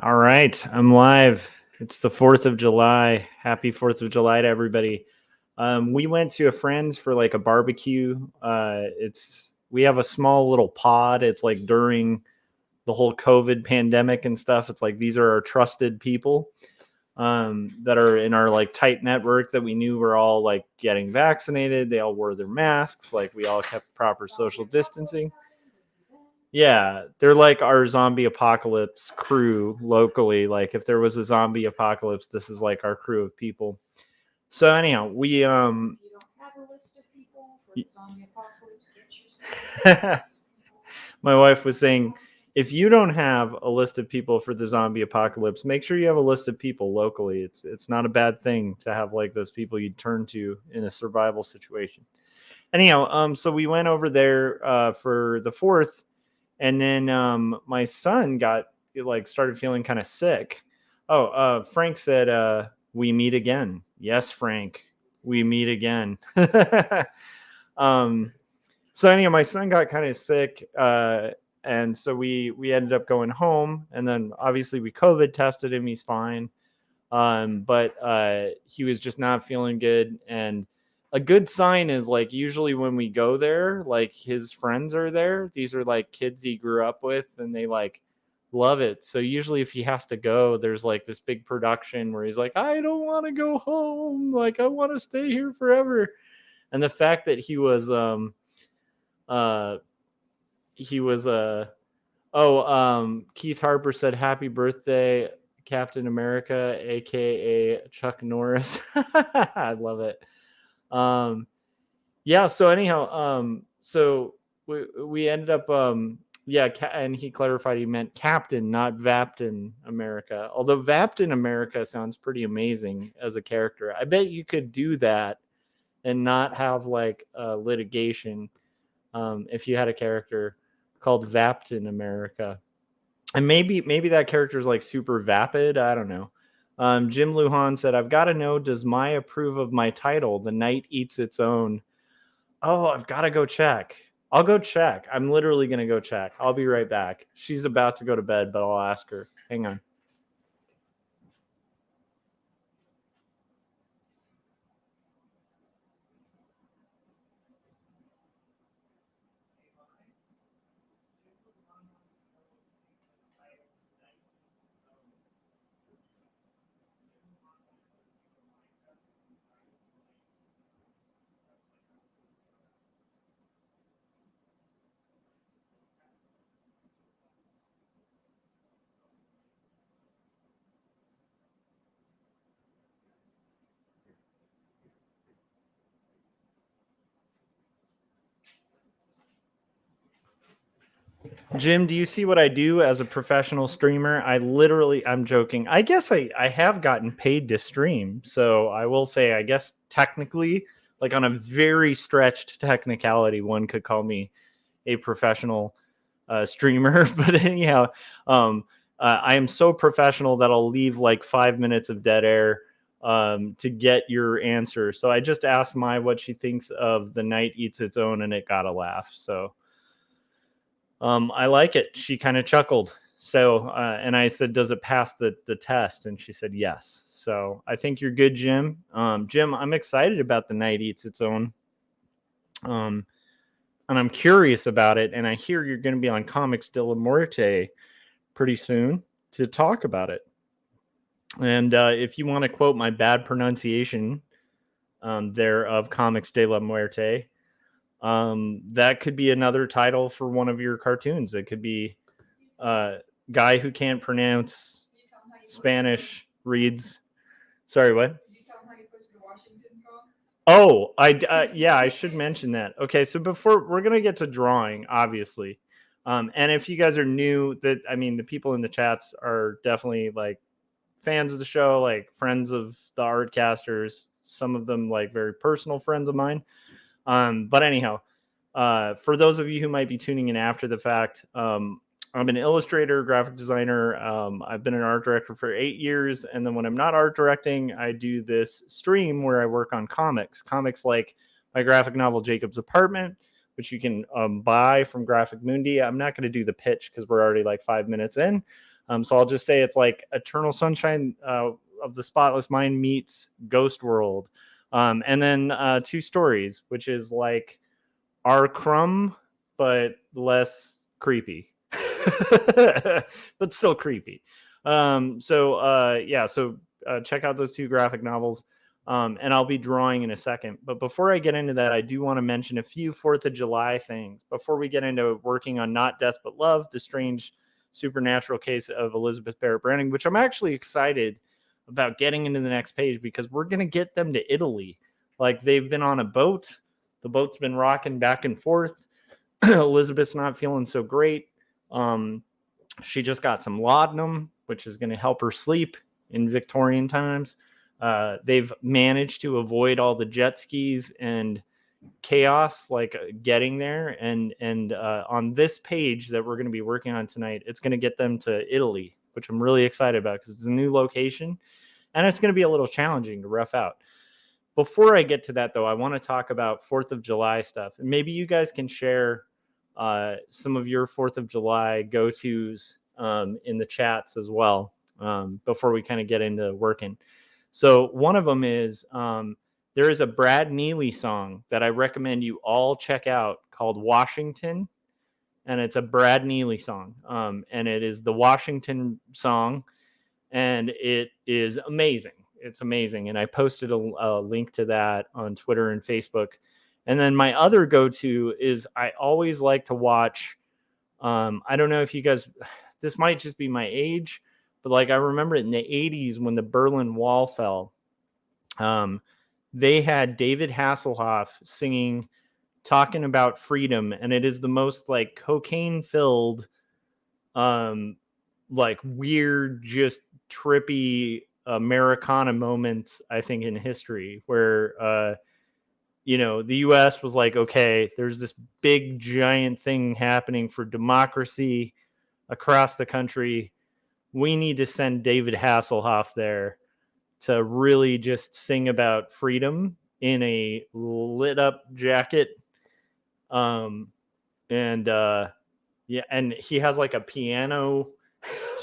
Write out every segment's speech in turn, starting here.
All right, I'm live. It's the 4th of July. Happy 4th of July to everybody. We went to a friend's for like a barbecue. We have a small little pod. It's like during the whole COVID pandemic and stuff. It's like these are our trusted people that are in our like tight network that we knew were all like getting vaccinated. They all wore their masks. Like we all kept proper social distancing. Yeah, they're like our zombie apocalypse crew locally. Like if there was a zombie apocalypse, this is like our crew of people. So anyhow, we If you don't have a list of people for the zombie apocalypse, get yourself. my wife was saying, if you don't have a list of people for the zombie apocalypse, make sure you have a list of people locally. It's not a bad thing to have like those people you turn to in a survival situation. Anyhow, so we went over there for the 4th. And then my son started feeling kind of sick. Frank said, we meet again. Yes, Frank, we meet again. So anyhow, my son got kind of sick. And so we ended up going home. And then obviously we COVID tested him. He's fine. But he was just not feeling good. And a good sign is like usually when we go there, like his friends are there. These are like kids he grew up with and they like love it. So usually if he has to go, there's like this big production where he's like, I don't want to go home. Like I want to stay here forever. And the fact that he was Keith Harper said happy birthday, Captain America, aka Chuck Norris. I love it. So anyhow, so we ended up and he clarified he meant Captain, not Vapton America. Although Vapton America sounds pretty amazing as a character. I bet you could do that and not have like litigation if you had a character called Vapton America. And maybe that character is like super vapid. I don't know. Jim Lujan said, I've got to know, does Maya approve of my title, The Night Eats Its Own? Oh, I've got to go check. I'll go check. I'm literally going to go check. I'll be right back. She's about to go to bed, but I'll ask her. Hang on. Jim, do you see what I do as a professional streamer? I'm joking. I guess I have gotten paid to stream. So I will say, I guess technically, like on a very stretched technicality, one could call me a professional streamer. But anyhow, I am so professional that I'll leave like 5 minutes of dead air to get your answer. So I just asked Mai what she thinks of The Night Eats Its Own, and it got a laugh. So I like it. She kind of chuckled. So, and I said, does it pass the test? And she said, yes. So I think you're good, Jim. Jim, I'm excited about The Night Eats Its Own. And I'm curious about it. And I hear you're going to be on Comics de la Muerte pretty soon to talk about it. And if you want to quote my bad pronunciation there of Comics de la Muerte, that could be another title for one of your cartoons. It could be guy who can't pronounce Spanish reads. Sorry, what? Did you tell him how you posted the Washington song? Oh, I should mention that. Okay, so before we're gonna get to drawing, obviously, and if you guys are new, the people in the chats are definitely like fans of the show, like friends of the Artcasters. Some of them like very personal friends of mine. But anyhow, for those of you who might be tuning in after the fact, I'm an illustrator, graphic designer. I've been an art director for 8 years. And then when I'm not art directing, I do this stream where I work on comics like my graphic novel, Jacob's Apartment, which you can buy from Graphic Mundi. I'm not going to do the pitch because we're already like 5 minutes in. So I'll just say it's like Eternal Sunshine of the Spotless Mind meets Ghost World. And then Two Stories, which is like our Crumb, but less creepy. But still creepy. So check out those two graphic novels. And I'll be drawing in a second. But before I get into that, I do want to mention a few 4th of July things before we get into working on Not Death But Love, the strange supernatural case of Elizabeth Barrett Browning, which I'm actually excited about getting into the next page because we're going to get them to Italy. Like they've been on a boat. The boat's been rocking back and forth. Elizabeth's not feeling so great. She just got some laudanum, which is going to help her sleep in Victorian times. They've managed to avoid all the jet skis and chaos, like getting there. And on this page that we're going to be working on tonight, it's going to get them to Italy, which I'm really excited about because it's a new location and it's going to be a little challenging to rough out. Before I get to that, though, I want to talk about 4th of July stuff. And maybe you guys can share some of your 4th of July go-tos in the chats as well before we kind of get into working. So one of them is there is a Brad Neely song that I recommend you all check out called Washington. And it's a Brad Neely song. And it is the Washington song. And it is amazing. It's amazing. And I posted a link to that on Twitter and Facebook. And then my other go-to is I always like to watch. I don't know if you guys, this might just be my age, but like I remember in the 80s when the Berlin Wall fell, they had David Hasselhoff singing, talking about freedom. And it is the most like cocaine filled, like weird, just trippy Americana moments, I think, in history where, the U.S. was like, okay, there's this big, giant thing happening for democracy across the country. We need to send David Hasselhoff there to really just sing about freedom in a lit up jacket. And he has like a piano.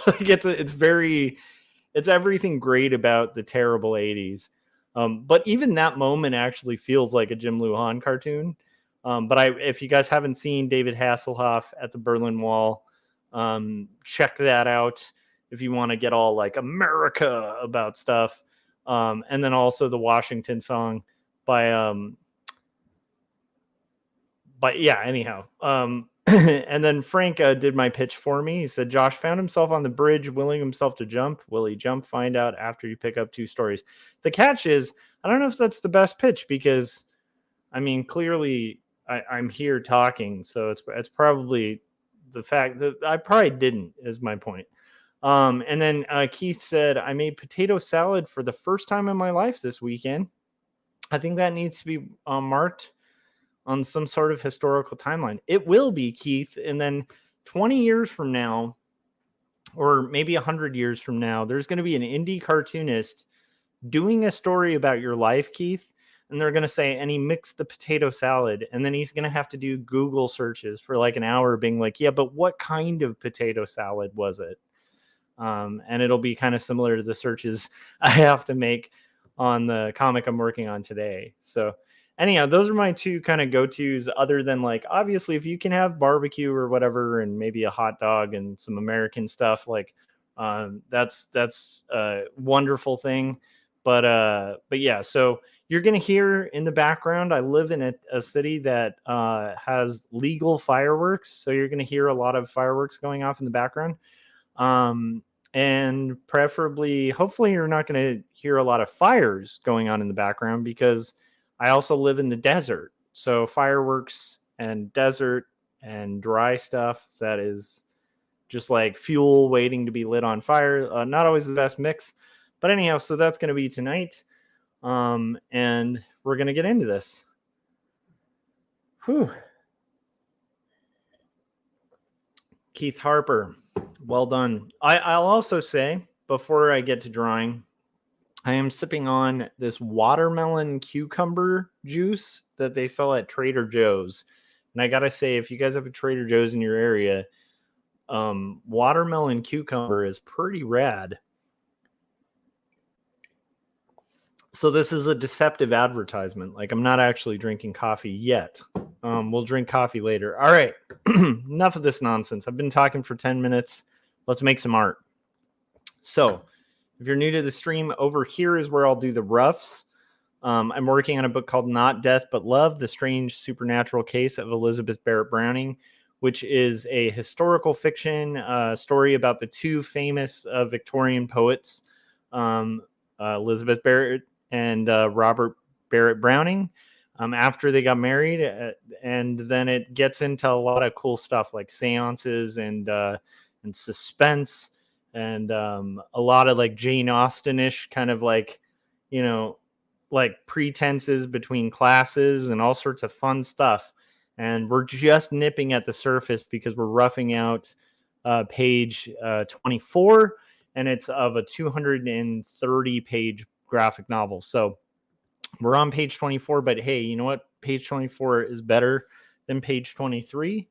Like it's everything great about the terrible 80s. But even that moment actually feels like a Jim Lujan cartoon. But if you guys haven't seen David Hasselhoff at the Berlin Wall, check that out if you want to get all like America about stuff. And then also the Washington song anyhow. And then Frank did my pitch for me. He said, Josh found himself on the bridge, willing himself to jump. Will he jump? Find out after you pick up 2 stories. The catch is, I don't know if that's the best pitch because, I mean, clearly I'm here talking. So it's probably the fact that I probably didn't is my point. And then Keith said, I made potato salad for the first time in my life this weekend. I think that needs to be marked on some sort of historical timeline. It will be, Keith. And then 20 years from now, or maybe 100 years from now, there's going to be an indie cartoonist doing a story about your life, Keith. And they're going to say, and he mixed the potato salad. And then he's going to have to do Google searches for like an hour being like, yeah, but what kind of potato salad was it? And it'll be kind of similar to the searches I have to make on the comic I'm working on today. So anyhow, those are my 2 kind of go-tos, other than like, obviously, if you can have barbecue or whatever, and maybe a hot dog and some American stuff, like that's a wonderful thing. But yeah, so you're going to hear in the background, I live in a city that has legal fireworks. So you're going to hear a lot of fireworks going off in the background. And preferably, hopefully you're not going to hear a lot of fires going on in the background because I also live in the desert. So fireworks and desert and dry stuff that is just like fuel waiting to be lit on fire. Not always the best mix. But anyhow, so that's going to be tonight. And we're going to get into this. Whew. Keith Harper, well done. I'll also say, before I get to drawing, I am sipping on this watermelon cucumber juice that they sell at Trader Joe's. And I got to say, if you guys have a Trader Joe's in your area, watermelon cucumber is pretty rad. So this is a deceptive advertisement. Like, I'm not actually drinking coffee yet. We'll drink coffee later. All right. Enough of this nonsense. I've been talking for 10 minutes. Let's make some art. So if you're new to the stream, over here is where I'll do the roughs. I'm working on a book called Not Death But Love, The Strange Supernatural Case of Elizabeth Barrett Browning, which is a historical fiction story about the two famous Victorian poets, Elizabeth Barrett and Robert Barrett Browning, after they got married. And then it gets into a lot of cool stuff like seances and suspense and a lot of like Jane Austen-ish kind of like, like pretenses between classes and all sorts of fun stuff. And we're just nipping at the surface because we're roughing out page 24, and it's of a 230 page graphic novel. So we're on page 24, but hey, you know what? Page 24 is better than page 23,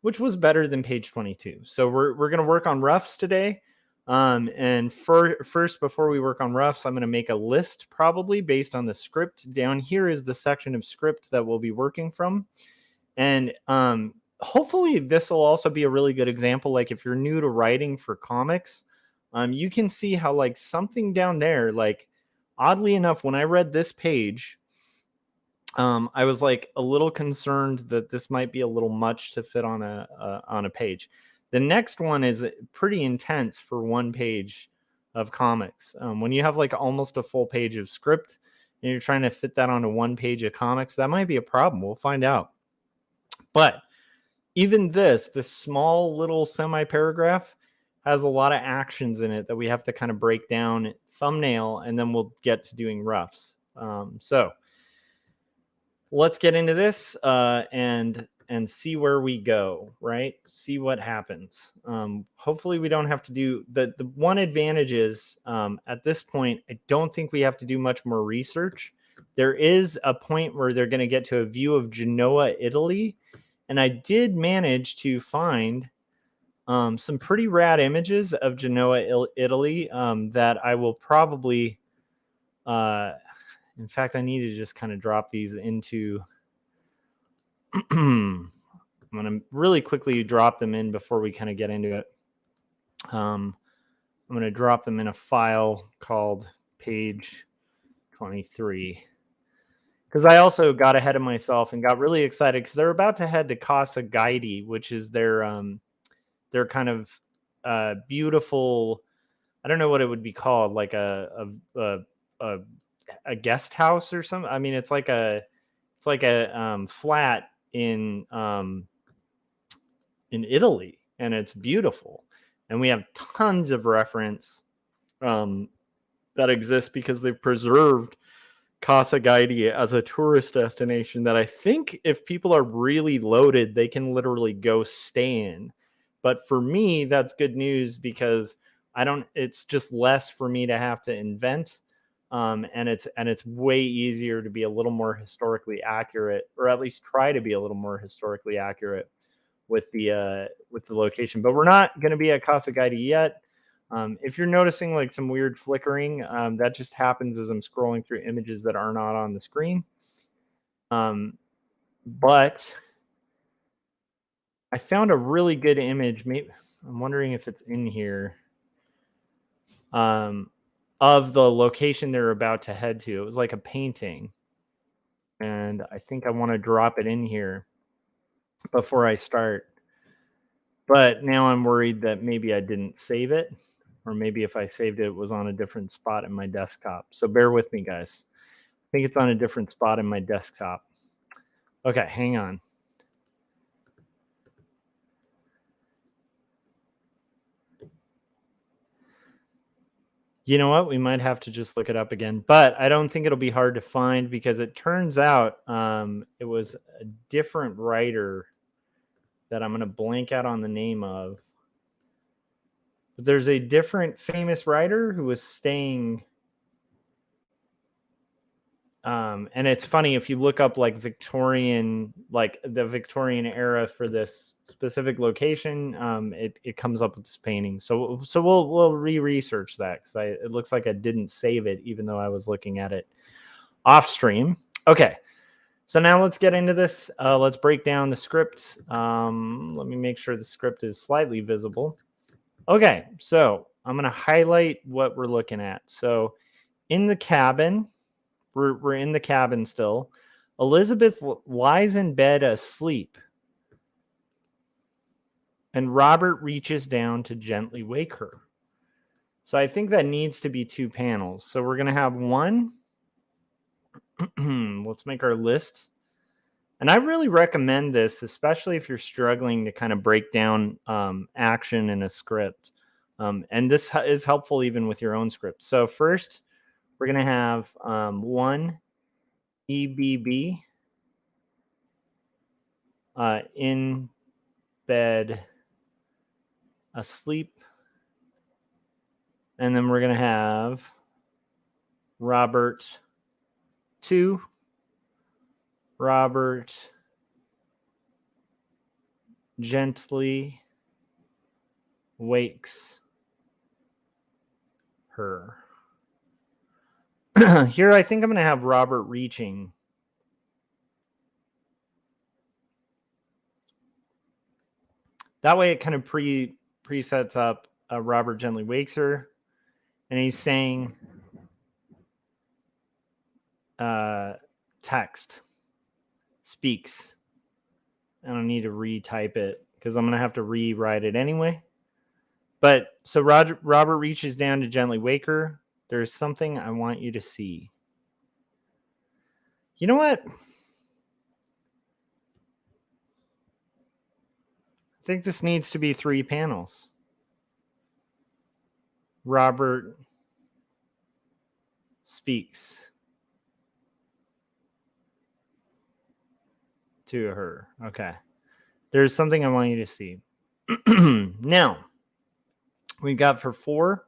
which was better than page 22. So we're going to work on roughs today. And first, before we work on roughs, I'm going to make a list probably based on the script. Down here is the section of script that we'll be working from. And hopefully this will also be a really good example. Like if you're new to writing for comics, you can see how like something down there, like oddly enough, when I read this page, I was like a little concerned that this might be a little much to fit on a page. The next one is pretty intense for one page of comics. When you have like almost a full page of script and you're trying to fit that onto one page of comics, that might be a problem. We'll find out. But even this small little semi-paragraph has a lot of actions in it that we have to kind of break down, thumbnail, and then we'll get to doing roughs. So let's get into this and see where we go, right? See what happens. Hopefully we don't have to do the one advantage is at this point, I don't think we have to do much more research. There is a point where they're going to get to a view of Genoa, Italy. And I did manage to find some pretty rad images of Genoa, Italy that I will probably, in fact, I need to just kind of drop these into, I'm going to really quickly drop them in before we kind of get into it. I'm going to drop them in a file called page 23. Because I also got ahead of myself and got really excited because they're about to head to Casa Gaidi, which is their kind of beautiful, I don't know what it would be called, like a guest house or something. I mean, it's like a flat in Italy, and it's beautiful. And we have tons of reference that exists because they've preserved Casa Gaidi as a tourist destination that I think if people are really loaded, they can literally go stay in. But for me, that's good news because it's just less for me to have to invent. And it's way easier to be a little more historically accurate, or at least try to be a little more historically accurate with the location. But we're not going to be at Casa Gaidi yet. If you're noticing like some weird flickering, that just happens as I'm scrolling through images that are not on the screen. But I found a really good image. Maybe I'm wondering if it's in here. Of the location they're about to head to. It was like a painting. And I think I want to drop it in here before I start. But now I'm worried that maybe I didn't save it. Or maybe if I saved it, it was on a different spot in my desktop. So bear with me, guys. I think it's on a different spot in my desktop. Okay, hang on. You know what? We might have to just look it up again. But I don't think it'll be hard to find because it turns out it was a different writer that I'm going to blank out on the name of. But there's a different famous writer who was staying And it's funny if you look up like Victorian, like the Victorian era for this specific location, it comes up with this painting. So we'll research that because it looks like I didn't save it even though I was looking at it off stream. Okay, so now let's get into this. Let's break down the script. Let me make sure the script is slightly visible. Okay, so I'm going to highlight what we're looking at. So in the cabin. We're in the cabin still. Elizabeth lies in bed asleep. And Robert reaches down to gently wake her. So I think that needs to be 2 panels. So we're going to have one. Let's make our list. And I really recommend this, especially if you're struggling to kind of break down action in a script. And this is helpful even with your own script. So first, we're going to have 1 EBB. In bed asleep. And then we're going to have Robert 2. Robert gently wakes her. Here, I think I'm going to have Robert reaching. That way it kind of presets up Robert gently wakes her. And he's saying text, speaks. I don't need to retype it because I'm going to have to rewrite it anyway. But so Robert reaches down to gently wake her. There's something I want you to see. You know what? I think this needs to be 3 panels. Robert speaks to her. Okay. There's something I want you to see. Now, we've got for 4,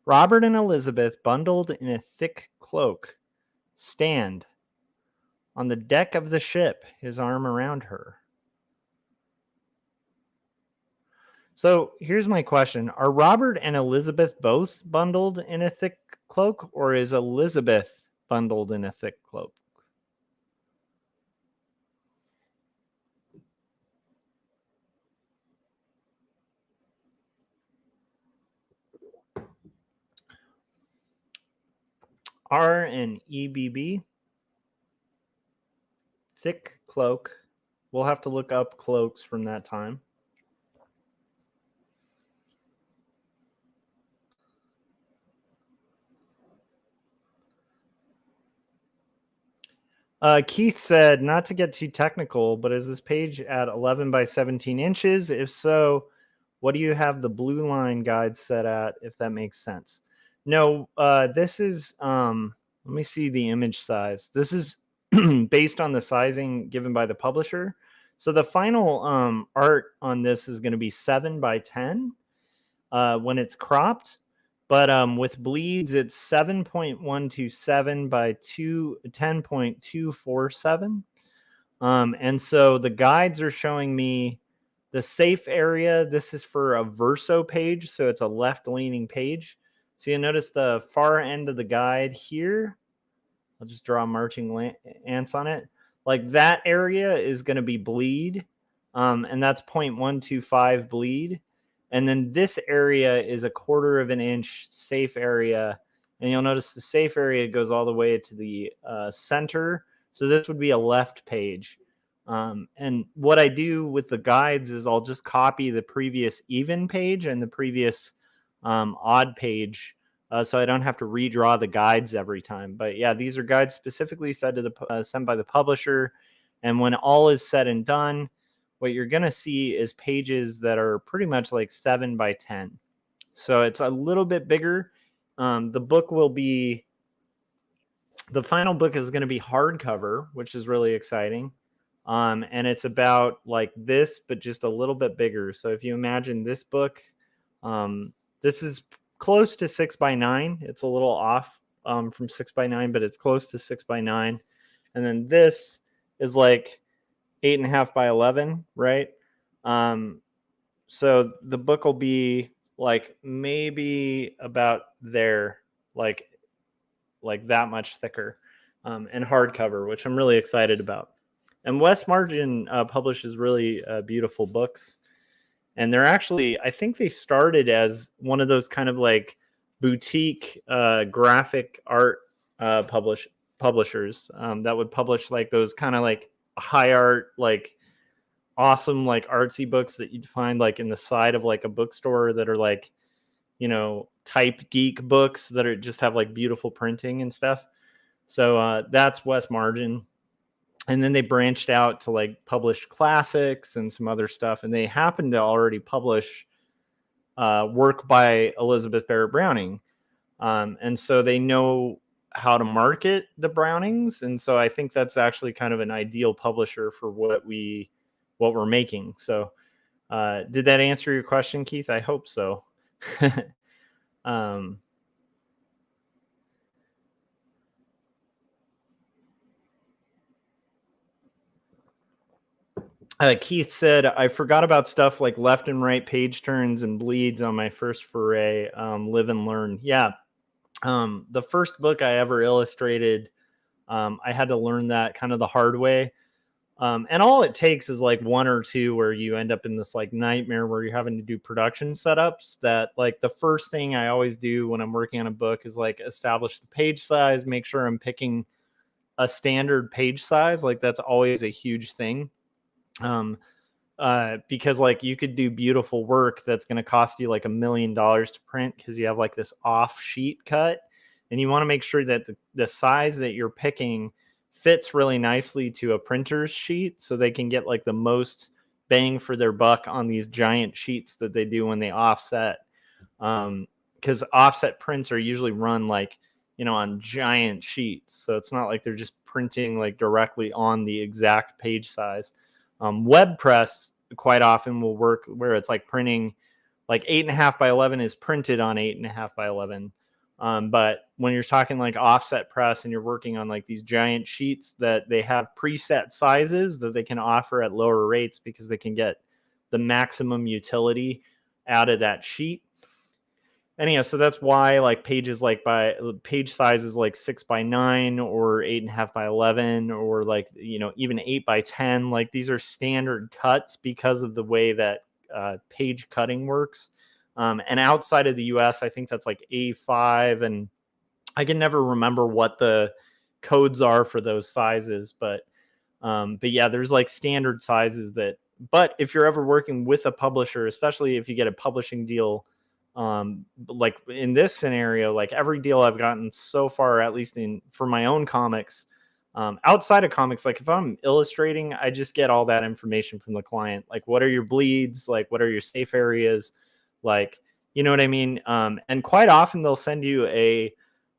Robert and Elizabeth, bundled in a thick cloak, stand on the deck of the ship, his arm around her. So here's my question. Are Robert and Elizabeth both bundled in a thick cloak, or is Elizabeth bundled in a thick cloak? R and EBB. Thick cloak. We'll have to look up cloaks from that time. Keith said, not to get too technical, but is this page at 11 by 17 inches? If so, what do you have the blue line guide set at, if that makes sense? No, this is, let me see the image size. This is based on the sizing given by the publisher. So the final art on this is going to be 7 by 10 when it's cropped. But with bleeds, it's 7.127 by 10.247. And so the guides are showing me the safe area. This is for a verso page, so it's a left-leaning page. So you'll notice the far end of the guide here. I'll just draw marching ants on it. Like that area is going to be bleed, and that's 0.125 bleed. And then this area is a 1/4 of an inch safe area. And you'll notice the safe area goes all the way to the center. So this would be a left page. And what I do with the guides is I'll just copy the previous even page and the previous odd page. So I don't have to redraw the guides every time. But yeah, these are guides specifically sent by the publisher. And when all is said and done, what you're going to see is pages that are pretty much like 7 by 10. So it's a little bit bigger. The final book is going to be hardcover, which is really exciting. And it's about like this, but just a little bit bigger. So if you imagine this book, this is close to 6 by 9. It's a little off from 6x9, but it's close to 6x9. And then this is like 8.5 by 11, right? So the book will be like maybe about there, like that much thicker, and hardcover, which I'm really excited about. And West Margin publishes really beautiful books. And they're actually, I think they started as one of those kind of like boutique graphic art publishers that would publish like those kind of like high art, like awesome, like artsy books that you'd find like in the side of like a bookstore that are like, type geek books that are just have like beautiful printing and stuff. So that's West Margin. And then they branched out to like publish classics and some other stuff. And they happened to already publish work by Elizabeth Barrett Browning. And so they know how to market the Brownings. And so I think that's actually kind of an ideal publisher for what we're making. So did that answer your question, Keith? I hope so. Keith said, I forgot about stuff like left and right page turns and bleeds on my first foray, live and learn. Yeah. The first book I ever illustrated, I had to learn that kind of the hard way. And all it takes is like one or two where you end up in this like nightmare where you're having to do production setups. That like the first thing I always do when I'm working on a book is like establish the page size, make sure I'm picking a standard page size. Like that's always a huge thing. Because like you could do beautiful work that's going to cost you like $1 million to print because you have like this off sheet cut, and you want to make sure that the size that you're picking fits really nicely to a printer's sheet so they can get like the most bang for their buck on these giant sheets that they do when they offset. Because offset prints are usually run like, on giant sheets. So it's not like they're just printing like directly on the exact page size. Web press quite often will work where it's like printing like 8.5 by 11 is printed on 8.5 by 11. But when you're talking like offset press and you're working on like these giant sheets that they have preset sizes that they can offer at lower rates because they can get the maximum utility out of that sheet. Anyhow, so that's why like pages like by page sizes like 6x9 or 8.5 by 11 or like even 8 by 10, like these are standard cuts because of the way that page cutting works. And outside of the US, I think that's like A5, and I can never remember what the codes are for those sizes, but yeah, there's like standard sizes that. But if you're ever working with a publisher, especially if you get a publishing deal. Like in this scenario, like every deal I've gotten so far, at least for my own comics, outside of comics, like if I'm illustrating, I just get all that information from the client. Like, what are your bleeds? Like, what are your safe areas? Like, you know what I mean? And quite often they'll send you a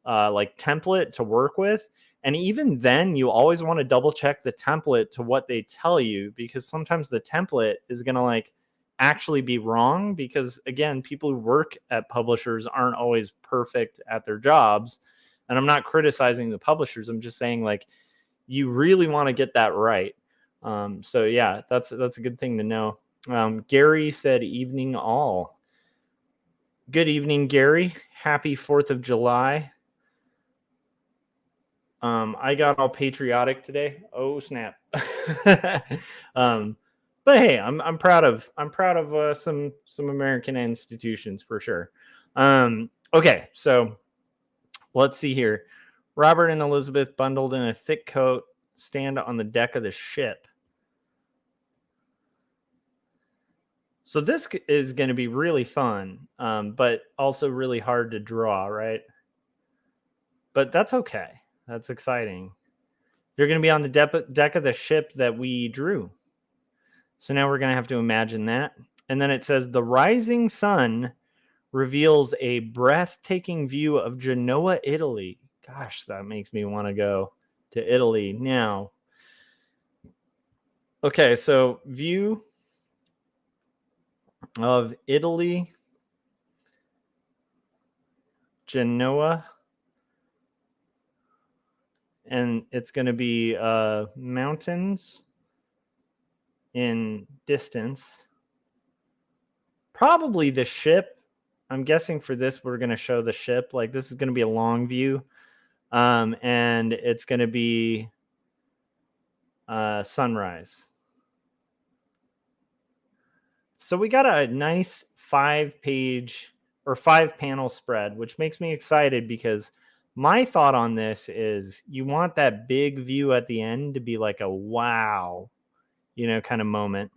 like template to work with. And even then, you always want to double check the template to what they tell you, because sometimes the template is going to like actually be wrong, because again, people who work at publishers aren't always perfect at their jobs. And I'm not criticizing the publishers, I'm just saying like you really want to get that right. So yeah, that's a good thing to know. Gary said evening all. Good evening, Gary. Happy 4th of July. I got all patriotic today. Oh snap. But hey, I'm proud of some American institutions for sure. Okay, so let's see here. Robert and Elizabeth bundled in a thick coat stand on the deck of the ship. So this is going to be really fun, but also really hard to draw, right? But that's okay. That's exciting. You're going to be on the deck of the ship that we drew. So now we're going to have to imagine that. And then it says, the rising sun reveals a breathtaking view of Genoa, Italy. Gosh, that makes me want to go to Italy now. Okay, so view of Italy, Genoa, and it's going to be mountains in distance. Probably the ship. I'm guessing for this, we're going to show the ship. Like this is going to be a long view. And it's going to be sunrise. So we got a nice 5-page or 5-panel spread, which makes me excited because my thought on this is you want that big view at the end to be like a wow, kind of moment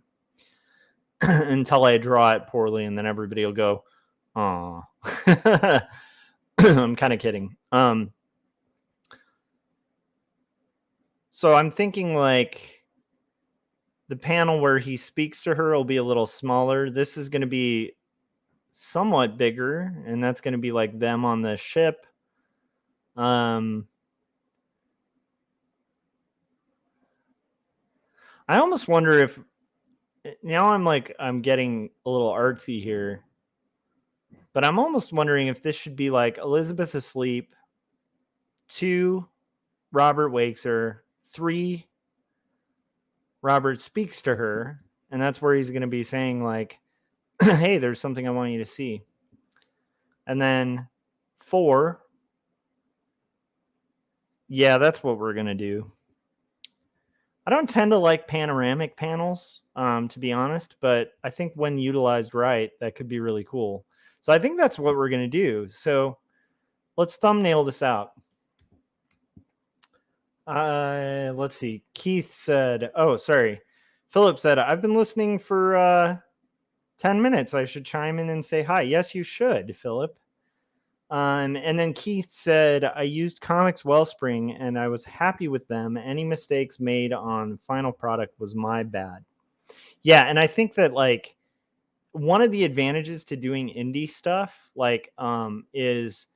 until I draw it poorly and then everybody will go, "Aw." I'm kind of kidding. So I'm thinking like the panel where he speaks to her will be a little smaller. This is going to be somewhat bigger, and that's going to be like them on the ship. I almost wonder if now I'm getting a little artsy here, but I'm almost wondering if this should be like Elizabeth asleep, 2, Robert wakes her, 3, Robert speaks to her, and that's where he's going to be saying like, hey, there's something I want you to see. And then 4, yeah, that's what we're going to do. I don't tend to like panoramic panels, to be honest, but I think when utilized right, that could be really cool. So I think that's what we're going to do. So let's thumbnail this out. Let's see. Keith said, oh, sorry. Philip said, I've been listening for 10 minutes. I should chime in and say hi. Yes, you should, Philip. And then Keith said, I used Comics Wellspring and I was happy with them. Any mistakes made on final product was my bad. Yeah, and I think that like one of the advantages to doing indie stuff like is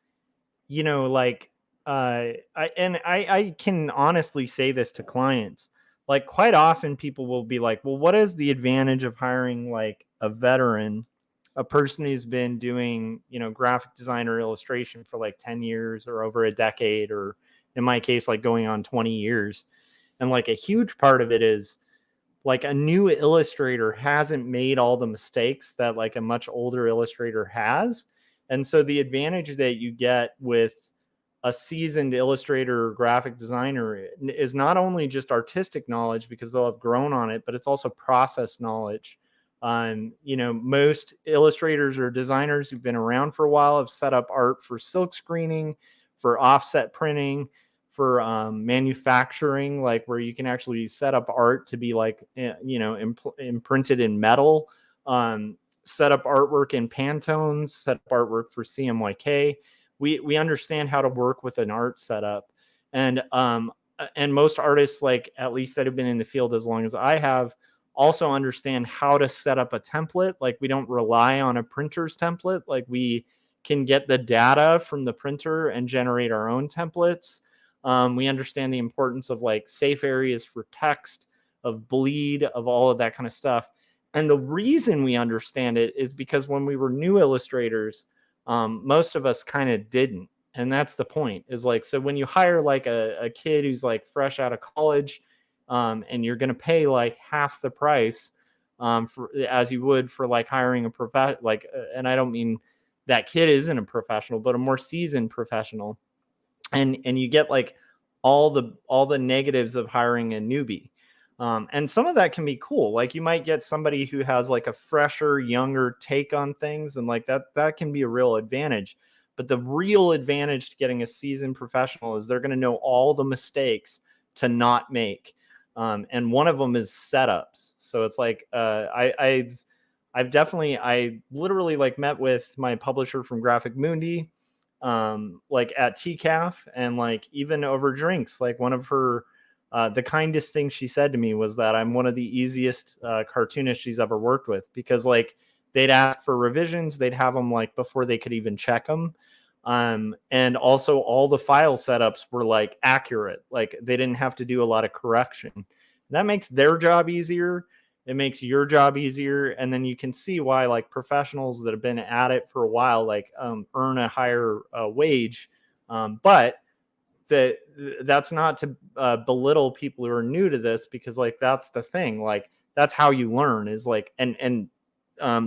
like I can honestly say this to clients. Like quite often people will be like, well, what is the advantage of hiring like a veteran, a person who's been doing, graphic design or illustration for like 10 years or over a decade, or in my case, like going on 20 years. And like a huge part of it is like a new illustrator hasn't made all the mistakes that like a much older illustrator has. And so the advantage that you get with a seasoned illustrator or graphic designer is not only just artistic knowledge because they'll have grown on it, but it's also process knowledge. Most illustrators or designers who've been around for a while have set up art for silk screening, for offset printing, for manufacturing, like where you can actually set up art to be like, imprinted in metal, set up artwork in Pantones, set up artwork for CMYK. We understand how to work with an art setup, and most artists, like at least that have been in the field as long as I have, also understand how to set up a template. Like we don't rely on a printer's template. Like we can get the data from the printer and generate our own templates. We understand the importance of like safe areas for text, of bleed, of all of that kind of stuff. And the reason we understand it is because when we were new illustrators, most of us kind of didn't. And that's the point, is like, so when you hire like a kid who's like fresh out of college, and you're going to pay like half the price for as you would for like hiring a and I don't mean that kid isn't a professional, but a more seasoned professional. And you get like all the negatives of hiring a newbie. And some of that can be cool. Like you might get somebody who has like a fresher, younger take on things, and like that can be a real advantage. But the real advantage to getting a seasoned professional is they're going to know all the mistakes to not make. And one of them is setups. So it's like I've definitely, I literally like met with my publisher from Graphic Mundi, like at TCAF, and like even over drinks. Like one of her the kindest thing she said to me was that I'm one of the easiest cartoonists she's ever worked with, because like they'd ask for revisions, they'd have them like before they could even check them. And also all the file setups were like accurate. Like they didn't have to do a lot of correction. That makes their job easier. It makes your job easier. And then you can see why like professionals that have been at it for a while, like earn a higher wage. But that's not to belittle people who are new to this, because like that's the thing, like that's how you learn, is like, and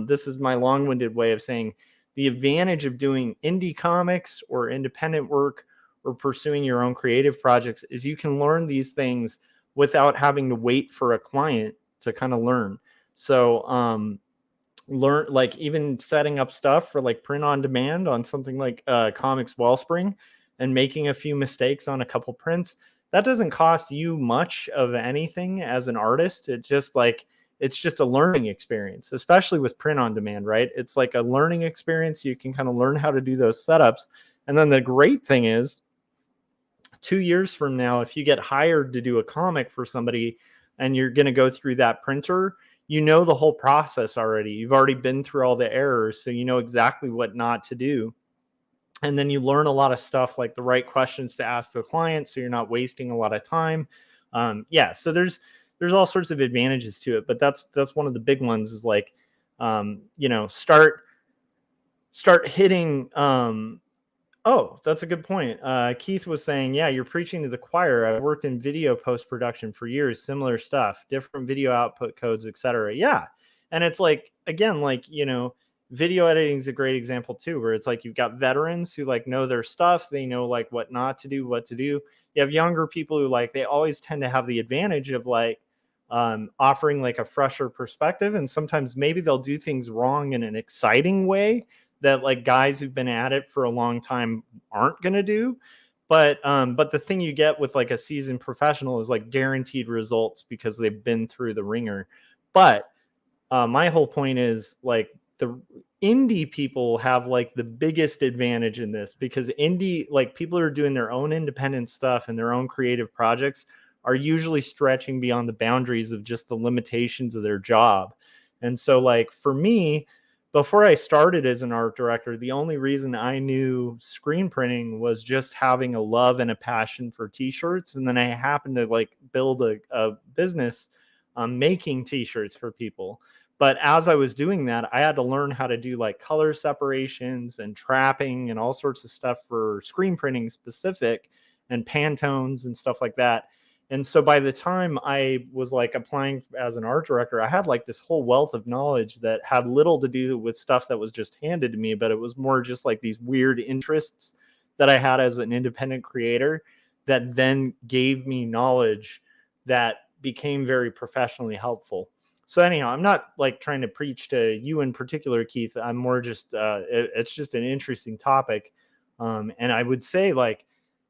this is my long-winded way of saying the advantage of doing indie comics or independent work or pursuing your own creative projects is you can learn these things without having to wait for a client to kind of learn. So learn, like even setting up stuff for like print on demand on something like Comics Wellspring and making a few mistakes on a couple prints, that doesn't cost you much of anything as an artist. It's just a learning experience, especially with print on demand, right? It's like a learning experience. You can kind of learn how to do those setups. And then the great thing is 2 years from now, if you get hired to do a comic for somebody and you're going to go through that printer, you know the whole process already. You've already been through all the errors, so you know exactly what not to do. And then you learn a lot of stuff, like the right questions to ask the client, so you're not wasting a lot of time. So there's all sorts of advantages to it, but that's one of the big ones, is like start hitting oh, that's a good point. Keith was saying, yeah, you're preaching to the choir. I've worked in video post-production for years, similar stuff, different video output codes, etc. Yeah. And it's like, again, like, video editing is a great example too, where it's like you've got veterans who like know their stuff. They know like what not to do, what to do. You have younger people who like, they always tend to have the advantage of like offering like a fresher perspective. And sometimes maybe they'll do things wrong in an exciting way that like guys who've been at it for a long time aren't going to do. But the thing you get with like a seasoned professional is like guaranteed results because they've been through the ringer. But my whole point is like the indie people have like the biggest advantage in this, because indie, like people who are doing their own independent stuff and their own creative projects are usually stretching beyond the boundaries of just the limitations of their job. And so like for me, before I started as an art director, the only reason I knew screen printing was just having a love and a passion for t-shirts. And then I happened to like build a business making t-shirts for people. But as I was doing that, I had to learn how to do like color separations and trapping and all sorts of stuff for screen printing specific, and Pantones and stuff like that. And so by the time I was like applying as an art director, I had like this whole wealth of knowledge that had little to do with stuff that was just handed to me, but it was more just like these weird interests that I had as an independent creator that then gave me knowledge that became very professionally helpful. So anyhow, I'm not like trying to preach to you in particular, Keith. I'm more just, it's just an interesting topic. And I would say like,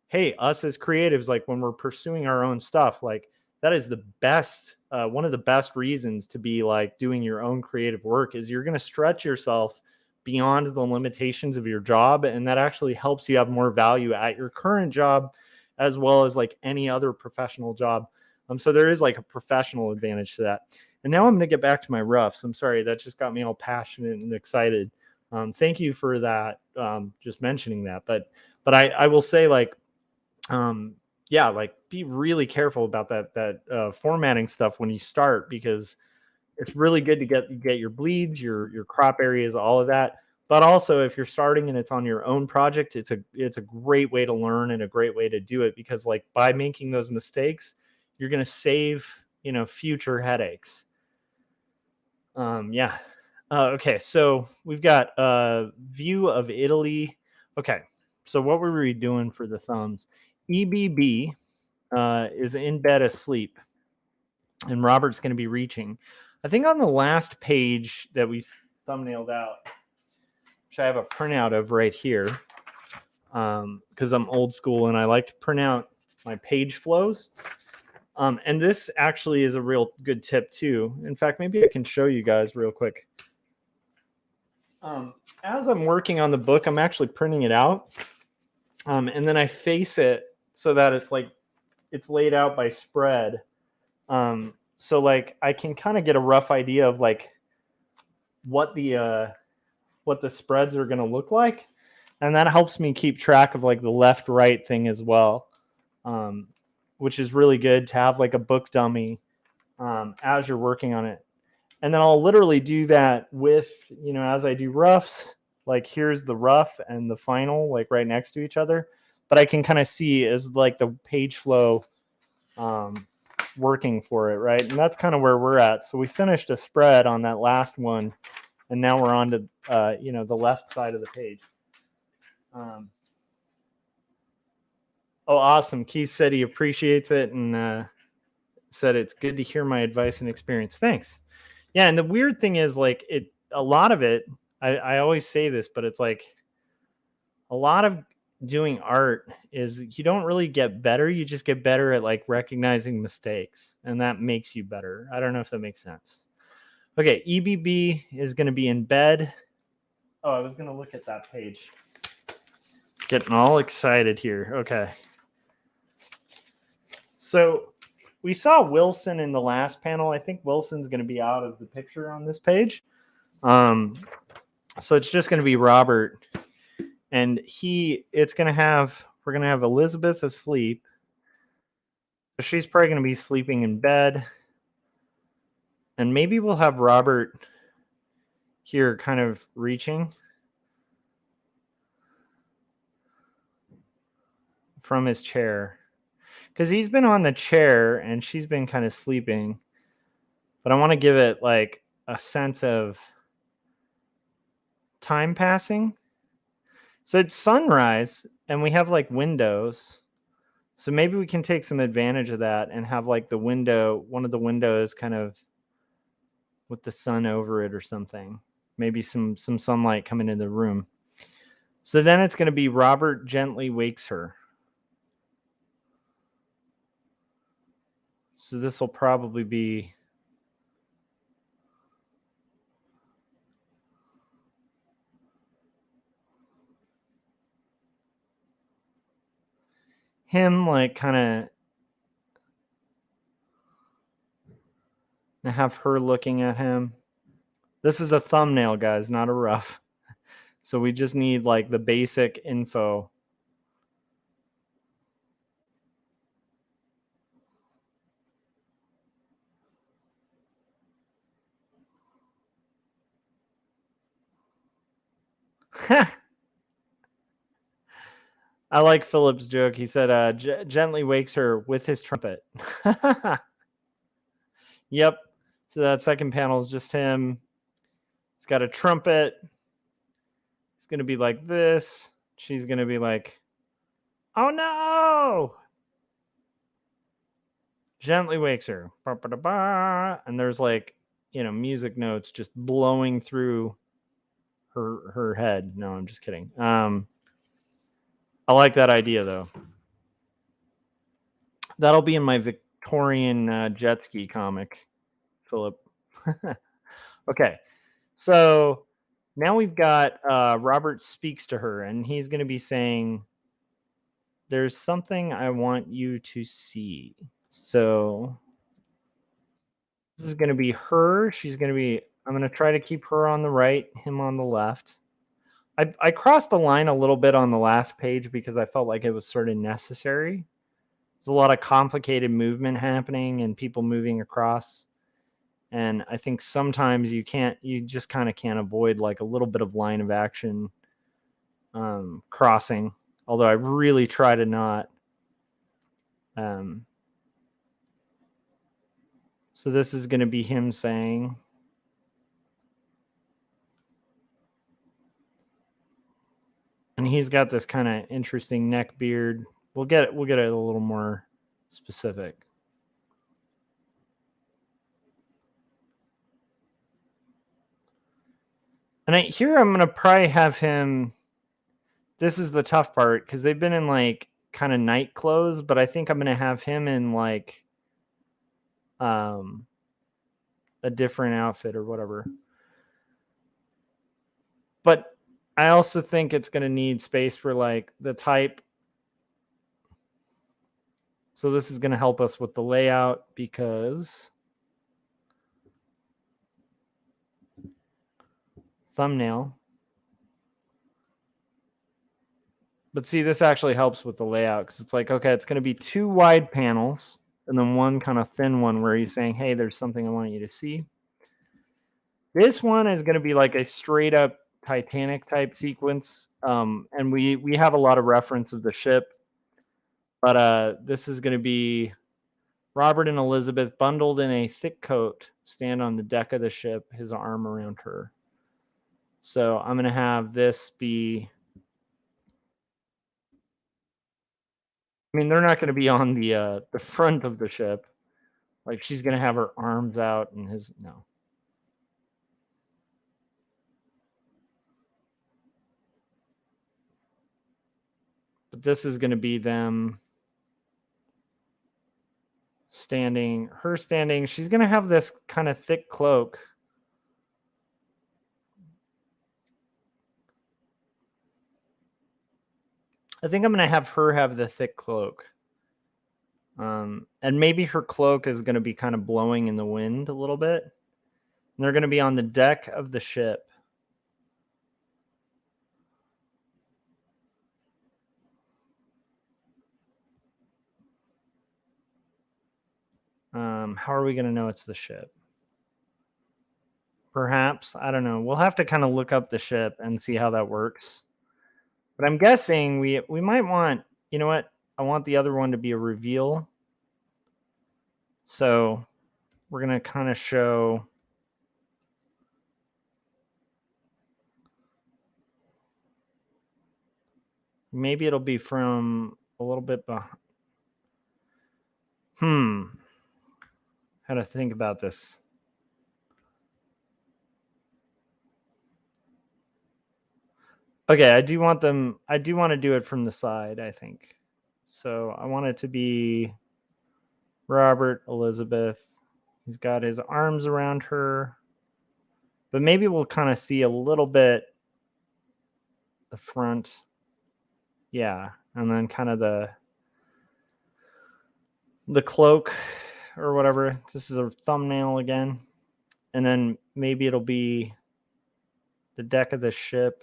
hey, us as creatives, like when we're pursuing our own stuff, like that is the best, one of the best reasons to be like doing your own creative work, is you're going to stretch yourself beyond the limitations of your job. And that actually helps you have more value at your current job, as well as like any other professional job. So there is like a professional advantage to that. And now I'm going to get back to my roughs. I'm sorry, that just got me all passionate and excited. Thank you for that, just mentioning that. But I will say like, like be really careful about that formatting stuff when you start, because it's really good to get your bleeds, your crop areas, all of that. But also if you're starting and it's on your own project, it's a great way to learn and a great way to do it, because like by making those mistakes, you're going to save, future headaches. Okay, so we've got a view of Italy. Okay, so what were we doing for the thumbs? EBB is in bed asleep, and Robert's going to be reaching. I think on the last page that we thumbnailed out, which I have a printout of right here, because I'm old school and I like to print out my page flows. And this actually is a real good tip too. In fact, maybe I can show you guys real quick. As I'm working on the book, I'm actually printing it out. And then I face it so that it's laid out by spread. So like I can kind of get a rough idea of like what the spreads are going to look like. And that helps me keep track of like the left right thing as well. Which is really good to have like a book dummy as you're working on it. And then I'll literally do that with, as I do roughs, like here's the rough and the final, like right next to each other. but I can kind of see is like the page flow working for it, right? And that's kind of where we're at. So we finished a spread on that last one, and now we're on to the left side of the page. Oh, awesome. Keith said he appreciates it and said it's good to hear my advice and experience. Thanks. Yeah, and the weird thing is, like, a lot of it, I always say this, but it's like a lot of doing art is you don't really get better. You just get better at like recognizing mistakes, and that makes you better. I don't know if that makes sense. Okay, EBB is going to be in bed. Oh, I was going to look at that page. Getting all excited here. Okay. So we saw Wilson in the last panel. I think Wilson's going to be out of the picture on this page. So it's just going to be Robert. And we're going to have Elizabeth asleep. So she's probably going to be sleeping in bed. And maybe we'll have Robert here kind of reaching from his chair. Because he's been on the chair and she's been kind of sleeping. But I want to give it like a sense of time passing. So it's sunrise and we have like windows. So maybe we can take some advantage of that and have like one of the windows kind of with the sun over it or something. Maybe some sunlight coming into the room. So then it's going to be Robert gently wakes her. So this will probably be him like kind of have her looking at him. This is a thumbnail, guys, not a rough. So we just need like the basic info. I like Philip's joke. He said, gently wakes her with his trumpet. Yep. So that second panel is just him. He's got a trumpet. It's going to be like this. She's going to be like, oh no. Gently wakes her. And there's like, music notes just blowing through her head. No, I'm just kidding. I like that idea though. That'll be in my Victorian jet ski comic, Philip. Okay, so now we've got Robert speaks to her, and he's going to be saying, "There's something I want you to see." So this is going to be her. I'm going to try to keep her on the right, him on the left. I crossed the line a little bit on the last page because I felt like it was sort of necessary. There's a lot of complicated movement happening and people moving across. And I think sometimes you just kind of can't avoid like a little bit of line of action crossing. Although I really try to not. So this is going to be him saying, and he's got this kind of interesting neck beard. We'll get it a little more specific. And here I'm going to probably have him. This is the tough part because they've been in like kind of night clothes, but I think I'm going to have him in like a different outfit or whatever. But I also think it's going to need space for like the type. So this is going to help us with the layout because thumbnail. But see, this actually helps with the layout because it's like, okay, it's going to be 2 wide panels and then one kind of thin one where he's saying, hey, there's something I want you to see. This one is going to be like a straight up Titanic type sequence. And we have a lot of reference of the ship But this is going to be Robert and Elizabeth bundled in a thick coat, stand on the deck of the ship, his arm around her. So I'm going to have this be... I mean, they're not going to be on the front of the ship. Like, she's going to have her arms out and his... No. But this is going to be them standing, her standing. She's going to have this kind of thick cloak. I think I'm going to have her have the thick cloak. And maybe her cloak is going to be kind of blowing in the wind a little bit. And they're going to be on the deck of the ship. How are we going to know it's the ship? Perhaps. I don't know. We'll have to kind of look up the ship and see how that works. But I'm guessing we might want... You know what? I want the other one to be a reveal. So we're going to kind of show... Maybe it'll be from a little bit behind. How to think about this. Okay, I do want to do it from the side, I think. So I want it to be Robert, Elizabeth. He's got his arms around her. But maybe we'll kind of see a little bit the front. Yeah, and then kind of the cloak or whatever. This is a thumbnail again. And then maybe it'll be the deck of the ship.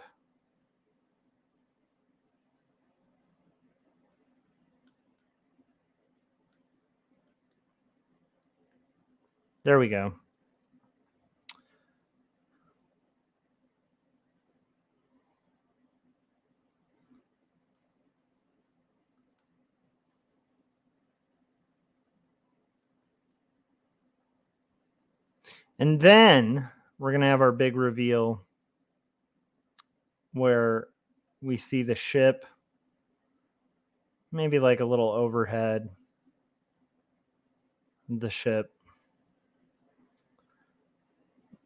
There we go. And then we're going to have our big reveal where we see the ship, maybe like a little overhead, the ship.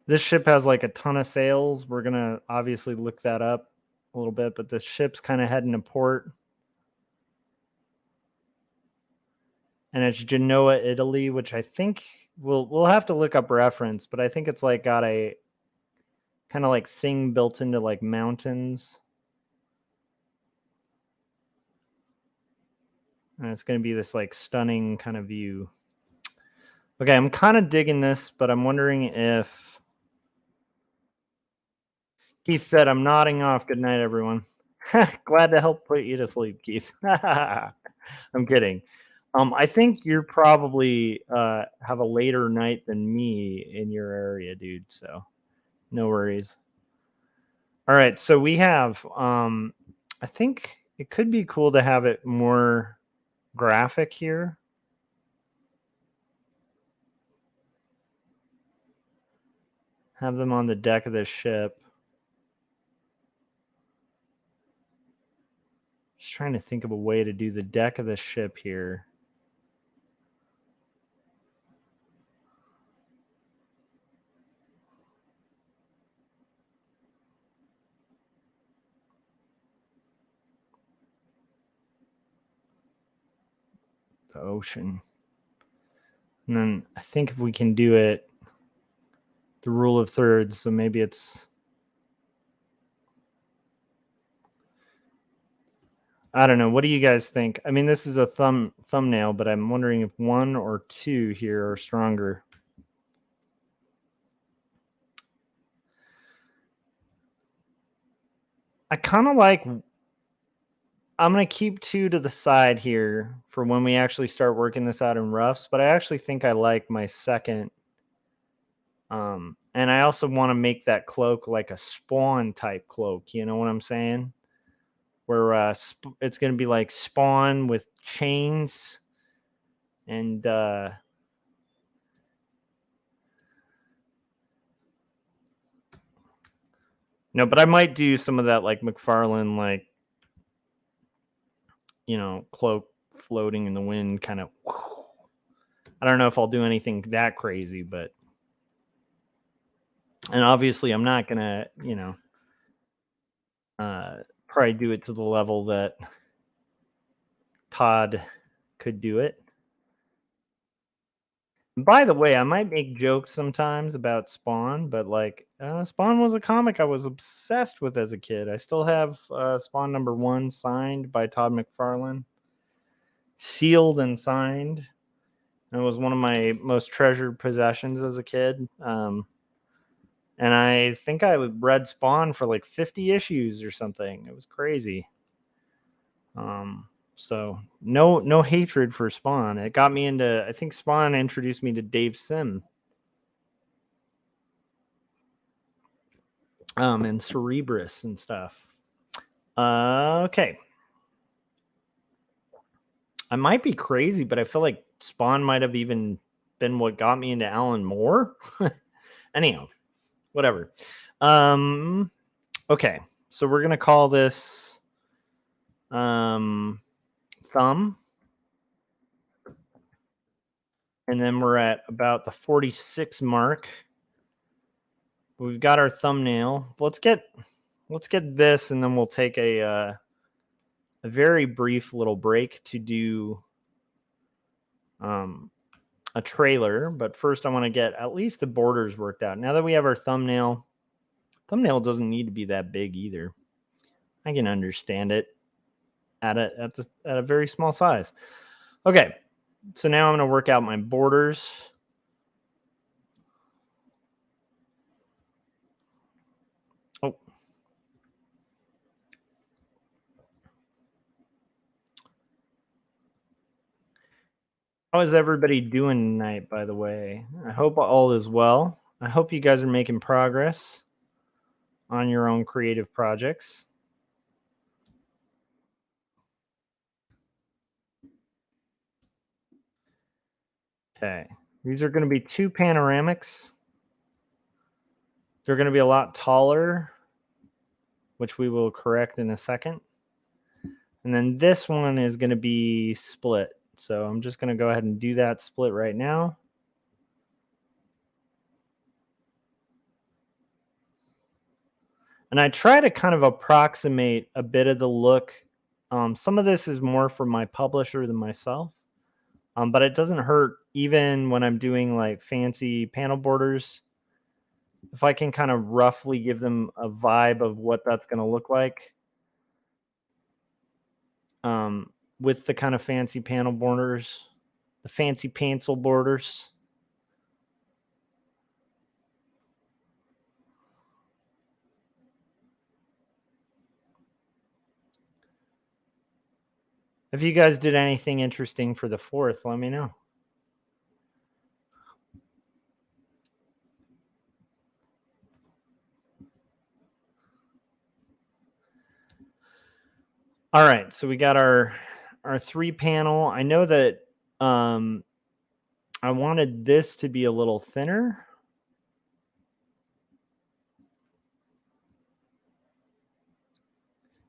This ship has like a ton of sails. We're going to obviously look that up a little bit, but the ship's kind of heading to port. And it's Genoa, Italy, which I think we'll have to look up reference, but I think it's like got a kind of like thing built into like mountains. And it's going to be this like stunning kind of view. Okay, I'm kind of digging this, but I'm wondering if... Keith said, I'm nodding off. Good night, everyone. Glad to help put you to sleep, Keith. I'm kidding. I think you're probably have a later night than me in your area, dude. So no worries. All right, so we have... I think it could be cool to have it more graphic here. Have them on the deck of the ship. Just trying to think of a way to do the deck of the ship here. The ocean. And then I think if we can do it the rule of thirds, so maybe it's... I don't know. What do you guys think? I mean, this is a thumbnail, but I'm wondering if 1 or 2 here are stronger. I kind of like... I'm going to keep 2 to the side here for when we actually start working this out in roughs, but I actually think I like my second. And I also want to make that cloak like a spawn type cloak. You know what I'm saying? where it's going to be like Spawn with chains and no, but I might do some of that like McFarlane, like, you know, cloak floating in the wind kind of. I don't know if I'll do anything that crazy, but and obviously I'm not gonna, you know, probably do it to the level that Todd could do it. By the way, I might make jokes sometimes about Spawn, but like Spawn was a comic I was obsessed with as a kid. I still have Spawn #1 signed by Todd McFarlane, sealed and signed. It was one of my most treasured possessions as a kid. And I think I read Spawn for like 50 issues or something. It was crazy. So no hatred for Spawn. It got me into, I think Spawn introduced me to Dave Sim. And Cerebrus and stuff. Okay. I might be crazy, but I feel like Spawn might have even been what got me into Alan Moore. Anyhow, whatever. Okay. So we're going to call this Thumb. And then we're at about the 46 mark. We've got our thumbnail. Let's get this, and then we'll take a very brief little break to do a trailer. But first, I want to get at least the borders worked out. Now that we have our thumbnail doesn't need to be that big either. I can understand it at a very small size. Okay, so now I'm going to work out my borders. Oh. How is everybody doing tonight, by the way? I hope all is well. I hope you guys are making progress on your own creative projects. Okay, these are going to be 2 panoramics. They're going to be a lot taller, which we will correct in a second. And then this one is going to be split. So I'm just going to go ahead and do that split right now. And I try to kind of approximate a bit of the look. Some of this is more for my publisher than myself. But it doesn't hurt even when I'm doing like fancy panel borders. If I can kind of roughly give them a vibe of what that's going to look like. With the kind of fancy panel borders, the fancy pencil borders. If you guys did anything interesting for the 4th, let me know. All right, so we got our 3 panel. I know that I wanted this to be a little thinner.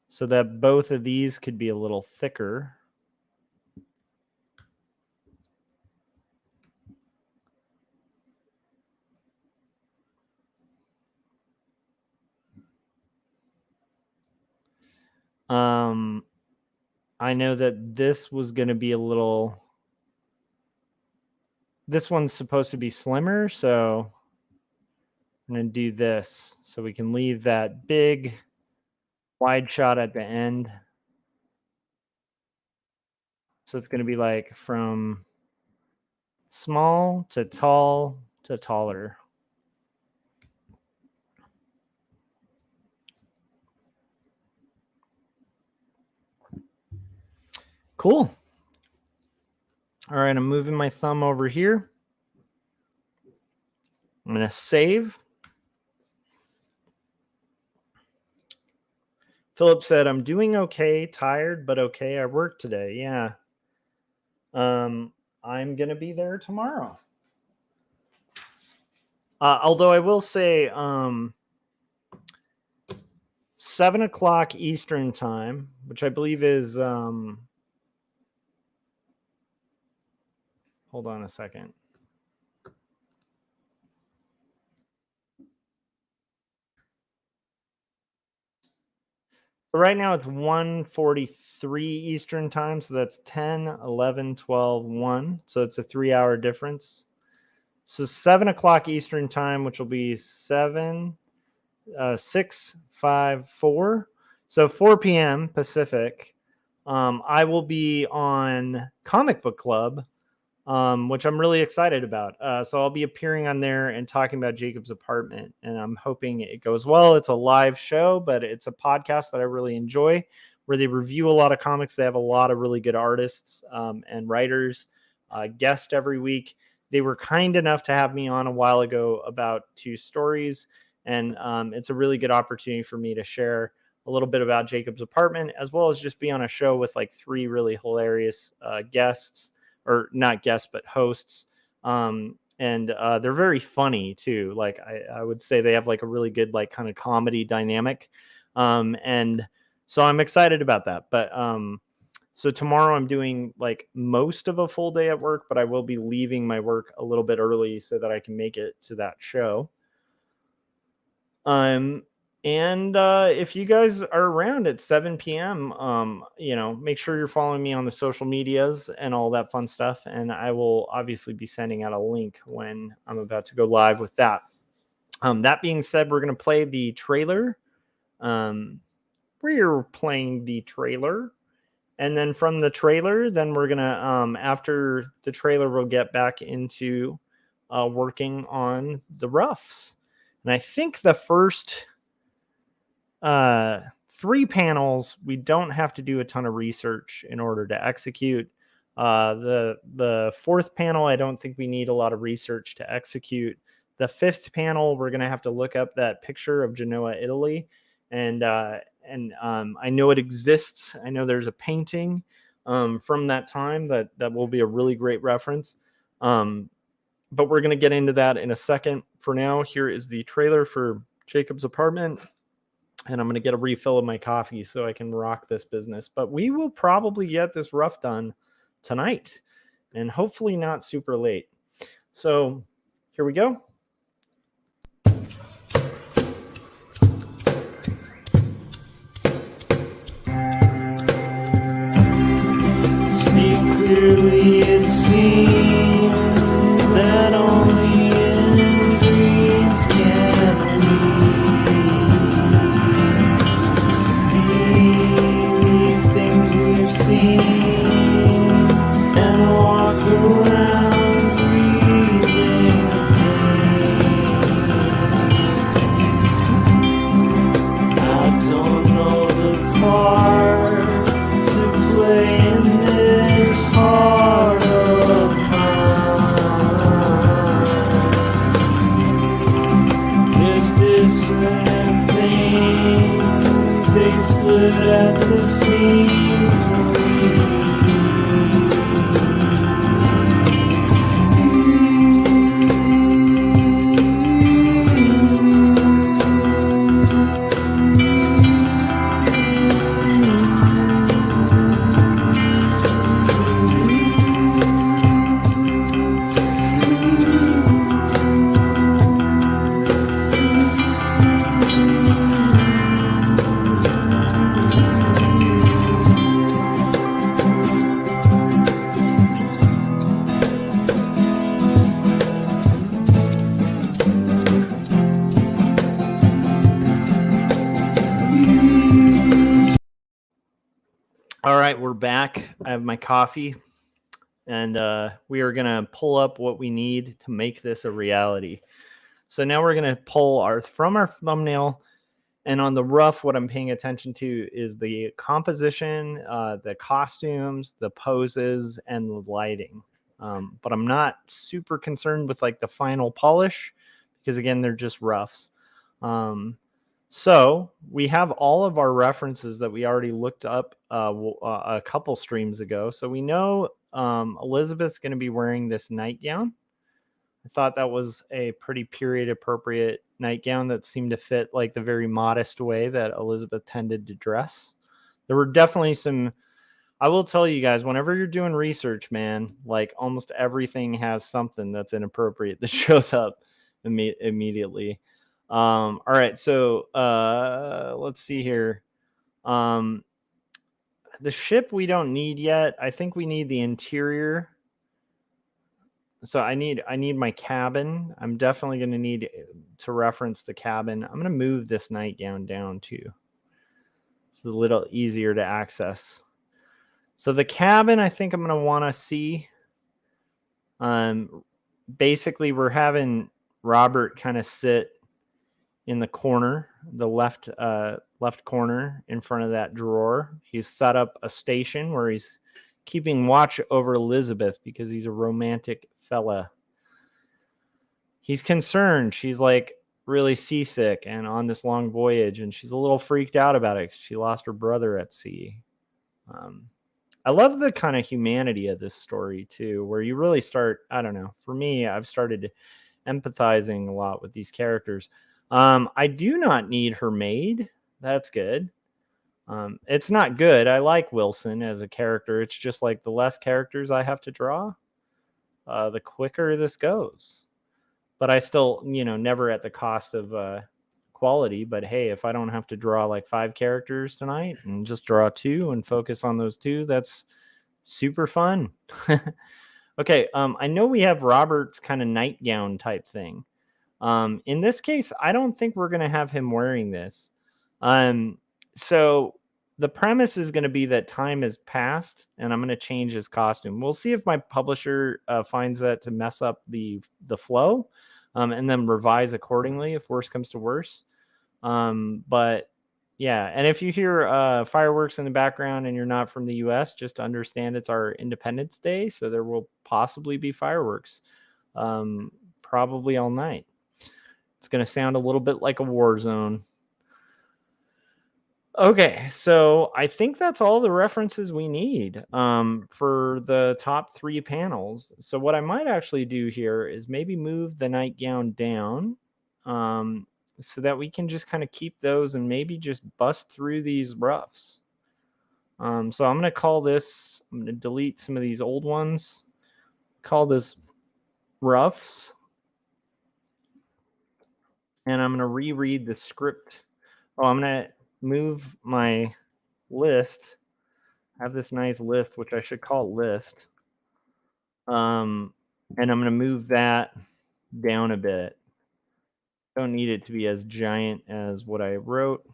So that both of these could be a little thicker. I know that this was going to be a little. This one's supposed to be slimmer, so I'm going to do this so we can leave that big wide shot at the end. So it's going to be like from small to tall to taller. Cool. All right, I'm moving my thumb over here. I'm going to save. Philip said, I'm doing okay, tired, but okay. I worked today. Yeah. I'm going to be there tomorrow. Although I will say 7 o'clock Eastern time, which I believe is, hold on a second. Right now it's 1:43 Eastern time, so that's 10, 11, 12, 1. So it's a 3-hour difference. So 7 o'clock Eastern time, which will be 7, 6, 5, 4. So 4 p.m. Pacific. I will be on Comic Book Club, which I'm really excited about. So I'll be appearing on there and talking about Jacob's Apartment, and I'm hoping it goes well. It's a live show, but it's a podcast that I really enjoy, where they review a lot of comics. They have a lot of really good artists and writers guest every week. They were kind enough to have me on a while ago about 2 stories, and it's a really good opportunity for me to share a little bit about Jacob's Apartment, as well as just be on a show with like 3 really hilarious guests, or not guests, but hosts. And they're very funny too. Like I would say they have like a really good, like kind of comedy dynamic. And so I'm excited about that. But so tomorrow I'm doing like most of a full day at work, but I will be leaving my work a little bit early so that I can make it to that show. And if you guys are around at 7 p.m., make sure you're following me on the social medias and all that fun stuff. And I will obviously be sending out a link when I'm about to go live with that. That being said, we're going to play the trailer. We're playing the trailer. And then from the trailer, then we're going to, after the trailer, we'll get back into working on the roughs. And I think the first 3 panels, we don't have to do a ton of research in order to execute. The 4th panel, I don't think we need a lot of research to execute. The 5th panel, we're going to have to look up that picture of Genoa, Italy. And I know it exists. I know there's a painting from that time that will be a really great reference. But we're going to get into that in a second. For now, here is the trailer for Jacob's Apartment. And I'm going to get a refill of my coffee so I can rock this business. But we will probably get this rough done tonight, and hopefully not super late. So here we go. Speak clearly, it seems that only in dreams can these things we've seen and walk around breathing I don't know the part to play in this heart of mine. There's dissonant things, they split at the seams. All right, we're back. I have my coffee, and we are going to pull up what we need to make this a reality. So now we're going to pull from our thumbnail, and on the rough, what I'm paying attention to is the composition, the costumes, the poses, and the lighting. But I'm not super concerned with like the final polish, because again, they're just roughs. So we have all of our references that we already looked up a couple streams ago. So we know Elizabeth's going to be wearing this nightgown. I thought that was a pretty period appropriate nightgown that seemed to fit like the very modest way that Elizabeth tended to dress. There were definitely some, I will tell you guys, whenever you're doing research, man, like almost everything has something that's inappropriate that shows up immediately. All right, so let's see here. The ship we don't need yet. I think we need the interior. So I need my cabin. I'm definitely going to need to reference the cabin. I'm going to move this nightgown down too. It's a little easier to access. So the cabin, I think I'm going to want to see. Basically, we're having Robert kind of sit in the corner, the left corner in front of that drawer. He's set up a station where he's keeping watch over Elizabeth because he's a romantic fella. He's concerned. She's like really seasick and on this long voyage, and she's a little freaked out about it. She lost her brother at sea. I love the kind of humanity of this story too, where you really start, I don't know, for me, I've started empathizing a lot with these characters. I do not need her maid. That's good. It's not good. I like Wilson as a character. It's just like the less characters I have to draw, the quicker this goes. But I still, never at the cost of quality. But hey, if I don't have to draw like 5 characters tonight and just draw 2 and focus on those 2, that's super fun. Okay, I know we have Robert's kind of nightgown type thing. In this case, I don't think we're going to have him wearing this. So the premise is going to be that time has passed and I'm going to change his costume. We'll see if my publisher finds that to mess up the flow, and then revise accordingly if worse comes to worse. But yeah, and if you hear fireworks in the background and you're not from the US, just understand it's our Independence Day, so there will possibly be fireworks, probably all night. It's going to sound a little bit like a war zone. Okay, so I think that's all the references we need for the top 3 panels. So what I might actually do here is maybe move the nightgown down, so that we can just kind of keep those and maybe just bust through these roughs. So I'm going to call this, I'm going to delete some of these old ones, call this roughs. And I'm going to reread the script. Oh, I'm going to move my list. I have this nice list, which I should call list. And I'm going to move that down a bit. Don't need it to be as giant as what I wrote.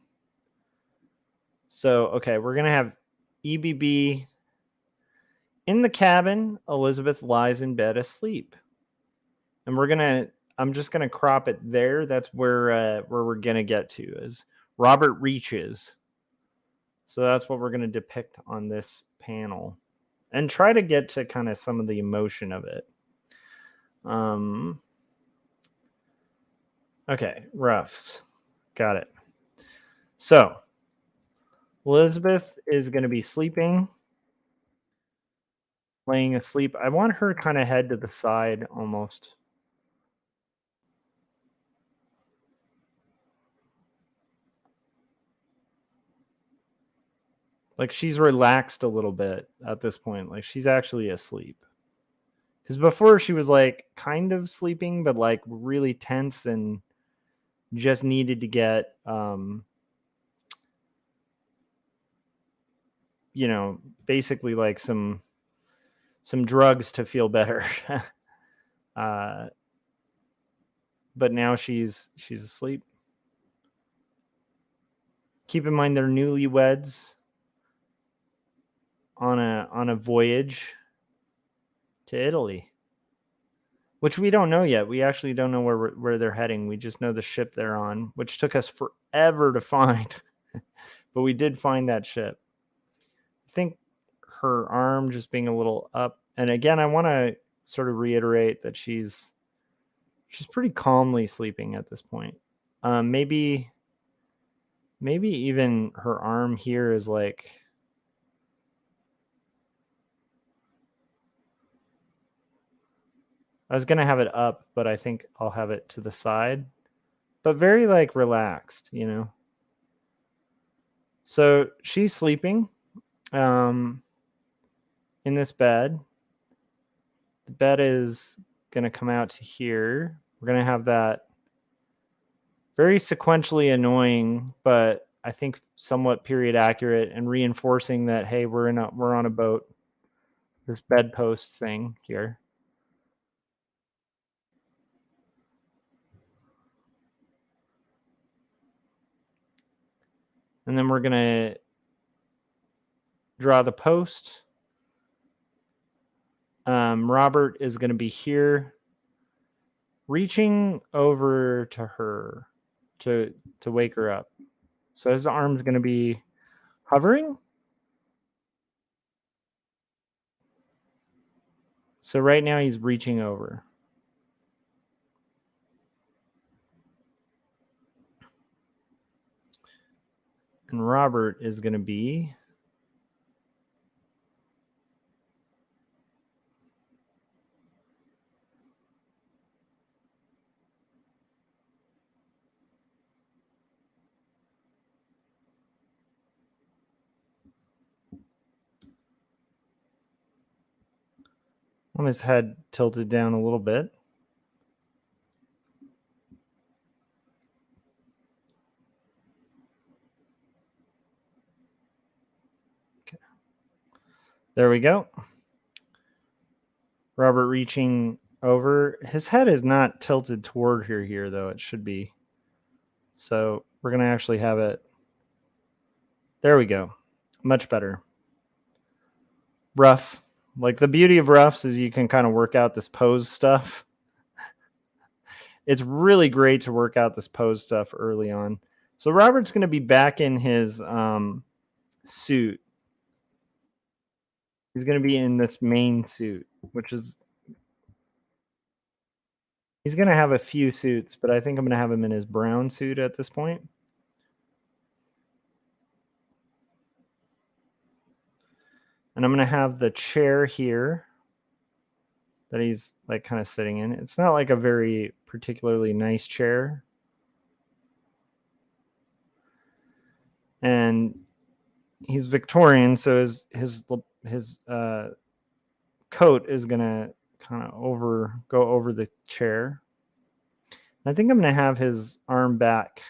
So, okay, we're going to have EBB. In the cabin, Elizabeth lies in bed asleep. And I'm just going to crop it there. That's where we're going to get to, is Robert reaches. So that's what we're going to depict on this panel and try to get to kind of some of the emotion of it. Okay, roughs. Got it. So Elizabeth is going to be sleeping, laying asleep. I want her kind of head to the side almost. Like she's relaxed a little bit at this point. Like she's actually asleep. Because before she was like kind of sleeping, but like really tense and just needed to get, basically like some drugs to feel better. But now she's asleep. Keep in mind they're newlyweds on a voyage to Italy, which we don't know yet. We actually don't know where they're heading. We just know the ship they're on, which took us forever to find. But we did find that ship. I think her arm just being a little up. And again, I want to sort of reiterate that she's pretty calmly sleeping at this point. Maybe maybe even her arm here is like, I was going to have it up, but I think I'll have it to the side, but very like relaxed, you know? So she's sleeping in this bed. The bed is going to come out to here. We're going to have that very sequentially annoying, but I think somewhat period accurate and reinforcing that, hey, we're on a boat. This bedpost thing here. And then we're going to draw the post. Robert is going to be here, reaching over to her to wake her up. So his arm's going to be hovering. So right now he's reaching over. And Robert is going to be on his head tilted down a little bit. Okay. There we go. Robert reaching over. His head is not tilted toward here though. It should be. So we're going to actually have it. There we go. Much better. Rough. Like the beauty of roughs is you can kind of work out this pose stuff. It's really great to work out this pose stuff early on. So Robert's going to be back in his suit. He's going to be in this main suit, which is, he's going to have a few suits, but I think I'm going to have him in his brown suit at this point. And I'm going to have the chair here that he's like kind of sitting in. It's not like a very particularly nice chair. And he's Victorian, so his coat is going to kind of go over the chair. And I think I'm going to have his arm back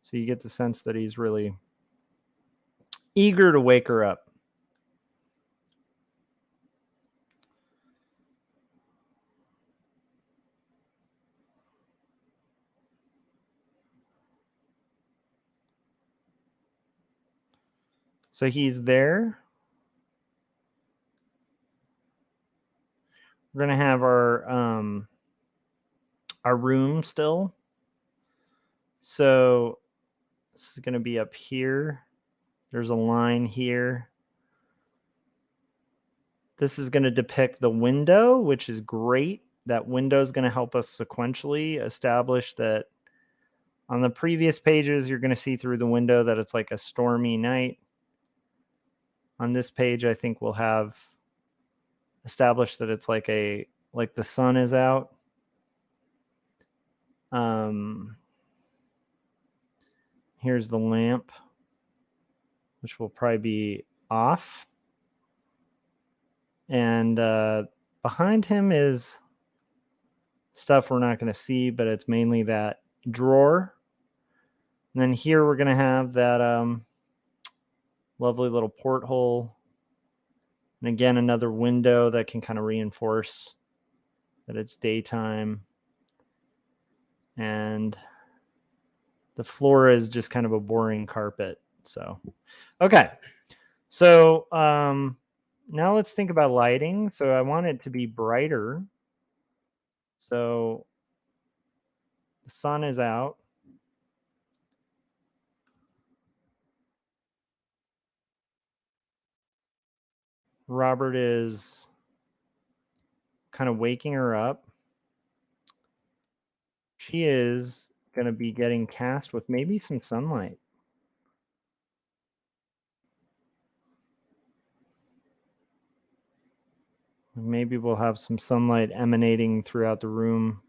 so you get the sense that he's really eager to wake her up. So he's there. We're going to have our room still. So this is going to be up here. There's a line here. This is going to depict the window, which is great. That window is going to help us sequentially establish that on the previous pages, you're going to see through the window that it's like a stormy night. On this page, I think we'll have established that it's like the sun is out. Here's the lamp, which will probably be off. And behind him is stuff we're not going to see, but it's mainly that drawer. And then here we're going to have that lovely little porthole. And again, another window that can kind of reinforce that it's daytime. And the floor is just kind of a boring carpet. So, okay. So now let's think about lighting. So I want it to be brighter. So the sun is out. Robert is kind of waking her up. She is going to be getting cast with maybe some sunlight. Maybe we'll have some sunlight emanating throughout the room.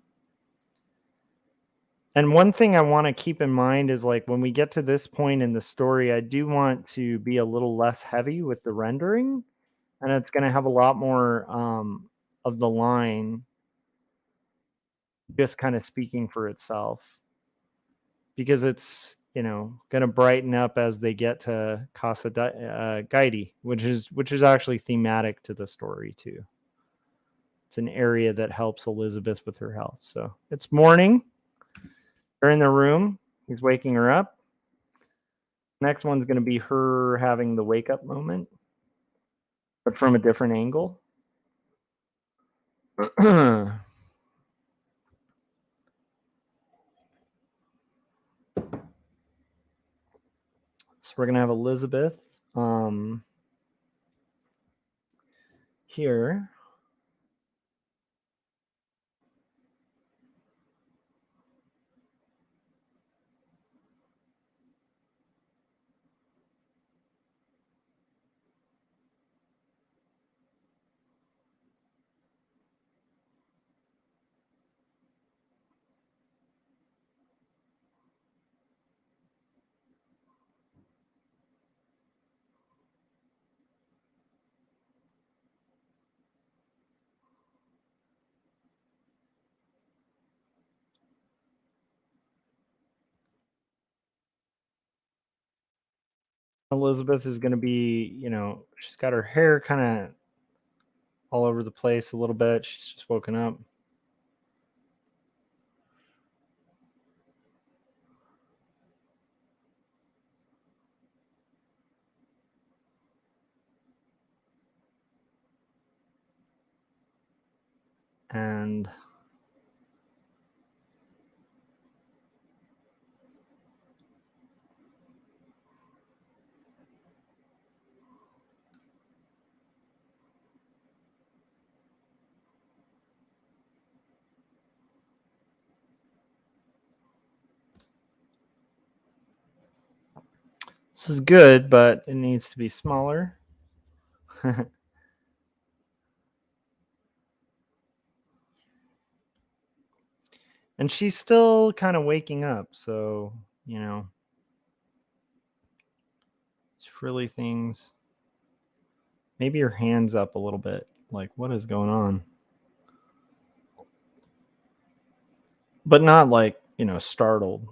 And one thing I want to keep in mind is like when we get to this point in the story, I do want to be a little less heavy with the rendering, and it's going to have a lot more of the line just kind of speaking for itself, because it's, you know, going to brighten up as they get to Casa Gaidi, which is actually thematic to the story too. It's an area that helps Elizabeth with her health. So it's morning. They're in the room. He's waking her up. Next one's going to be her having the wake up moment, but from a different angle. So we're going to have Elizabeth here. Elizabeth is going to be, you know, she's got her hair kind of all over the place a little bit. She's just woken up. And this is good, but it needs to be smaller. And she's still kind of waking up, so, you know, it's really things. Maybe her hands up a little bit. Like, what is going on? But not like, you know, startled.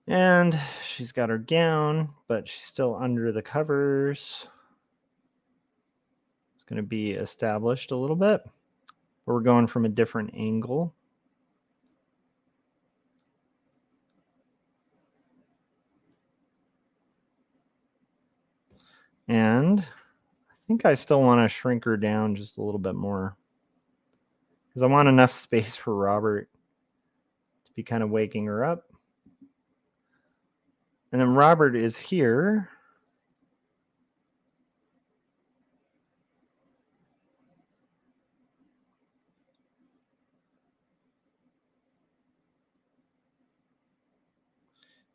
And she's got her gown, but she's still under the covers. It's going to be established a little bit. But we're going from a different angle. And I think I still want to shrink her down just a little bit more, because I want enough space for Robert to be kind of waking her up. And then Robert is here.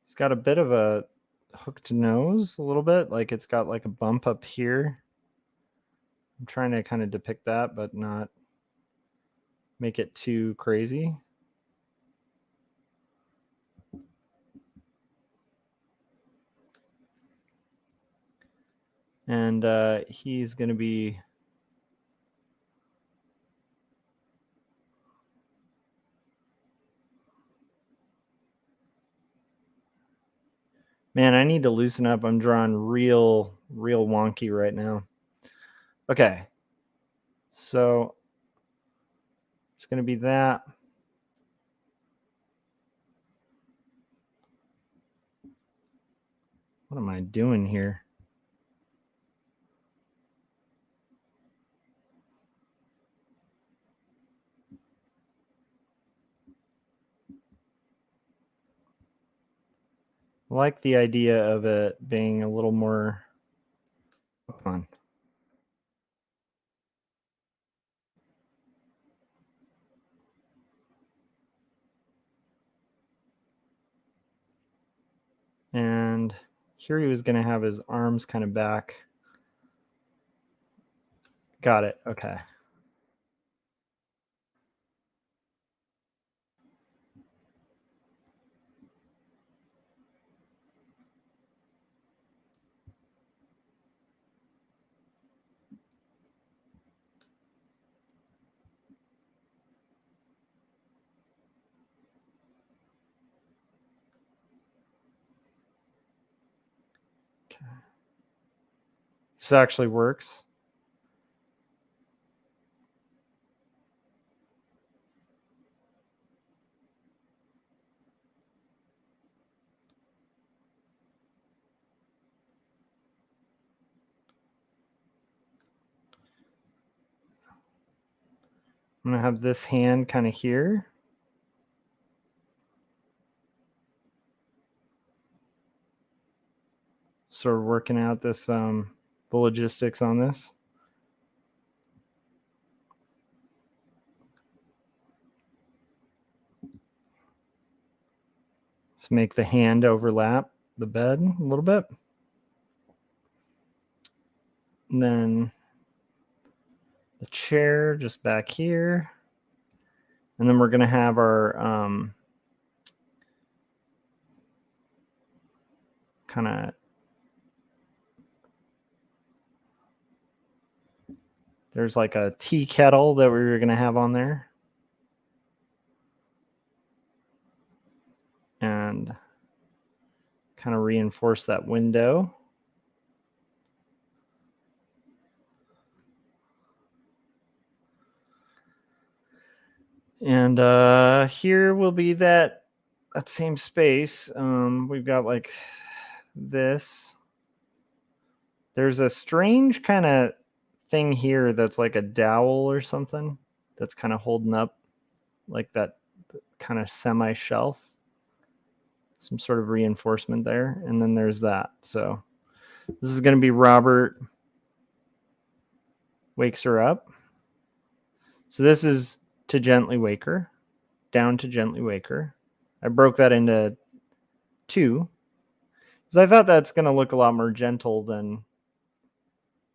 He's got a bit of a hooked nose, a little bit. Like it's got like a bump up here. I'm trying to kind of depict that, but not make it too crazy. And he's going to be... Man, I need to loosen up. I'm drawing real wonky right now. Okay. So it's going to be that. What am I doing here? I like the idea of it being a little more... Come on. And here he was going to have his arms kind of back. Got it. Okay. This actually works. I'm going to have this hand kind of here. Sort of working out this, the logistics on this. Let's make the hand overlap the bed a little bit. And then the chair just back here. And then we're going to have our kind of there's like a tea kettle that we were going to have on there. And kind of reinforce that window. And here will be that same space. We've got like this. There's a strange kind of thing here that's like a dowel or something that's kind of holding up like that kind of semi shelf. Some sort of reinforcement there. And then there's that. So this is going to be Robert wakes her up. So this is to gently wake her, down to gently wake her. I broke that into 2 because I thought that's going to look a lot more gentle than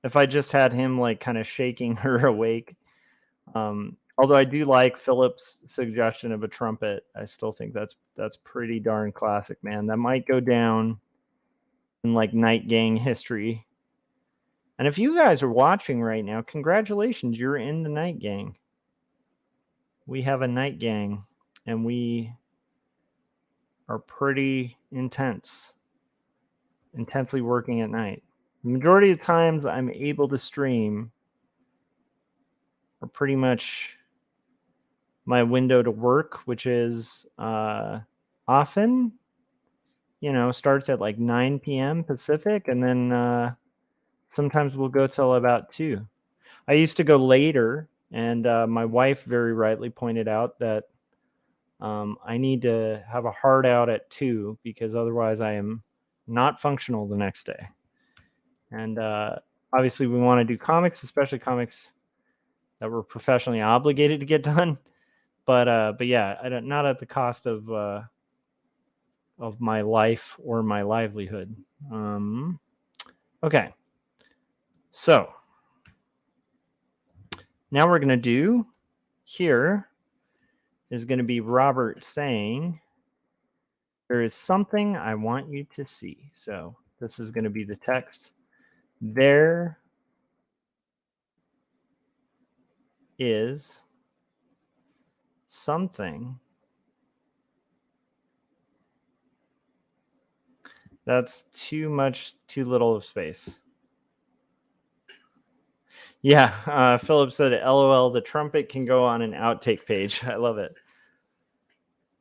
if I just had him like kind of shaking her awake. Although I do like Philip's suggestion of a trumpet. I still think that's pretty darn classic, man. That might go down in like Night Gang history. And if you guys are watching right now, congratulations, you're in the Night Gang. We have a Night Gang, and we are pretty intensely working at night. The majority of times I'm able to stream are pretty much my window to work, which is often, starts at like 9 p.m. Pacific, and then sometimes we'll go till about 2. I used to go later, and my wife very rightly pointed out that I need to have a hard out at 2 because otherwise I am not functional the next day. And obviously we want to do comics, especially comics that we're professionally obligated to get done. But yeah, not at the cost of my life or my livelihood. Okay. So now we're going to do here is going to be Robert saying, there is something I want you to see. So this is going to be the text. There is something that's too little of space. Yeah, Philip said, LOL, the trumpet can go on an outtake page. I love it.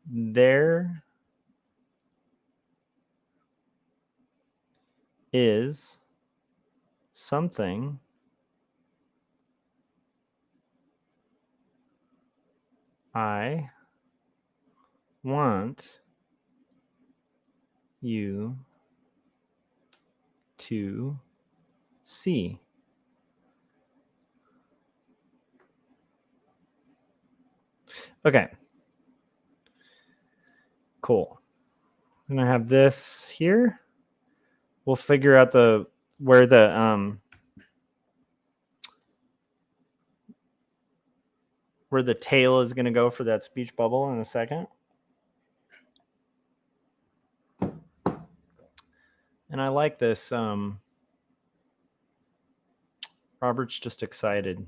There is something I want you to see. Okay. Cool. I'm gonna have this here. We'll figure out where the tail is gonna go for that speech bubble in a second. And I like this. Robert's just excited.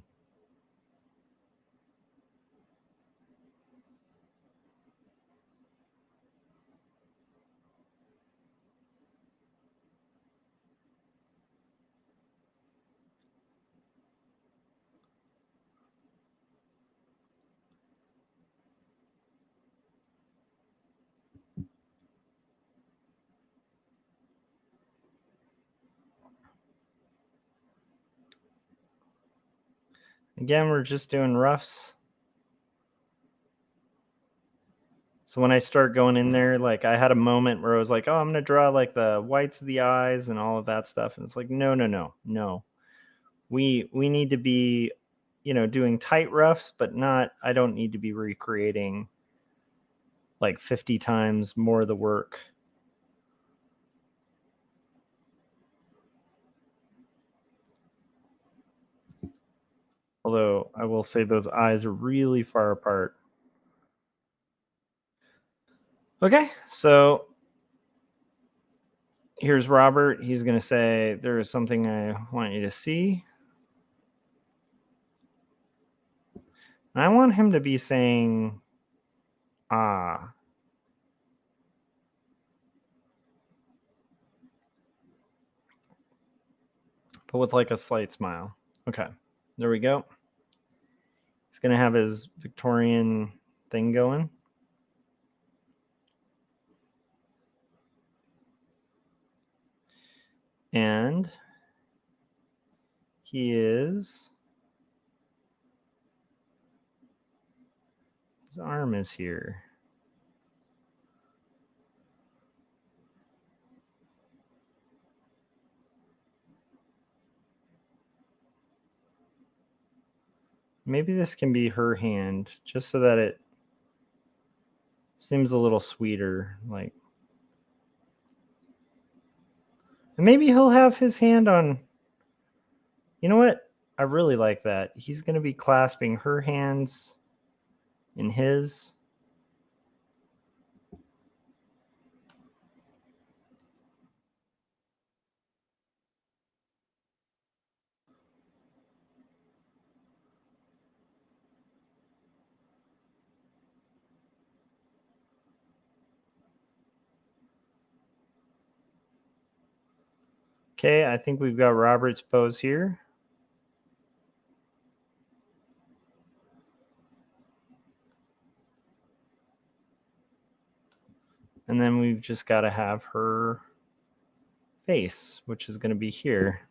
Again, we're just doing roughs. So when I start going in there, like I had a moment where I was like, oh, I'm going to draw like the whites of the eyes and all of that stuff. And it's like, no. We need to be, doing tight roughs, but I don't need to be recreating like 50 times more of the work. Although I will say those eyes are really far apart. Okay, so here's Robert. He's going to say, there is something I want you to see. And I want him to be saying, ah. But with like a slight smile. Okay, there we go. He's going to have his Victorian thing going. And his arm is here. Maybe this can be her hand, just so that it seems a little sweeter. Like, and maybe he'll have his hand on. You know what? I really like that. He's going to be clasping her hands in his. Okay, I think we've got Robert's pose here. And then we've just got to have her face, which is going to be here.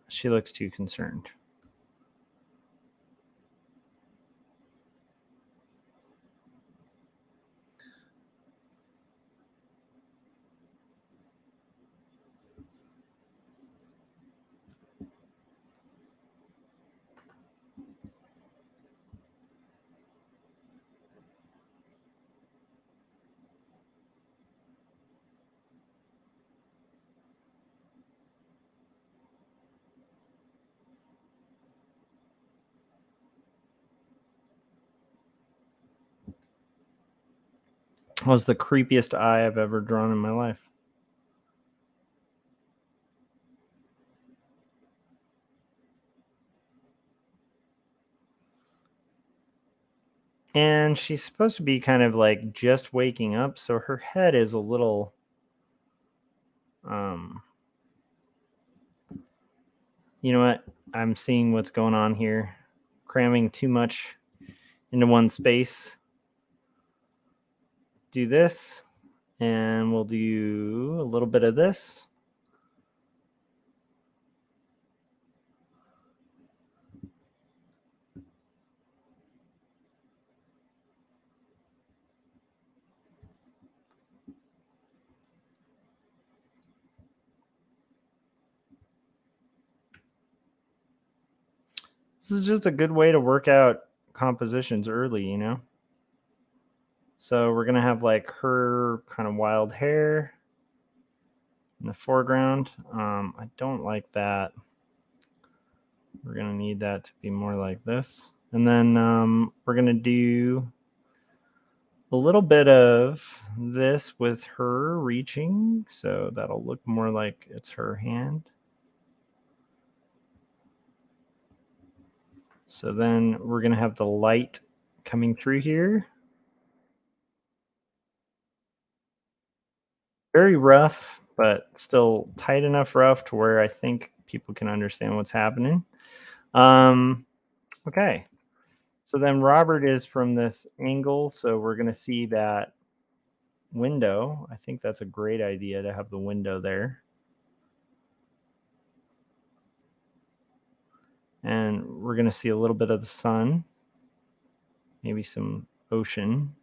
She looks too concerned. Was the creepiest eye I've ever drawn in my life. And she's supposed to be kind of like just waking up, so her head is a little you know what? I'm seeing what's going on here. Cramming too much into one space. Do this, and we'll do a little bit of this. This is just a good way to work out compositions early, you know? So we're going to have like her kind of wild hair in the foreground. I don't like that. We're going to need that to be more like this. And then we're going to do a little bit of this with her reaching. So that'll look more like it's her hand. So then we're going to have the light coming through here. Very rough, but still tight enough rough to where I think people can understand what's happening. Okay. So then Robert is from this angle. So we're going to see that window. I think that's a great idea to have the window there. And we're going to see a little bit of the sun, maybe some ocean.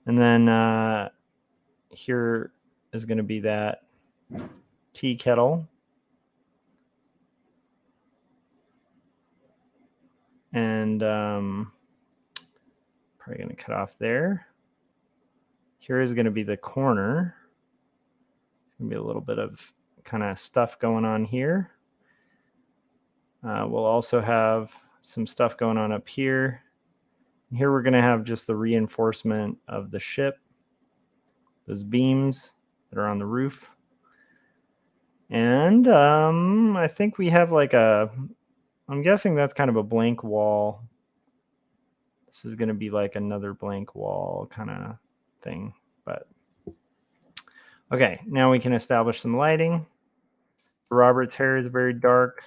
And then here is going to be that tea kettle. And probably going to cut off there. Here is going to be the corner. Going to be a little bit of kind of stuff going on here. We'll also have some stuff going on up here. Here we're going to have just the reinforcement of the ship, those beams that are on the roof. And I think we have like I'm guessing that's kind of a blank wall. This is going to be like another blank wall kind of thing. But okay, now we can establish some lighting. Robert's hair is very dark.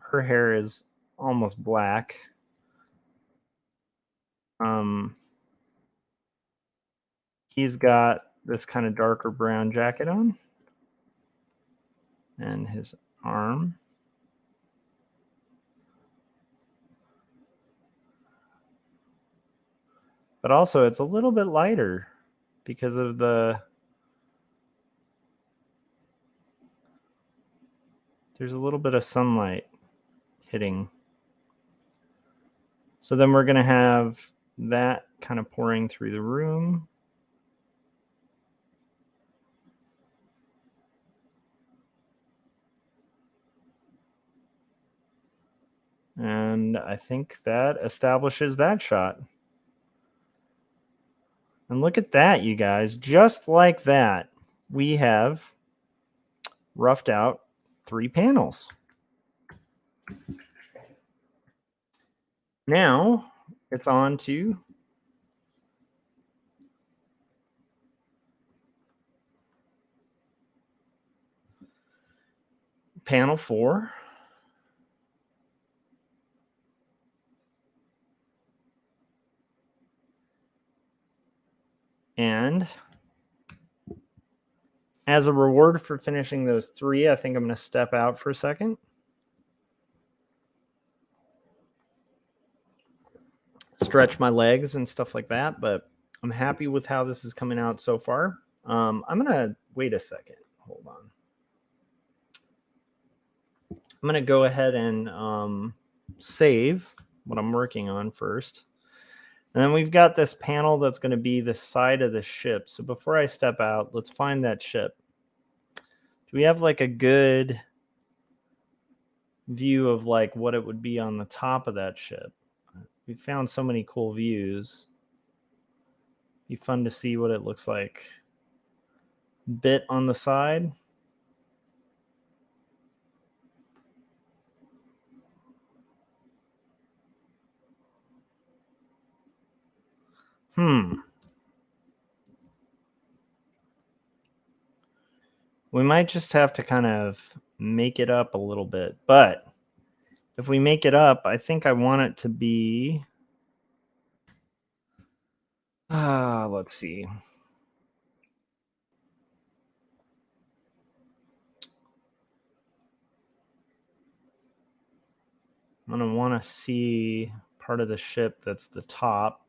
Her hair is almost black. He's got this kind of darker brown jacket on. And his arm. But also it's a little bit lighter because of there's a little bit of sunlight hitting. So then we're going to have that kind of pouring through the room. And I think that establishes that shot. And look at that, you guys. Just like that, we have roughed out 3 panels. Now it's on to panel 4. And as a reward for finishing those 3, I think I'm going to step out for a second. Stretch my legs and stuff like that, but I'm happy with how this is coming out so far. I'm going to wait a second. Hold on. I'm going to go ahead and save what I'm working on first. And then we've got this panel that's going to be the side of the ship. So before I step out, let's find that ship. Do we have like a good view of like what it would be on the top of that ship? We found so many cool views. Be fun to see what it looks like. Bit on the side. We might just have to kind of make it up a little bit. But if we make it up, I think I want it to be... let's see. I'm going to want to see part of the ship that's the top.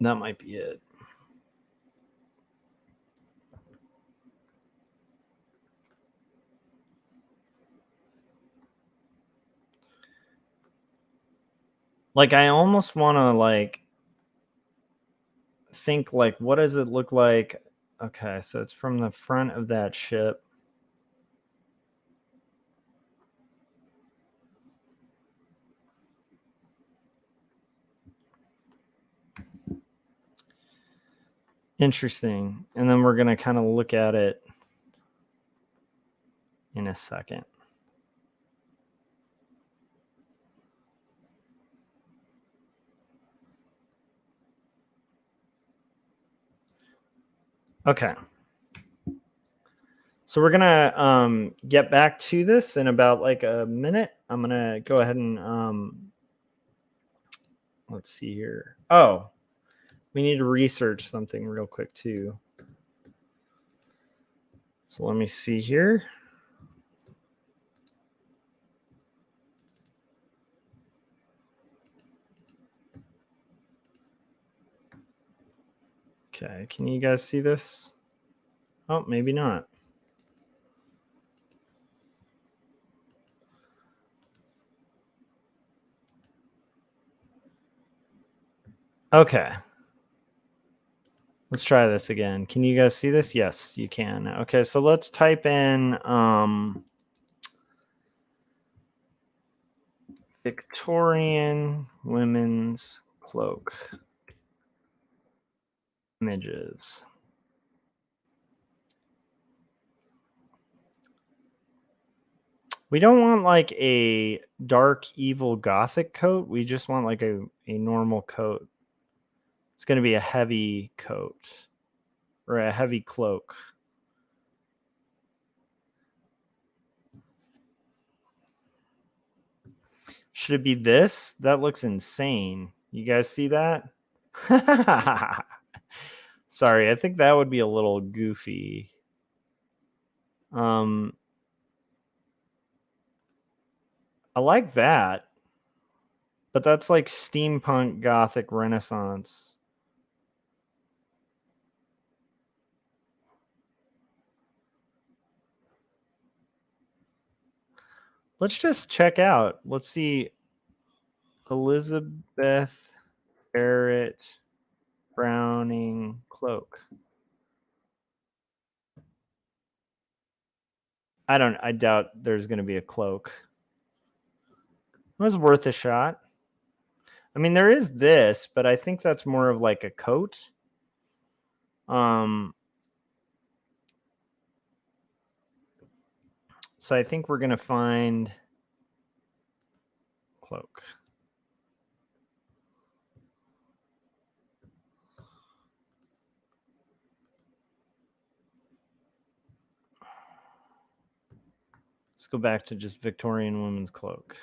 That might be it. Like, I almost want to like think like, what does it look like? Okay, so it's from the front of that ship. Interesting. And then we're going to kind of look at it in a second. Okay. So we're going to get back to this in about like a minute. I'm going to go ahead and let's see here. Oh, we need to research something real quick too. So let me see here. Okay, can you guys see this? Oh, maybe not. Okay. Let's try this again. Can you guys see this? Yes, you can. Okay, so let's type in Victorian women's cloak images. We don't want like a dark evil gothic coat. We just want like a normal coat. It's going to be a heavy coat or a heavy cloak. Should it be this? That looks insane. You guys see that? Sorry, I think that would be a little goofy. I like that. But that's like steampunk gothic renaissance. Let's just check out. Let's see. Elizabeth Barrett Browning cloak. I doubt there's going to be a cloak. It was worth a shot. I mean, there is this, but I think that's more of like a coat. So I think we're going to find cloak. Let's go back to just Victorian women's cloak.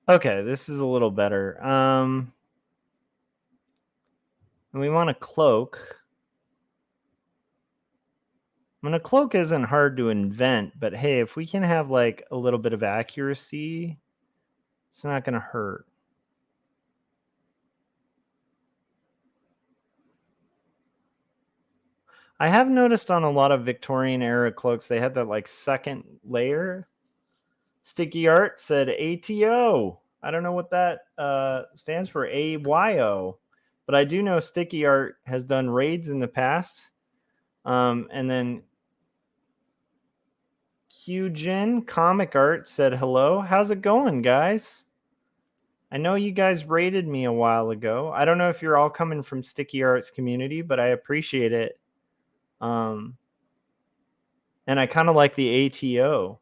Okay, this is a little better. And we want a cloak. I mean, a cloak isn't hard to invent, but hey, if we can have like a little bit of accuracy, it's not going to hurt. I have noticed on a lot of Victorian era cloaks, they had that like second layer. Sticky Art said ATO. I don't know what that stands for, AYO. But I do know Sticky Art has done raids in the past. And then Kyujin Comic Art said hello. How's it going, guys? I know you guys raided me a while ago. I don't know if you're all coming from Sticky Arts community, but I appreciate it. And I kind of like the ATO.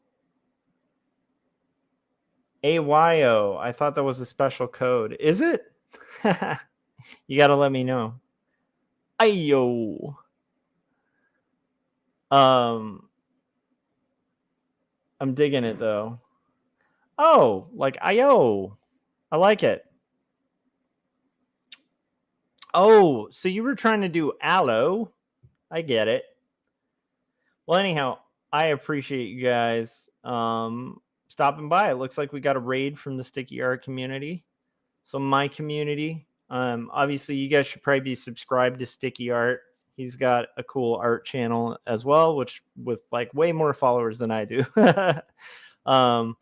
AYO. I thought that was a special code. Is it? You got to let me know. Ayo. I'm digging it though. Oh, like Ayo. I like it. Oh, so you were trying to do aloe. I get it. Well, anyhow, I appreciate you guys stopping by. It looks like we got a raid from the Sticky Art community. So my community, obviously you guys should probably be subscribed to Sticky Art. He's got a cool art channel as well, which with like way more followers than I do. Oh,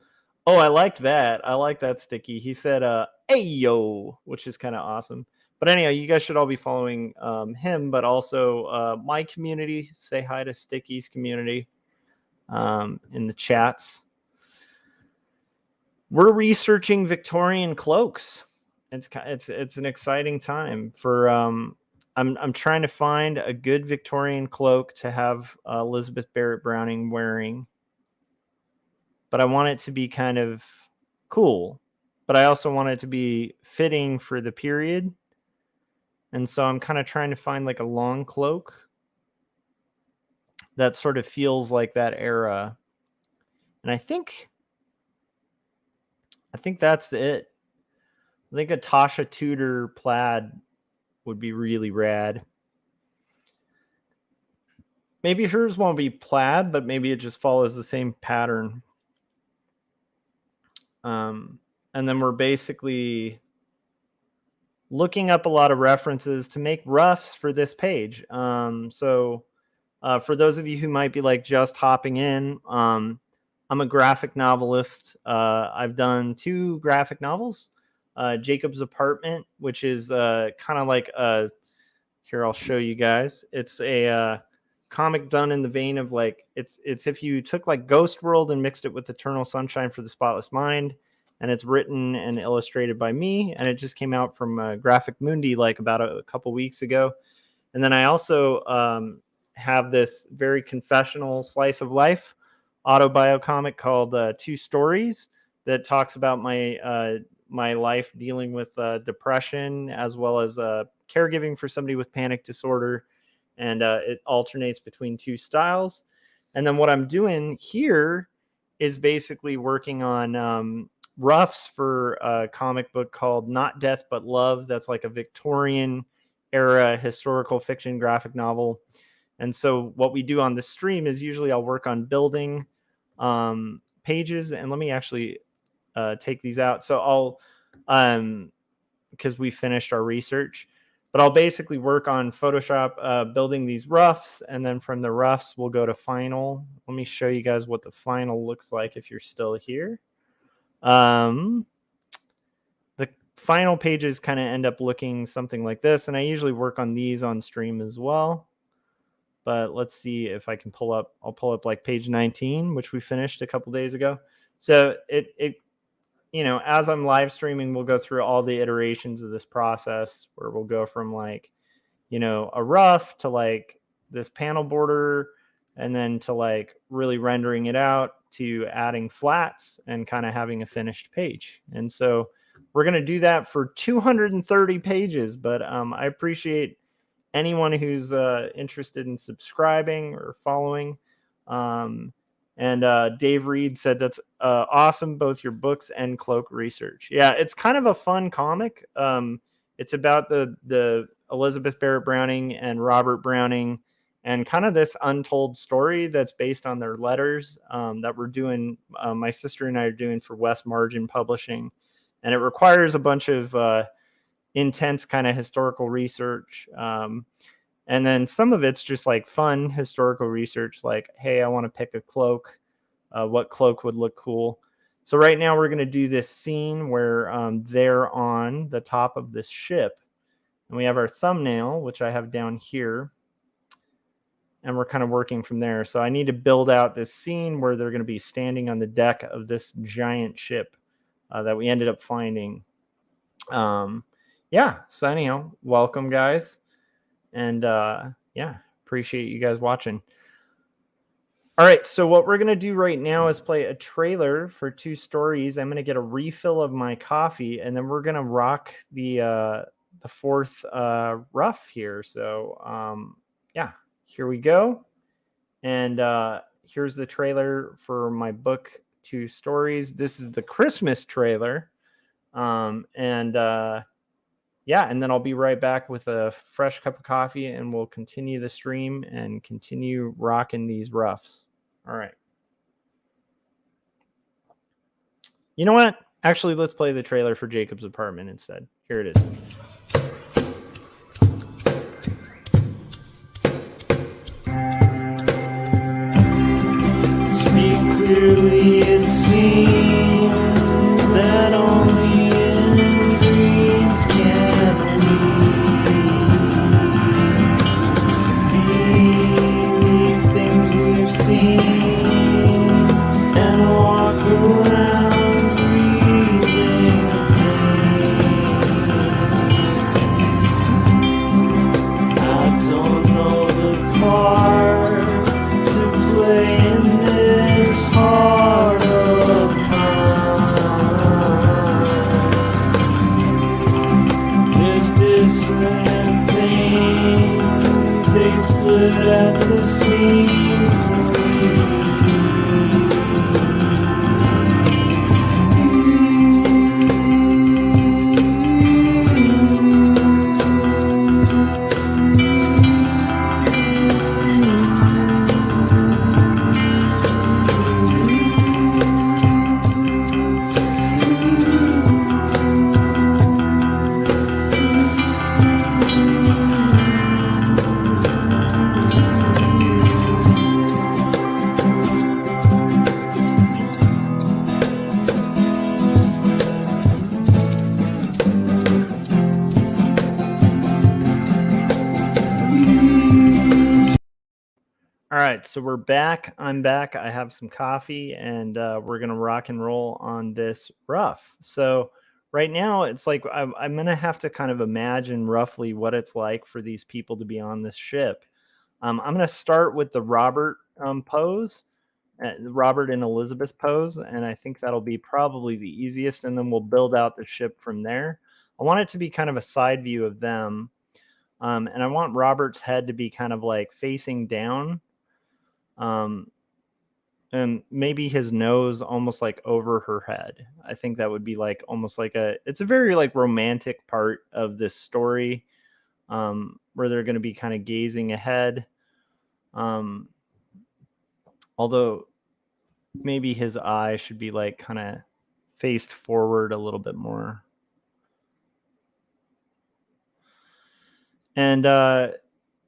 I like that. I like that, Sticky. He said, "Hey yo," which is kind of awesome. But anyhow, you guys should all be following him, but also my community. Say hi to Sticky's community in the chats. We're researching Victorian cloaks. It's an exciting time for. I'm trying to find a good Victorian cloak to have Elizabeth Barrett Browning wearing, but I want it to be kind of cool, but I also want it to be fitting for the period. And so I'm kind of trying to find like a long cloak that sort of feels like that era. And I think that's it. I think a Tasha Tudor plaid would be really rad. Maybe hers won't be plaid, but maybe it just follows the same pattern. And then we're basically looking up a lot of references to make roughs for this page. So for those of you who might be like just hopping in, I'm a graphic novelist. I've done 2 graphic novels. Jacob's Apartment, which is kind of like a, here I'll show you guys. It's a comic done in the vein of like it's if you took like Ghost World and mixed it with Eternal Sunshine for the Spotless Mind, and it's written and illustrated by me, and it just came out from Graphic Mundi like about a couple weeks ago. And then I also have this very confessional slice of life autobio comic called 2 Stories that talks about my life dealing with depression as well as caregiving for somebody with panic disorder, and it alternates between 2 styles. And then what I'm doing here is basically working on roughs for a comic book called Not Death But Love. That's like a Victorian era historical fiction graphic novel. And so what we do on the stream is usually I'll work on building pages. And let me actually take these out. So I'll because we finished our research, but I'll basically work on Photoshop building these roughs, and then from the roughs we'll go to final. Let me show you guys what the final looks like if you're still here. The final pages kind of end up looking something like this, and I usually work on these on stream as well. But let's see if I can I'll pull up like page 19, which we finished a couple days ago. So it you know, as I'm live streaming, we'll go through all the iterations of this process where we'll go from like, you know, a rough to like this panel border, and then to like really rendering it out to adding flats and kind of having a finished page. And so we're going to do that for 230 pages, but I appreciate anyone who's interested in subscribing or following. And Dave Reed said that's awesome, both your books and cloak research. Yeah, it's kind of a fun comic. It's about the Elizabeth Barrett Browning and Robert Browning, and kind of this untold story that's based on their letters that we're doing. My sister and I are doing for West Margin Publishing, and it requires a bunch of intense kind of historical research. And then some of it's just like fun historical research, like, hey, I want to pick a cloak. What cloak would look cool? So right now we're going to do this scene where they're on the top of this ship. And we have our thumbnail, which I have down here. And we're kind of working from there. So I need to build out this scene where they're going to be standing on the deck of this giant ship that we ended up finding. Yeah, so anyhow, welcome, guys. And yeah, appreciate you guys watching. All right, so what we're going to do right now is play a trailer for 2 Stories. I'm going to get a refill of my coffee, and then we're going to rock the 4th rough here. So yeah, here we go. And here's the trailer for my book, 2 Stories. This is the Christmas trailer. Yeah, and then I'll be right back with a fresh cup of coffee, and we'll continue the stream and continue rocking these roughs. All right. You know what? Actually, let's play the trailer for Jacob's Apartment instead. Here it is. Speak clearly, it seems that only in dreams can we be these things we've seen and walk around breathing I don't know the part to play in this heart of mine. There's dissonant things, they split at the seams. All right, so we're back. I'm back. I have some coffee, and we're gonna rock and roll on this rough. So right now, it's like I'm gonna have to kind of imagine roughly what it's like for these people to be on this ship. I'm gonna start with the Robert pose, Robert and Elizabeth pose, and I think that'll be probably the easiest, and then we'll build out the ship from there. I want it to be kind of a side view of them, and I want Robert's head to be kind of like facing down. And maybe his nose almost like over her head. I think that would be like almost like it's a very like romantic part of this story, where they're going to be kind of gazing ahead. Although maybe his eye should be like kind of faced forward a little bit more. And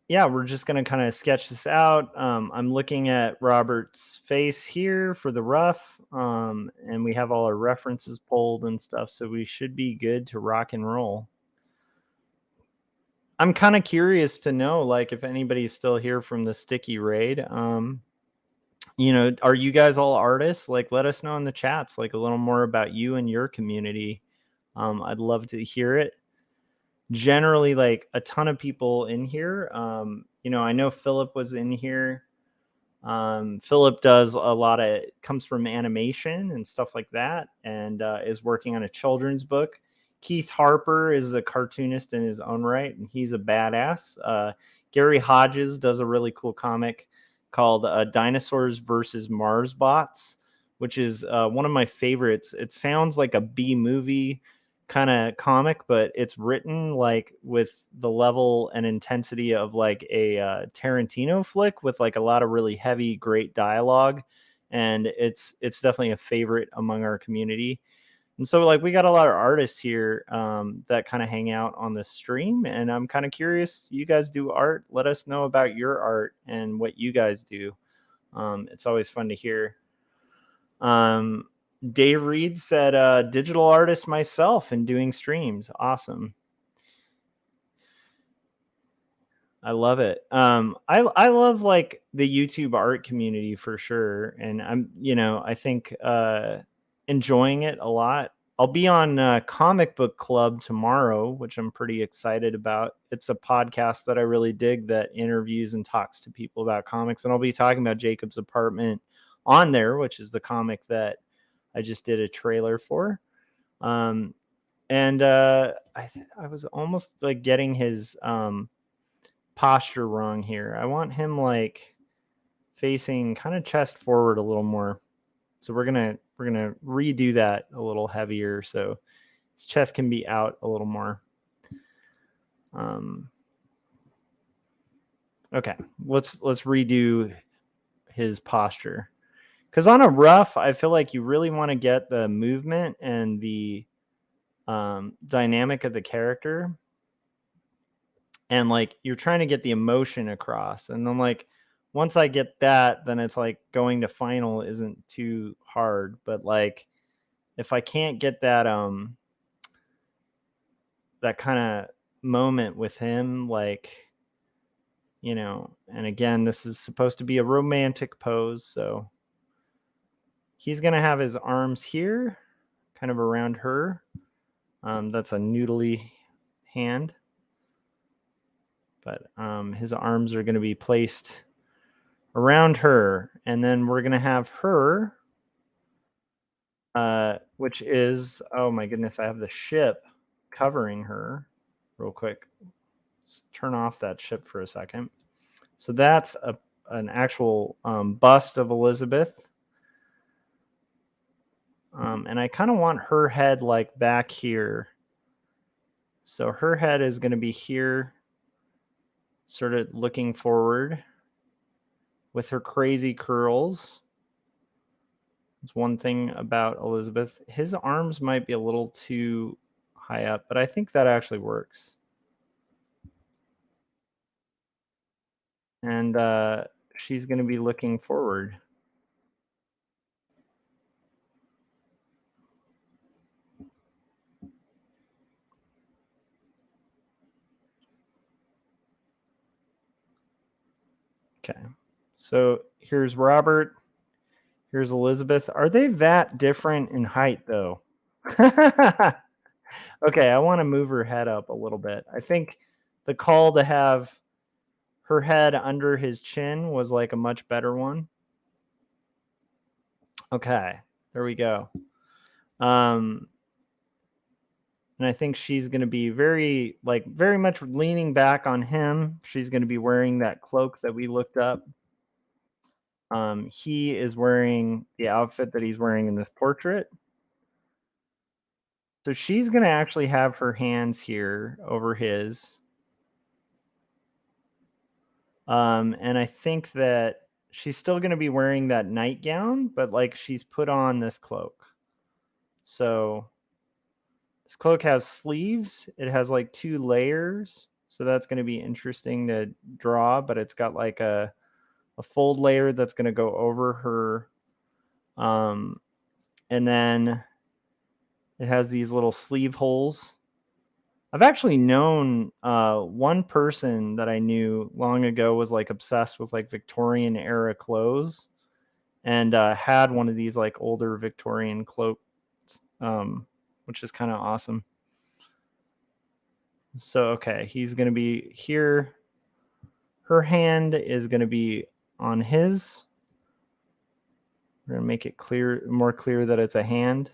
yeah, we're just going to kind of sketch this out. I'm looking at Robert's face here for the rough, and we have all our references pulled and stuff, so we should be good to rock and roll. I'm kind of curious to know, like, if anybody's still here from the Sticky Raid. You know, are you guys all artists? Like, let us know in the chats, like, a little more about you and your community. I'd love to hear it. Generally, like a ton of people in here. You know, I know Philip was in here. Philip does a lot of, comes from animation and stuff like that, and is working on a children's book. Keith Harper is a cartoonist in his own right, and he's a badass. Gary Hodges does a really cool comic called Dinosaurs versus Mars Bots, which is one of my favorites. It sounds like a B movie kind of comic, but it's written like with the level and intensity of like a Tarantino flick, with like a lot of really heavy, great dialogue, and it's definitely a favorite among our community. And so like we got a lot of artists here that kind of hang out on the stream, and I'm kind of curious. You guys do art? Let us know about your art and what you guys do. It's always fun to hear. Dave Reed said, digital artist myself and doing streams. Awesome. I love it. I love like the YouTube art community for sure. And I think enjoying it a lot. I'll be on Comic Book Club tomorrow, which I'm pretty excited about. It's a podcast that I really dig that interviews and talks to people about comics. And I'll be talking about Jacob's Apartment on there, which is the comic that I just did a trailer for. And I was almost like getting his posture wrong here. I want him like facing kind of chest forward a little more. So we're gonna redo that a little heavier so his chest can be out a little more. Okay, let's redo his posture. Because on a rough, I feel like you really want to get the movement and the dynamic of the character. And like you're trying to get the emotion across. And then like once I get that, then it's like going to final isn't too hard. But like if I can't get that that kind of moment with him, like, you know, and again, this is supposed to be a romantic pose, so he's going to have his arms here, kind of around her. That's a noodly hand. But his arms are going to be placed around her. And then we're going to have her, which is, oh my goodness, I have the ship covering her real quick. Let's turn off that ship for a second. So that's an actual bust of Elizabeth. And I kind of want her head like back here. So her head is going to be here, sort of looking forward with her crazy curls. That's one thing about Elizabeth. His arms might be a little too high up, but I think that actually works. And she's going to be looking forward. Okay. So here's Robert. Here's Elizabeth. Are they that different in height, though? Okay, I want to move her head up a little bit. I think the call to have her head under his chin was like a much better one. Okay, there we go. And I think she's going to be very much leaning back on him. She's going to be wearing that cloak that we looked up. He is wearing the outfit that he's wearing in this portrait. So she's going to actually have her hands here over his. And I think that she's still going to be wearing that nightgown, but like she's put on this cloak. So this cloak has sleeves. It has like 2 layers. So that's going to be interesting to draw, but it's got like a fold layer that's going to go over her. And then it has these little sleeve holes. I've actually known one person that I knew long ago was like obsessed with like Victorian era clothes and had one of these like older Victorian cloaks, which is kind of awesome. So, okay, he's going to be here. Her hand is going to be on his. We're going to make it more clear that it's a hand.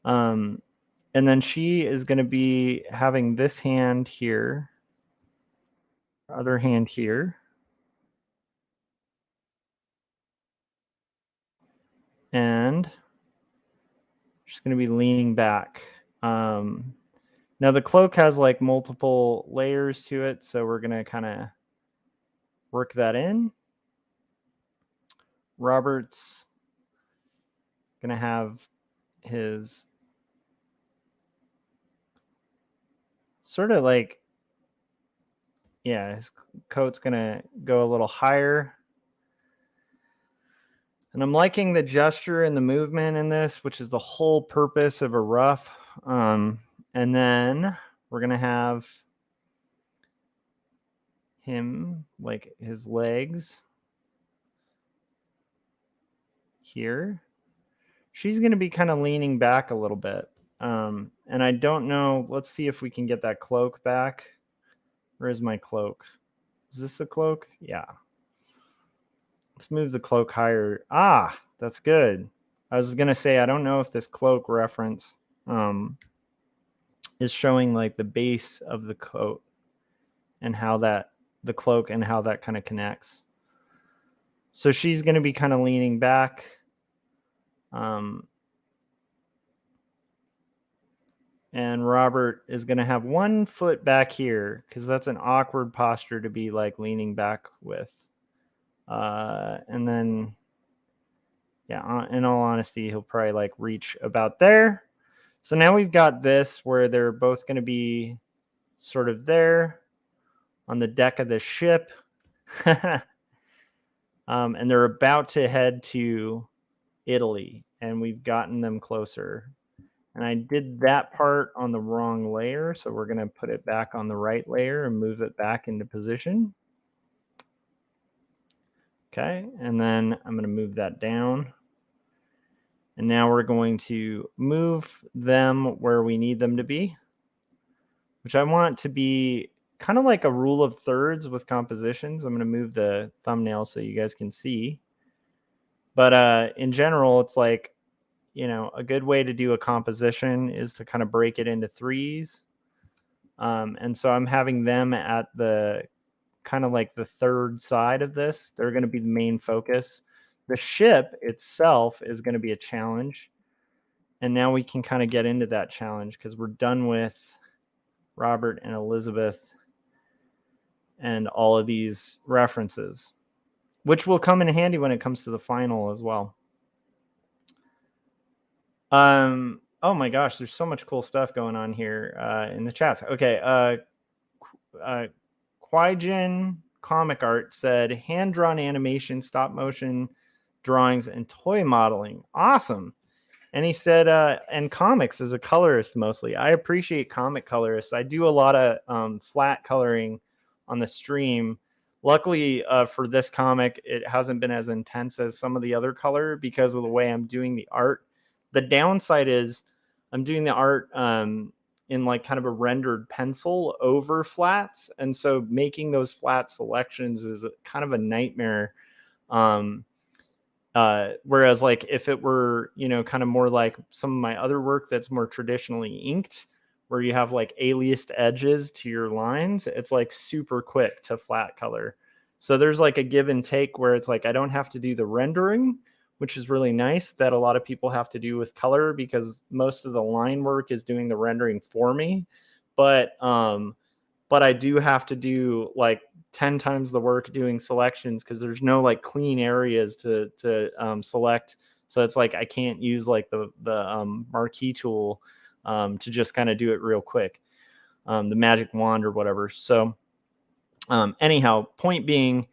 And then she is going to be having this hand here, other hand here. And she's going to be leaning back. Now the cloak has like multiple layers to it, so we're going to kind of work that in. Robert's going to have his sort of like, yeah, his coat's going to go a little higher. And I'm liking the gesture and the movement in this, which is the whole purpose of a ruff. And then we're going to have him, like his legs here. She's going to be kind of leaning back a little bit. And I don't know. Let's see if we can get that cloak back. Where is my cloak? Is this the cloak? Yeah. Let's move the cloak higher. Ah, that's good. I was going to say, I don't know if this cloak reference is showing like the base of the coat and how the cloak and how that kind of connects. So she's going to be kind of leaning back. And Robert is going to have 1 foot back here because that's an awkward posture to be like leaning back with. And then Yeah, in all honesty, he'll probably like reach about there. So now we've got this where they're both going to be sort of there on the deck of the ship. And they're about to head to Italy, and we've gotten them closer. And I did that part on the wrong layer, so we're going to put it back on the right layer and move it back into position. Okay, and then I'm going to move that down. And now we're going to move them where we need them to be, which I want to be kind of like a rule of thirds with compositions. I'm going to move the thumbnail so you guys can see. But in general, it's like, you know, a good way to do a composition is to kind of break it into threes. And so I'm having them at the kind of like the third side of this. They're going to be the main focus. The ship itself is going to be a challenge. And now we can kind of get into that challenge because we're done with Robert and Elizabeth and all of these references, which will come in handy when it comes to the final as well. Oh my gosh, there's so much cool stuff going on here in the chats. Okay, Kwaijin Comic Art said hand-drawn animation, stop motion drawings, and toy modeling. Awesome. And he said, and comics as a colorist mostly. I appreciate comic colorists. I do a lot of flat coloring on the stream. Luckily for this comic, it hasn't been as intense as some of the other color because of the way I'm doing the art. The downside is I'm doing the art in like kind of a rendered pencil over flats. And so making those flat selections is kind of a nightmare. Whereas like if it were, you know, kind of more like some of my other work that's more traditionally inked, where you have like aliased edges to your lines, it's like super quick to flat color. So there's like a give and take where it's like I don't have to do the rendering, which is really nice that a lot of people have to do with color because most of the line work is doing the rendering for me. But I do have to do like 10 times the work doing selections because there's no like clean areas to select. So it's like I can't use like the marquee tool to just kind of do it real quick, the magic wand or whatever. So anyhow, point being,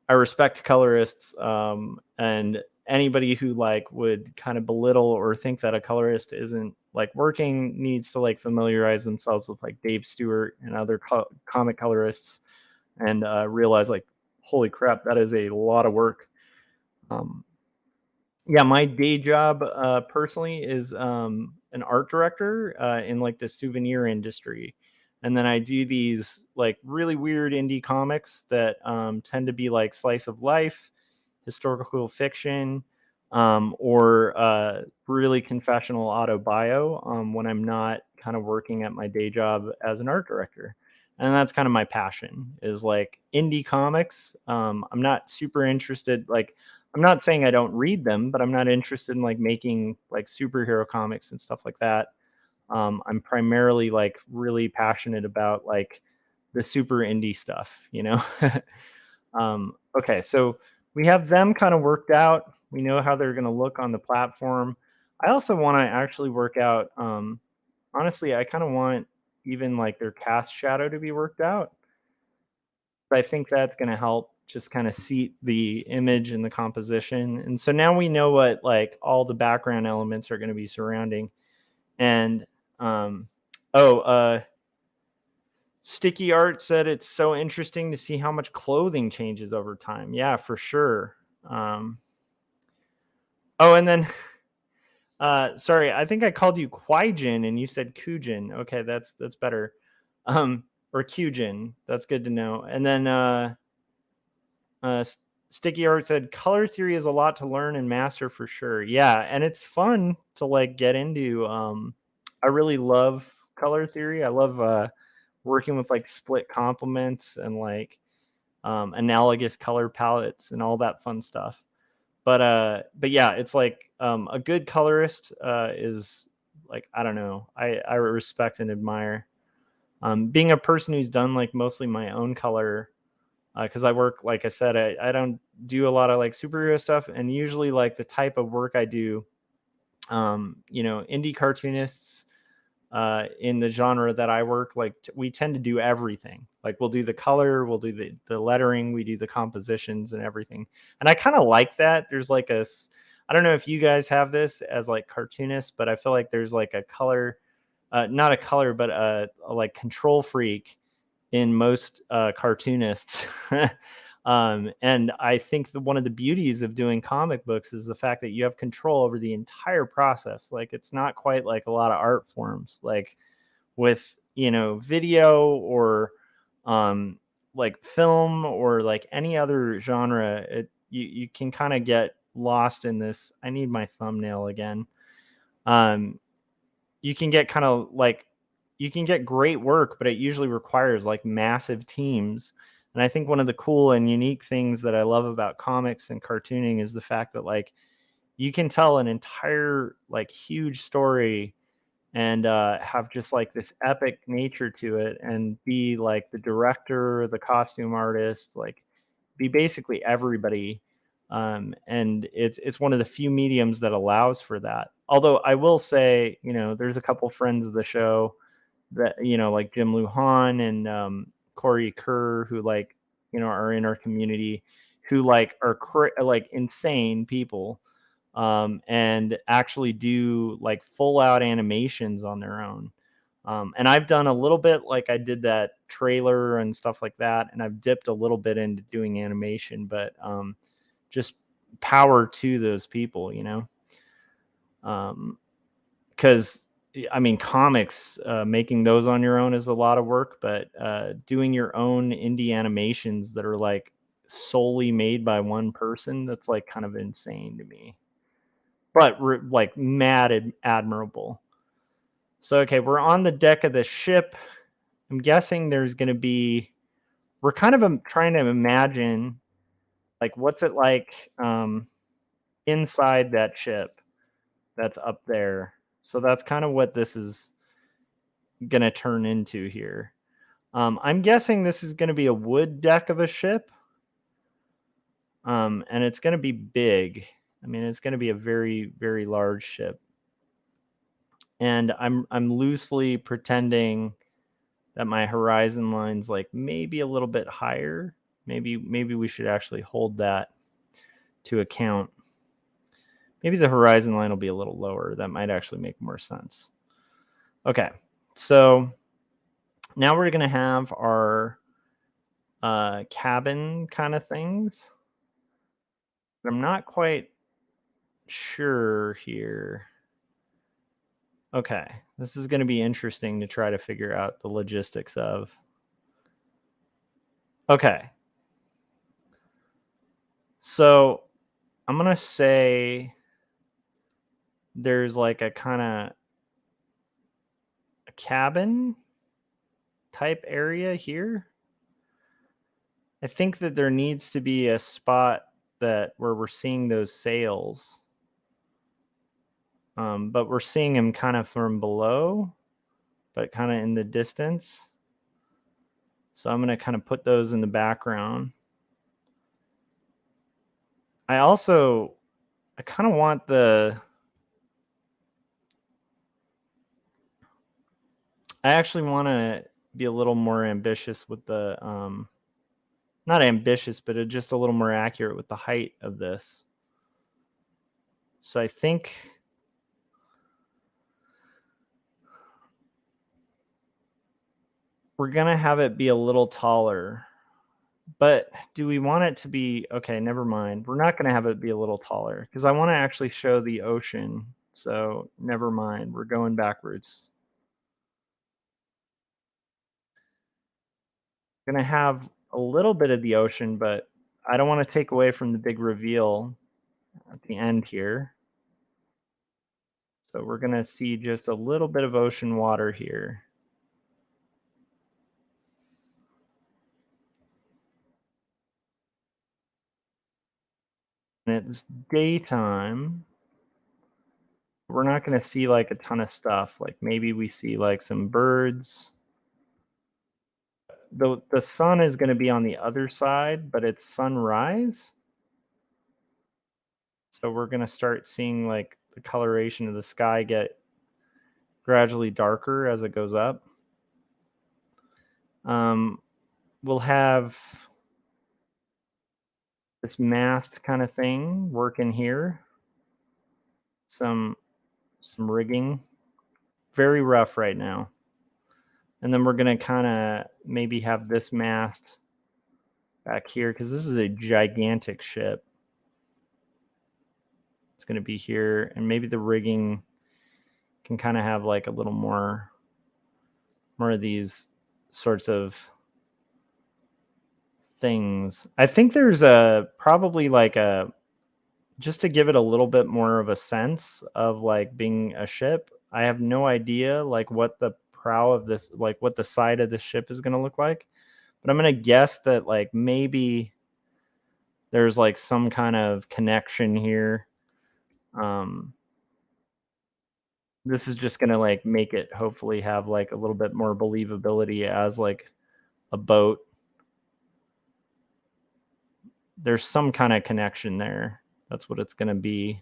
I respect colorists, and anybody who like would kind of belittle or think that a colorist isn't like working needs to like familiarize themselves with like Dave Stewart and other comic colorists and realize like, holy crap, that is a lot of work. Yeah, my day job personally is an art director in like the souvenir industry. And then I do these like really weird indie comics that tend to be like slice of life, historical fiction, or really confessional autobio when I'm not kind of working at my day job as an art director. And that's kind of my passion is like indie comics. I'm not super interested. Like, I'm not saying I don't read them, but I'm not interested in like making like superhero comics and stuff like that. I'm primarily like really passionate about like the super indie stuff, you know? Okay, so we have them kind of worked out. We know how they're going to look on the platform. I also want to actually work out, honestly, I kind of want even like their cast shadow to be worked out. I think that's going to help just kind of seat the image and the composition. And so now we know what like all the background elements are going to be surrounding. And Sticky Art said it's so interesting to see how much clothing changes over time. Yeah, for sure. And then sorry, I think I called you Kwaijin and you said Kujin. Okay, that's better. Or Kujin. That's good to know. And then Sticky Art said color theory is a lot to learn and master for sure. Yeah, and it's fun to like get into. I really love color theory. I love working with like split complements and like analogous color palettes and all that fun stuff. But yeah, it's like a good colorist is like, I don't know, I respect and admire. Being a person who's done like mostly my own color because I work, like I said, I don't do a lot of like superhero stuff, and usually like the type of work I do, indie cartoonists in the genre that I work, like we tend to do everything. Like we'll do the color, we'll do the lettering, we do the compositions and everything. And I kind of like that. There's like I don't know if you guys have this as like cartoonists, but I feel like there's like a color, not a color, but a like control freak in most cartoonists. And I think one of the beauties of doing comic books is the fact that you have control over the entire process. Like it's not quite like a lot of art forms, like with video or like film or like any other genre. You can kind of get lost in this. I need my thumbnail again. You can get kind of like, you can get great work, but it usually requires like massive teams. And I think one of the cool and unique things that I love about comics and cartooning is the fact that like you can tell an entire like huge story and have just like this epic nature to it, and be like the director, the costume artist, like be basically everybody. And it's one of the few mediums that allows for that. Although I will say, there's a couple friends of the show that like Jim Luhan and Corey Kerr, who like are in our community, who like are like insane people, and actually do like full out animations on their own. And I've done a little bit, like I did that trailer and stuff like that, and I've dipped a little bit into doing animation, but just power to those people, because I mean, comics, making those on your own is a lot of work, but doing your own indie animations that are like solely made by one person, that's like kind of insane to me, but like mad admirable. So, okay, we're on the deck of the ship. I'm guessing there's going to be, we're kind of trying to imagine like what's it like inside that ship that's up there. So that's kind of what this is going to turn into here. I'm guessing this is going to be a wood deck of a ship. And it's going to be big. I mean, it's going to be a very, very large ship. And I'm loosely pretending that my horizon line's like maybe a little bit higher. Maybe we should actually hold that to account. Maybe the horizon line will be a little lower. That might actually make more sense. Okay, so now we're going to have our cabin kind of things. I'm not quite sure here. Okay, this is going to be interesting to try to figure out the logistics of. Okay. So I'm going to say there's like a kind of a cabin type area here. I think that there needs to be a spot where we're seeing those sails. But we're seeing them kind of from below, but kind of in the distance. So I'm going to kind of put those in the background. I kind of want I actually want to be a little more ambitious with the, not ambitious, but just a little more accurate with the height of this. So I think we're going to have it be a little taller. But do we want it to be, okay, never mind. We're not going to have it be a little taller because I want to actually show the ocean. So never mind. We're going backwards. Going to have a little bit of the ocean, but I don't want to take away from the big reveal at the end here. So we're going to see just a little bit of ocean water here. And it's daytime. We're not going to see like a ton of stuff. Like maybe we see like some birds. the sun is going to be on the other side, but it's sunrise. So we're going to start seeing like the coloration of the sky get gradually darker as it goes up. We'll have this mast kind of thing working here. Some rigging. Very rough right now. And then we're going to kind of maybe have this mast back here because this is a gigantic ship. It's going to be here, and maybe the rigging can kind of have like a little more of these sorts of things. I think there's probably like just to give it a little bit more of a sense of like being a ship. I have no idea like what the prow of this, like what the side of the ship is going to look like, but I'm going to guess that like maybe there's like some kind of connection here. This is just going to like make it hopefully have like a little bit more believability as like a boat. There's some kind of connection there. That's what it's going to be.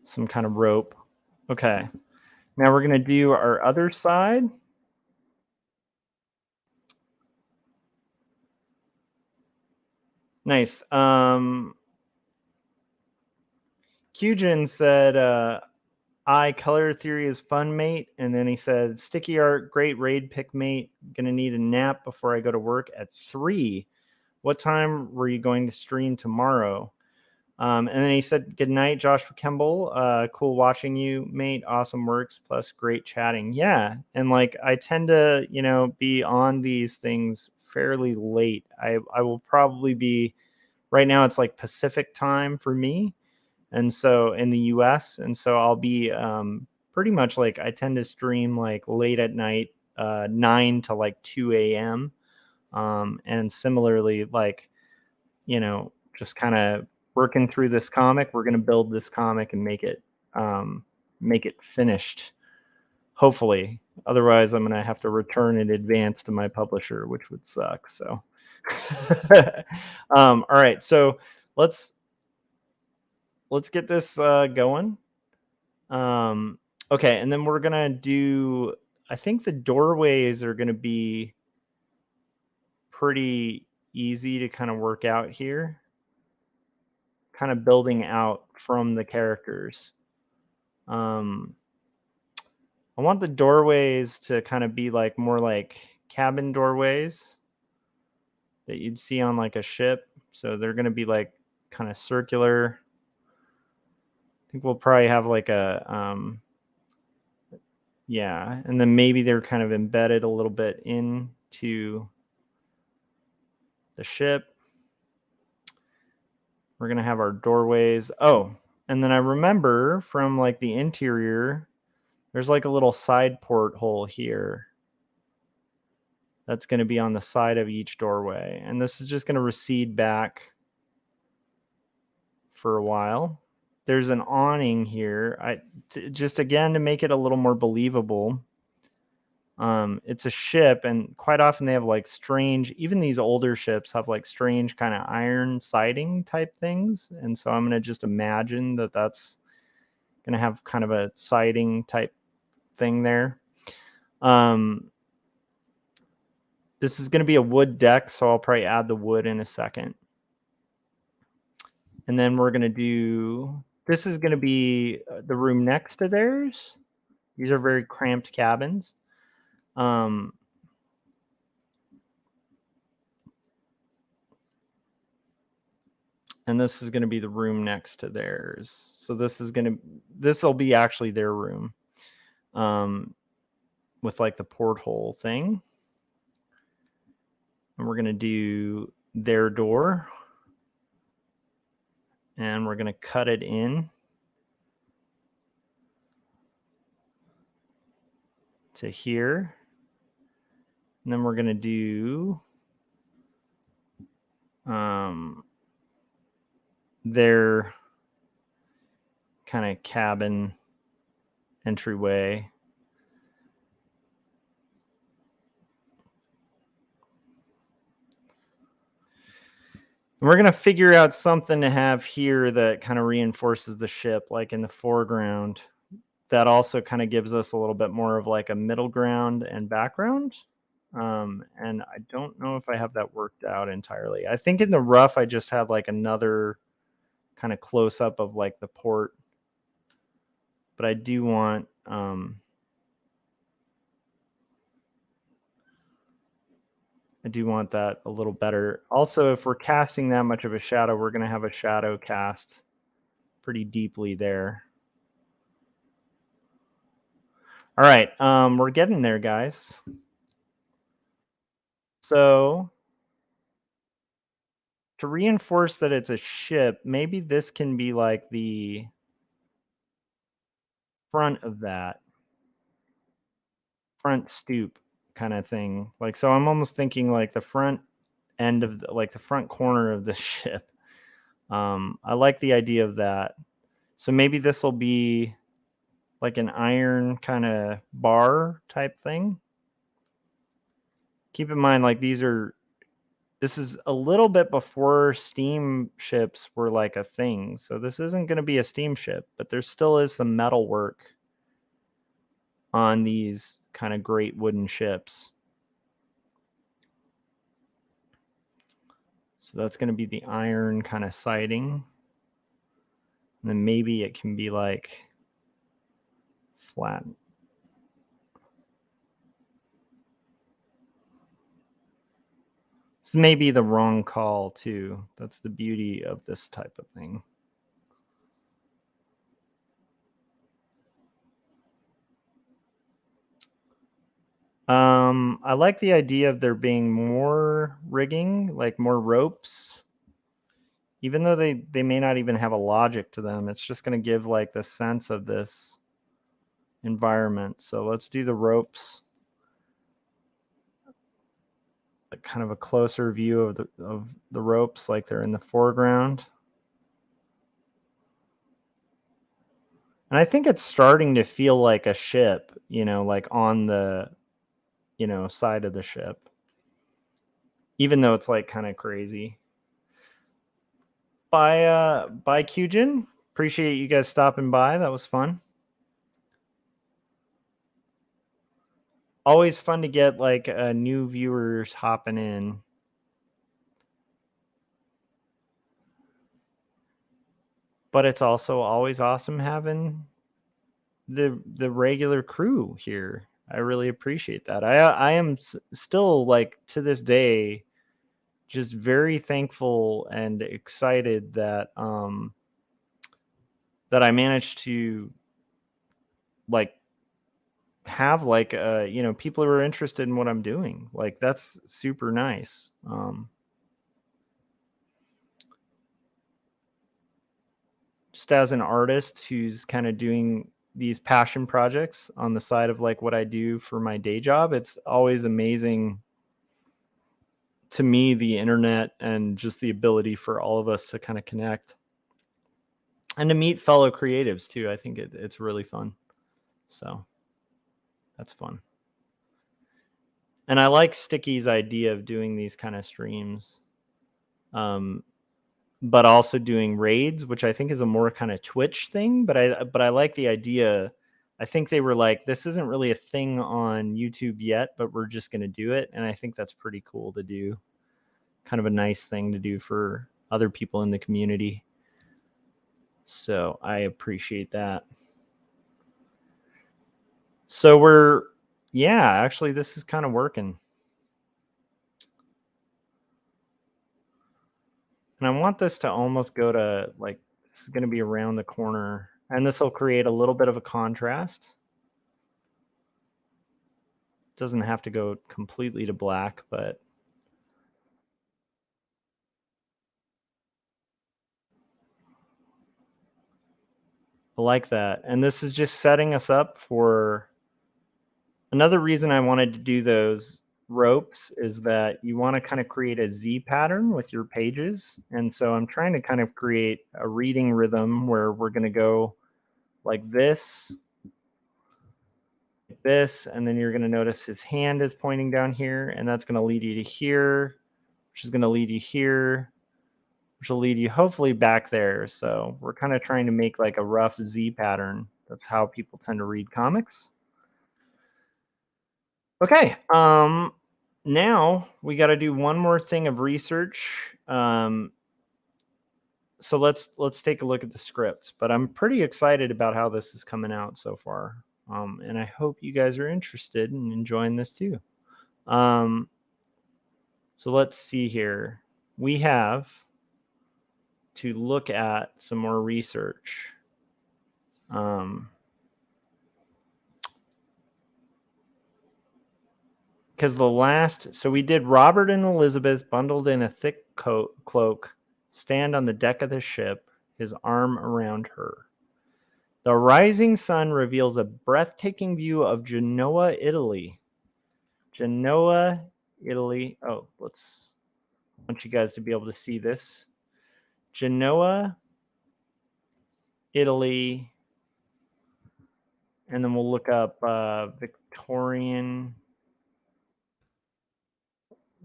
Some kind of rope. Okay. Now we're going to do our other side. Nice. Kyujin said, color theory is fun, mate. And then he said, sticky art, great raid pick, mate. Gonna need a nap before I go to work at 3. What time were you going to stream tomorrow? And then he said, good night, Joshua Kemble. Cool watching you, mate. Awesome works, plus great chatting. Yeah. And like, I tend to, be on these things fairly late. I will probably be, right now it's like Pacific time for me. And so in the US, and so I'll be pretty much like, I tend to stream like late at night, 9 to like 2 a.m. And similarly, like, just kind of working through this comic. We're going to build this comic and make it finished, hopefully. Otherwise, I'm going to have to return in advance to my publisher, which would suck. So, all right. So let's get this going. Okay, and then we're going to do, I think the doorways are going to be pretty easy to kind of work out here. Kind of building out from the characters. I want the doorways to kind of be like more like cabin doorways that you'd see on like a ship. So they're going to be like kind of circular. I think we'll probably have like a, yeah. And then maybe they're kind of embedded a little bit into the ship. We're going to have our doorways. Oh, and then I remember from like the interior, there's like a little side porthole here. That's going to be on the side of each doorway. And this is just going to recede back for a while. There's an awning here. Just again, to make it a little more believable. It's a ship, and quite often they have like strange, even these older ships have like strange kind of iron siding type things. And so I'm going to just imagine that that's going to have kind of a siding type thing there. This is going to be a wood deck, so I'll probably add the wood in a second. And then we're going to do, this is going to be the room next to theirs. These are very cramped cabins. And this is going to be the room next to theirs. So this will be actually their room, with like the porthole thing. And we're going to do their door, and we're going to cut it in to here. And then we're going to do their kind of cabin entryway We're going to figure out something to have here that kind of reinforces the ship, like in the foreground. That also kind of gives us a little bit more of like a middle ground and background. And I don't know if I have that worked out entirely. I think in the rough, I just have like another kind of close up of like the port. But I do want... I do want that a little better. Also, if we're casting that much of a shadow, we're going to have a shadow cast pretty deeply there. All right, we're getting there, guys. So to reinforce that it's a ship, maybe this can be like the front of that, front stoop kind of thing. Like, so I'm almost thinking like the front end of like the front corner of the ship. I like the idea of that. So maybe this will be like an iron kind of bar type thing. Keep in mind, like this is a little bit before steamships were like a thing. So this isn't going to be a steamship, but there still is some metal work on these kind of great wooden ships. So that's going to be the iron kind of siding. And then maybe it can be like flat. This may be the wrong call too. That's the beauty of this type of thing. I like the idea of there being more rigging, like more ropes. Even though they may not even have a logic to them, it's just going to give like the sense of this environment. So let's do the ropes. Like kind of a closer view of the ropes, like they're in the foreground. And I think it's starting to feel like a ship, you know, like on the, you know, side of the ship. Even though it's like kind of crazy. Bye Qjin. Appreciate you guys stopping by. That was fun. Always fun to get like new viewers hopping in. But it's also always awesome having the regular crew here. I really appreciate that. I am still like to this day just very thankful and excited that that I managed to like have like you know, people who are interested in what I'm doing. Like that's super nice. Just as an artist who's kind of doing these passion projects on the side of like what I do for my day job, it's always amazing to me, the internet and just the ability for all of us to kind of connect and to meet fellow creatives too. I think it's really fun. So that's fun. And I like Sticky's idea of doing these kind of streams, but also doing raids, which I think is a more kind of Twitch thing. But I like the idea. I think they were like, this isn't really a thing on YouTube yet, but we're just going to do it. And I think that's pretty cool to do. Kind of a nice thing to do for other people in the community. So I appreciate that. So yeah, actually this is kind of working. And I want this to almost go to like, this is going to be around the corner, and this will create a little bit of a contrast. Doesn't have to go completely to black, but I like that. And this is just setting us up for another reason I wanted to do those ropes is that you want to kind of create a Z pattern with your pages. And so I'm trying to kind of create a reading rhythm where we're going to go like this, and then you're going to notice his hand is pointing down here, and that's going to lead you to here, which is going to lead you here, which will lead you hopefully back there. So we're kind of trying to make like a rough Z pattern. That's how people tend to read comics. Okay. Now we got to do one more thing of research. So let's take a look at the script. But I'm pretty excited about how this is coming out so far. And I hope you guys are interested in enjoying this too. So let's see here. We have to look at some more research. Because so we did Robert and Elizabeth bundled in a thick cloak, stand on the deck of the ship, his arm around her. The rising sun reveals a breathtaking view of Genoa, Italy. Genoa, Italy. Oh, I want you guys to be able to see this. Genoa, Italy. And then we'll look up Victorian.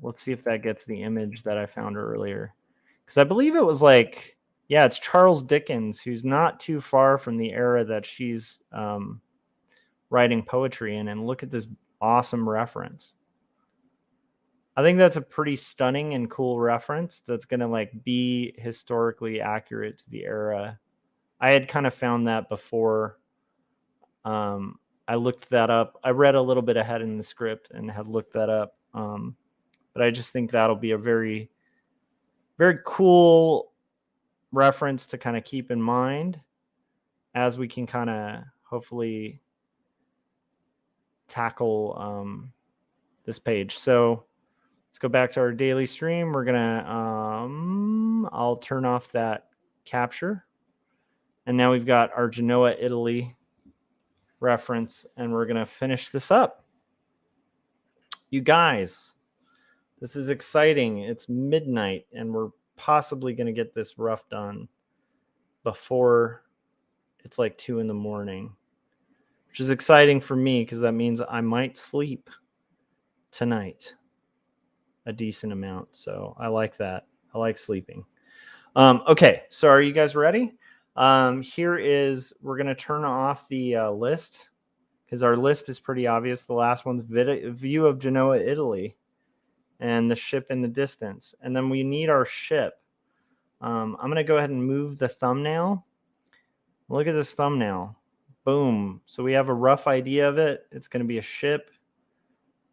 Let's see if that gets the image that I found earlier. Because I believe it was like, yeah, it's Charles Dickens, who's not too far from the era that she's writing poetry in. And look at this awesome reference. I think that's a pretty stunning and cool reference that's going to like be historically accurate to the era. I had kind of found that before. I looked that up. I read a little bit ahead in the script and had looked that up. But I just think that'll be a very, very cool reference to kind of keep in mind as we can kind of hopefully tackle this page. So let's go back to our daily stream. We're going to, I'll turn off that capture. And now we've got our Genoa, Italy reference, and we're going to finish this up. You guys, this is exciting. It's midnight, and we're possibly going to get this rough done before it's like 2 in the morning, which is exciting for me because that means I might sleep tonight a decent amount. So I like that. I like sleeping. Okay, so are you guys ready? We're going to turn off the list because our list is pretty obvious. The last one's view of Genoa, Italy, and the ship in the distance. And then we need our ship. I'm going to go ahead and move the thumbnail. Look at this thumbnail. Boom. So we have a rough idea of it. It's going to be a ship.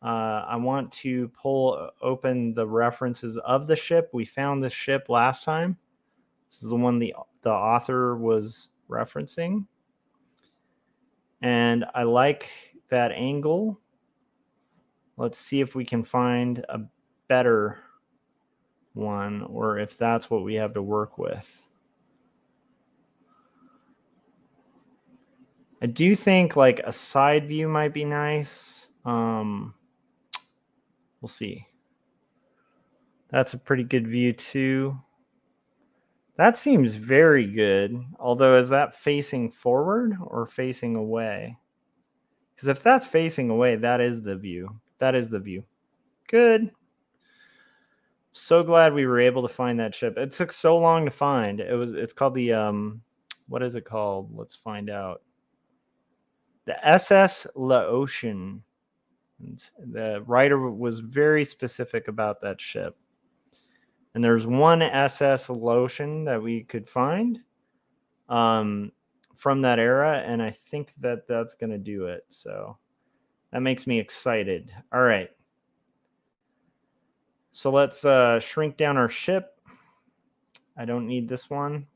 I want to pull open the references of the ship. We found this ship last time. This is the one the author was referencing. And I like that angle. Let's see if we can find a better one or if that's what we have to work with. I do think like a side view might be nice. We'll see. That's a pretty good view too. That seems very good. Although, is that facing forward or facing away? Because if that's facing away, that is the view. That is the view. Good. So glad we were able to find that ship. It took so long to find. It's called the what is it called? Let's find out. The SS Laotian. The writer was very specific about that ship. And there's one SS Lotion that we could find from that era, and I think that that's going to do it. So that makes me excited. All right. So let's shrink down our ship. I don't need this one.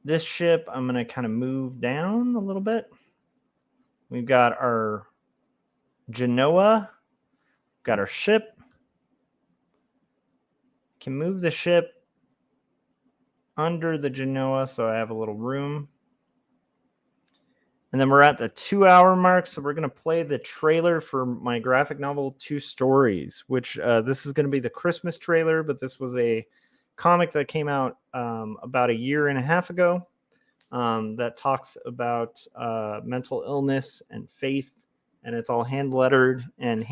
This ship, I'm going to kind of move down a little bit. We've got our Genoa. We've got our ship. Can move the ship under the Genoa so I have a little room. And then we're at the 2-hour mark, so we're going to play the trailer for my graphic novel, 2 Stories, which this is going to be the Christmas trailer, but this was a comic that came out about 1.5 years ago that talks about mental illness and faith, and it's all hand lettered and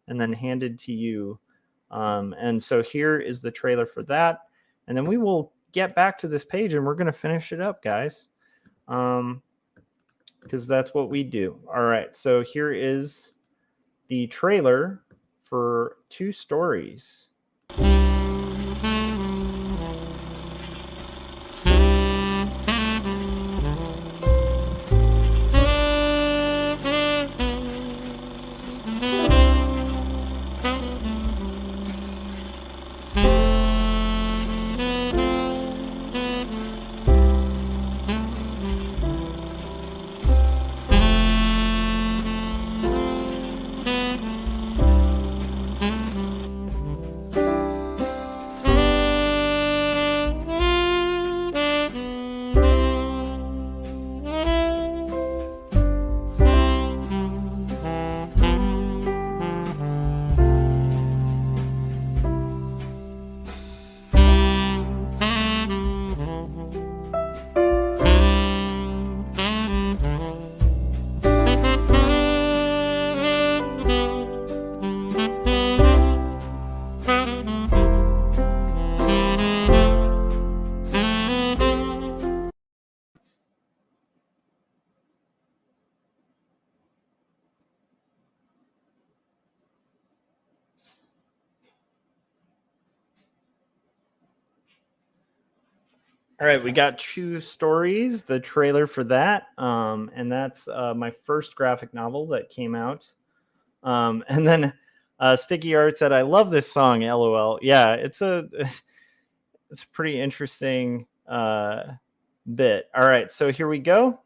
then handed to you And so here is the trailer for that. And then we will get back to this page and we're going to finish it up, guys. Because that's what we do. All right. So here is the trailer for 2 stories. All right, we got 2 stories, the trailer for that, and that's my first graphic novel that came out. And then Sticky Art said, "I love this song." LOL. Yeah, it's a pretty interesting bit. All right, so here we go.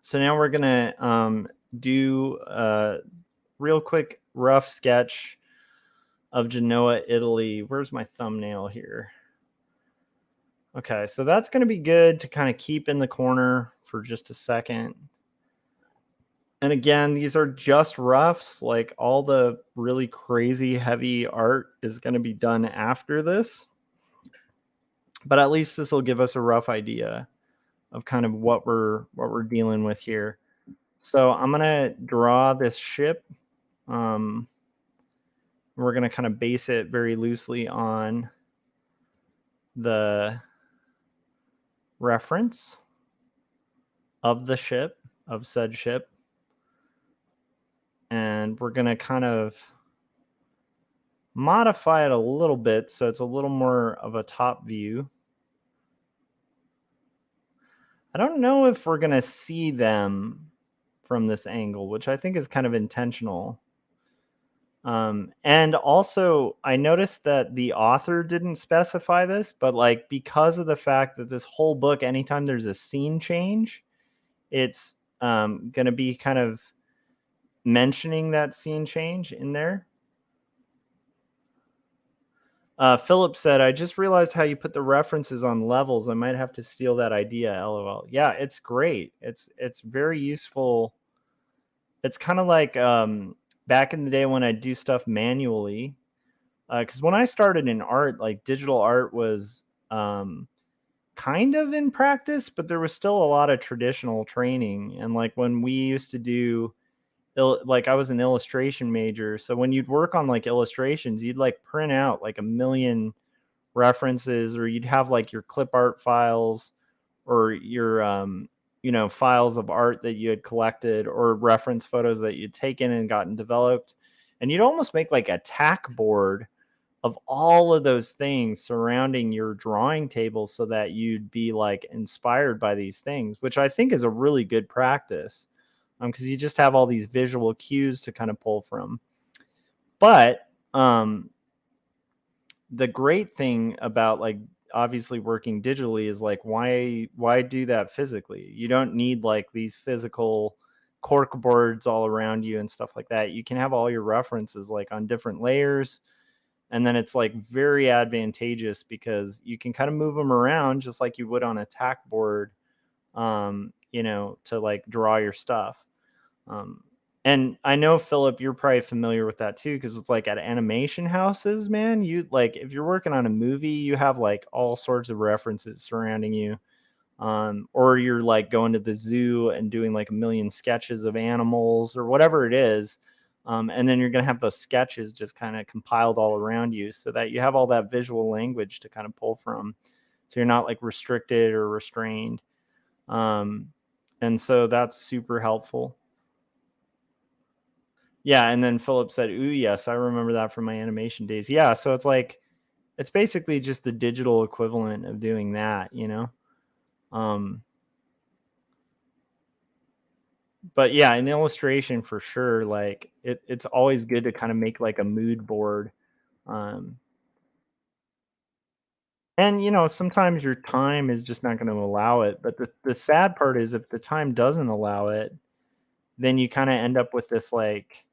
So now we're gonna do a real quick rough sketch of Genoa, Italy. Where's my thumbnail here? Okay, so that's going to be good to kind of keep in the corner for just a second. And again, these are just roughs. Like all the really crazy heavy art is going to be done after this. But at least this will give us a rough idea of kind of what we're dealing with here. So I'm going to draw this ship. We're going to kind of base it very loosely on the reference of the ship, of said ship. And we're going to kind of modify it a little bit so it's a little more of a top view. I don't know if we're going to see them from this angle, which I think is kind of intentional. And also, I noticed that the author didn't specify this, but like because of the fact that this whole book, anytime there's a scene change, it's going to be kind of mentioning that scene change in there. Philip said, "I just realized how you put the references on levels. I might have to steal that idea." LOL. Yeah, it's great. It's very useful. It's kind of like back in the day when I do stuff manually, because when I started in art, like digital art was kind of in practice, but there was still a lot of traditional training. And like when we used to do, like I was an illustration major, so when you'd work on like illustrations, you'd like print out like a million references, or you'd have like your clip art files, or your files of art that you had collected, or reference photos that you'd taken and gotten developed, and you'd almost make like a tack board of all of those things surrounding your drawing table so that you'd be like inspired by these things, which I think is a really good practice, because you just have all these visual cues to kind of pull from. But the great thing about like obviously working digitally is like why do that physically? You don't need like these physical cork boards all around you and stuff like that. You can have all your references like on different layers, and then it's like very advantageous because you can kind of move them around just like you would on a tack board, to like draw your stuff. And I know, Philip, you're probably familiar with that too, because it's like at animation houses, man, you like if you're working on a movie, you have like all sorts of references surrounding you. Or you're like going to the zoo and doing like a million sketches of animals or whatever it is. And then you're going to have those sketches just kind of compiled all around you so that you have all that visual language to kind of pull from. So you're not like restricted or restrained. And so that's super helpful. Yeah. And then Philip said, ooh, yes, I remember that from my animation days. Yeah. So it's like, it's basically just the digital equivalent of doing that, you know? But yeah, an illustration for sure. Like it's always good to kind of make like a mood board. Um, and you know, sometimes your time is just not going to allow it. But the sad part is if the time doesn't allow it, then you kind of end up with this like,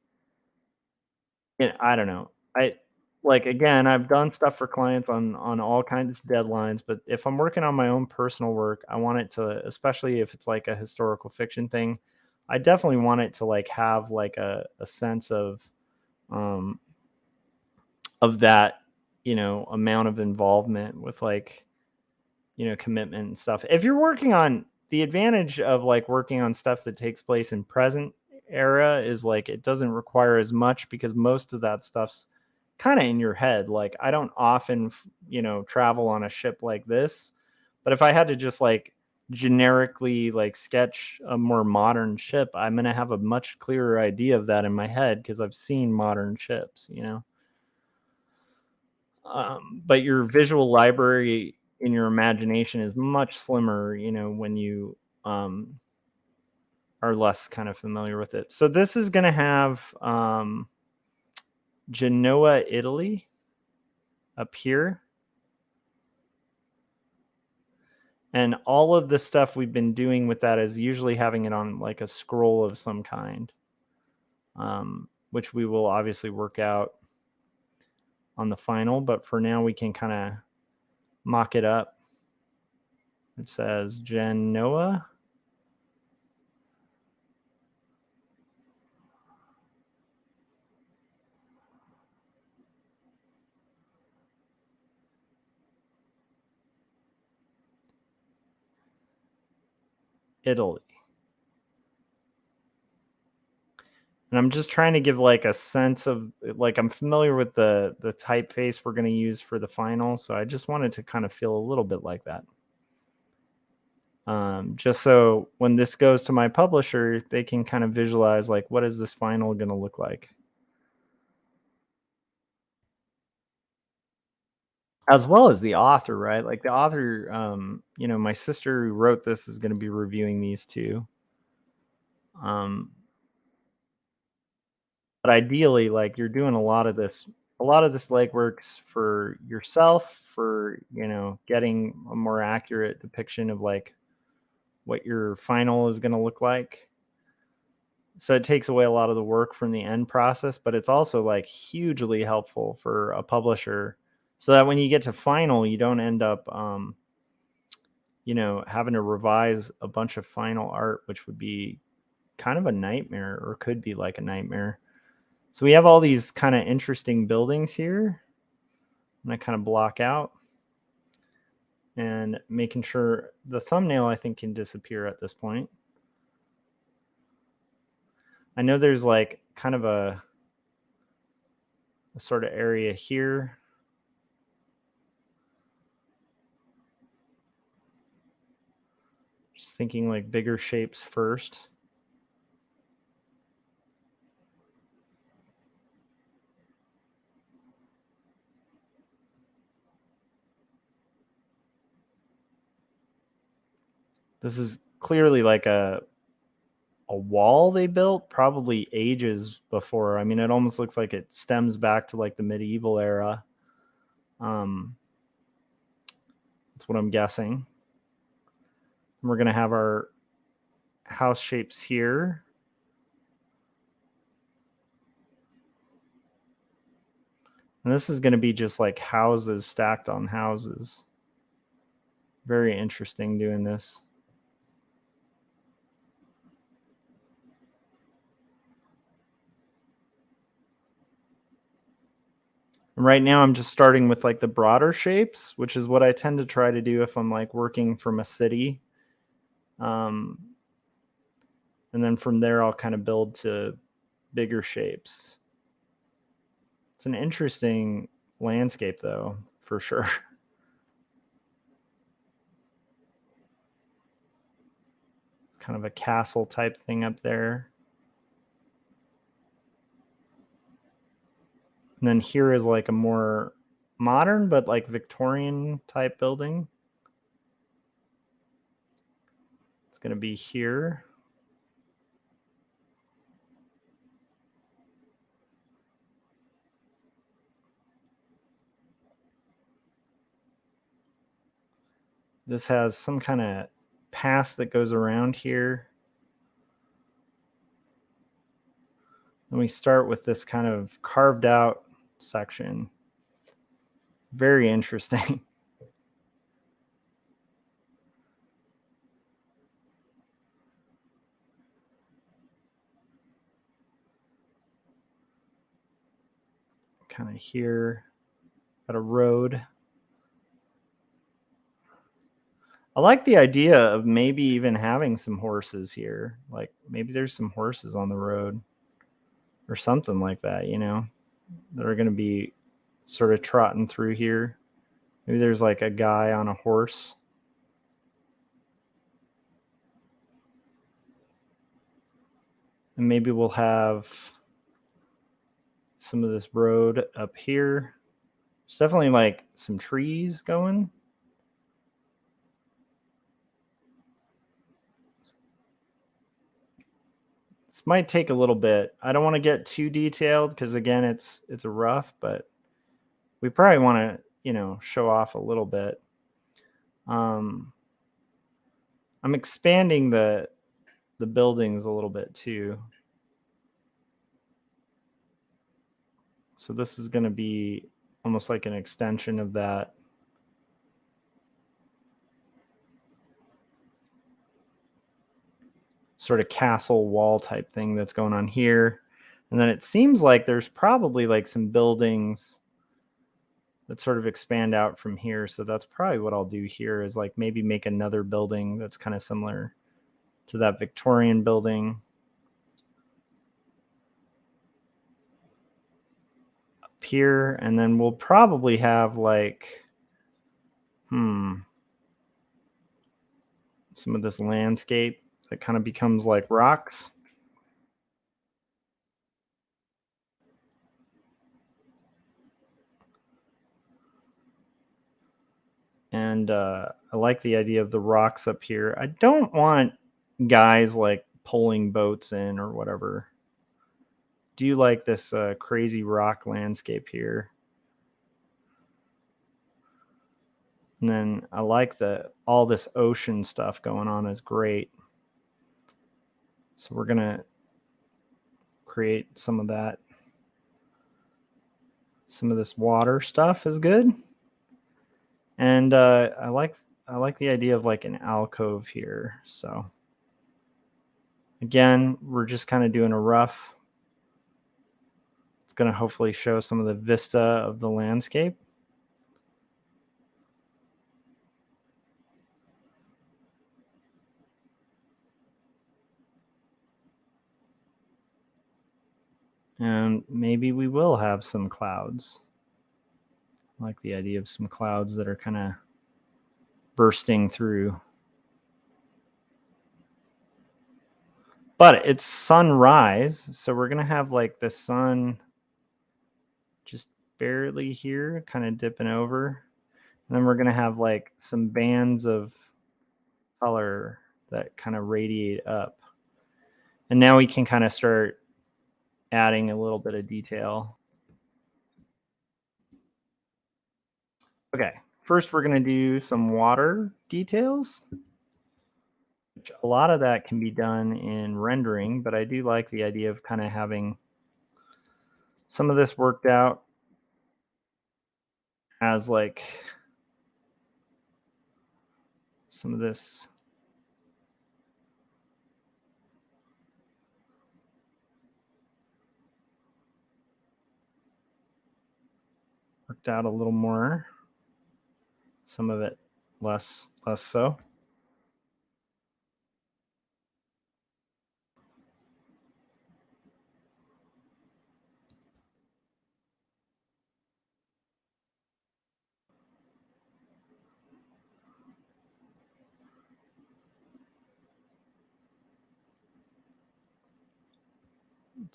I don't know. I like again, I've done stuff for clients on all kinds of deadlines, but if I'm working on my own personal work, I want it to, especially if it's like a historical fiction thing, I definitely want it to like have like a sense um of that, you know, amount of involvement with like, you know, commitment and stuff. If you're working on the advantage of like working on stuff that takes place in present era is like it doesn't require as much because most of that stuff's kind of in your head. Like I don't often, you know, travel on a ship like this, but if I had to just like generically like sketch a more modern ship, I'm going to have a much clearer idea of that in my head because I've seen modern ships, you know. But your visual library in your imagination is much slimmer, you know, when you are less kind of familiar with it. So this is going to have Genoa, Italy up here. And all of the stuff we've been doing with that is usually having it on like a scroll of some kind, which we will obviously work out on the final. But for now, we can kind of mock it up. It says Genoa. Italy. And I'm just trying to give like a sense of like I'm familiar with the typeface we're going to use for the final, so I just wanted to kind of feel a little bit like that. Just so when this goes to my publisher, they can kind of visualize like what is this final going to look like. As well as the author, right? Like the author, you know, my sister who wrote this is going to be reviewing these too. But ideally, like you're doing a lot of this legwork's for yourself, for, you know, getting a more accurate depiction of like what your final is going to look like. So it takes away a lot of the work from the end process, but it's also like hugely helpful for a publisher so that when you get to final, you don't end up, you know, having to revise a bunch of final art, which would be kind of a nightmare or could be like a nightmare. So we have all these kind of interesting buildings here. I'm going to kind of block out and making sure the thumbnail, I think, can disappear at this point. I know there's like kind of a sort of area here. Just thinking like bigger shapes first. This is clearly like a wall they built probably ages before. I mean, it almost looks like it stems back to like the medieval era. That's what I'm guessing. And we're going to have our house shapes here. And this is going to be just like houses stacked on houses. Very interesting doing this. And right now I'm just starting with like the broader shapes, which is what I tend to try to do if I'm like working from a city. And then from there I'll kind of build to bigger shapes. It's an interesting landscape, though, for sure. Kind of a castle type thing up there. And then here is like a more modern, but like Victorian type building. It's going to be here. This has some kind of path that goes around here. And we start with this kind of carved out section. Very interesting. Kind of here, got a road. I like the idea of maybe even having some horses here. Like maybe there's some horses on the road or something like that, you know, that are going to be sort of trotting through here. Maybe there's like a guy on a horse. And maybe we'll have some of this road up here. There's definitely like some trees going. This might take a little bit. I don't want to get too detailed because again, it's a rough, but we probably want to, you know, show off a little bit. I'm expanding the buildings a little bit too. So this is going to be almost like an extension of that. Sort of castle wall type thing that's going on here. And then it seems like there's probably like some buildings that sort of expand out from here. So that's probably what I'll do here is like maybe make another building that's kind of similar to that Victorian building. Up here, and then we'll probably have like, some of this landscape that kind of becomes like rocks. And I like the idea of the rocks up here. I don't want guys like pulling boats in or whatever. Do you like this crazy rock landscape here? And then I like all this ocean stuff going on is great. So we're gonna create some of that. Some of this water stuff is good. And I like the idea of like an alcove here. So again, we're just kind of doing a rough. It's going to hopefully show some of the vista of the landscape. And maybe we will have some clouds. I like the idea of some clouds that are kind of bursting through. But it's sunrise, so we're going to have like the sun just barely here, kind of dipping over. And then we're going to have like some bands of color that kind of radiate up. And now we can kind of start adding a little bit of detail. Okay, first we're going to do some water details. A lot of that can be done in rendering, but I do like the idea of kind of having some of this worked out as like some of this worked out a little more, some of it less so.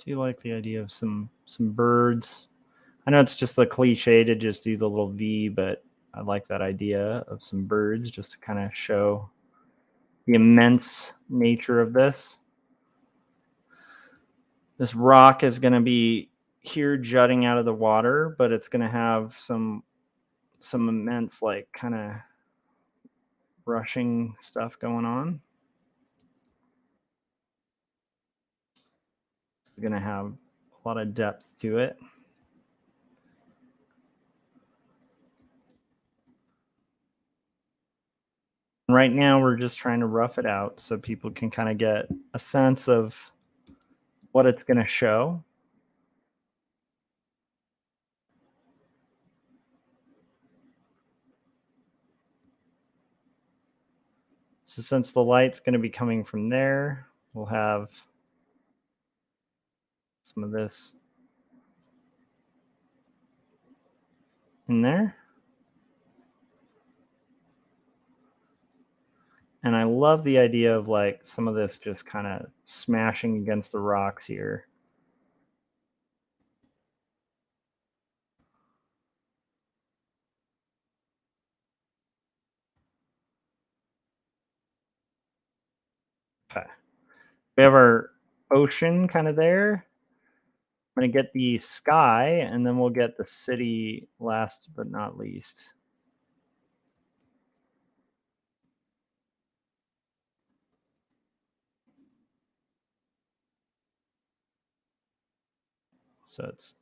do like the idea of some birds. I know it's just the cliche to just do the little V, but I like that idea of some birds just to kind of show the immense nature of this. This rock is going to be here jutting out of the water, but it's going to have some immense like kind of rushing stuff going on. It's going to have a lot of depth to it. Right now, we're just trying to rough it out so people can kind of get a sense of what it's going to show. So since the light's going to be coming from there, we'll have some of this in there. And I love the idea of like some of this just kind of smashing against the rocks here. Okay. We have our ocean kind of there. I'm going to get the sky, and then we'll get the city last but not least. So it's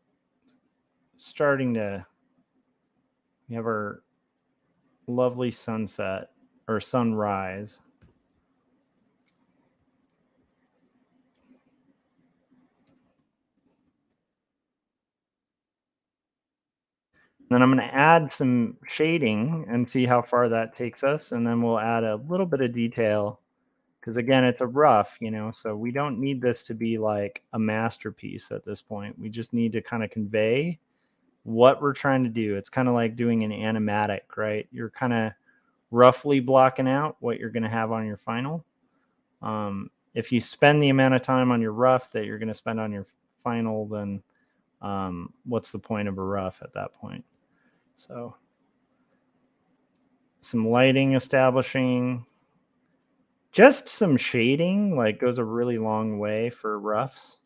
starting to, we have our lovely sunset or sunrise. Then I'm going to add some shading and see how far that takes us. And then we'll add a little bit of detail because, again, it's a rough, so we don't need this to be like a masterpiece at this point. We just need to kind of convey what we're trying to do. It's kind of like doing an animatic, right? You're kind of roughly blocking out what you're going to have on your final. If you spend the amount of time on your rough that you're going to spend on your final, then what's the point of a rough at that point? So some lighting establishing, just some shading like goes a really long way for roughs.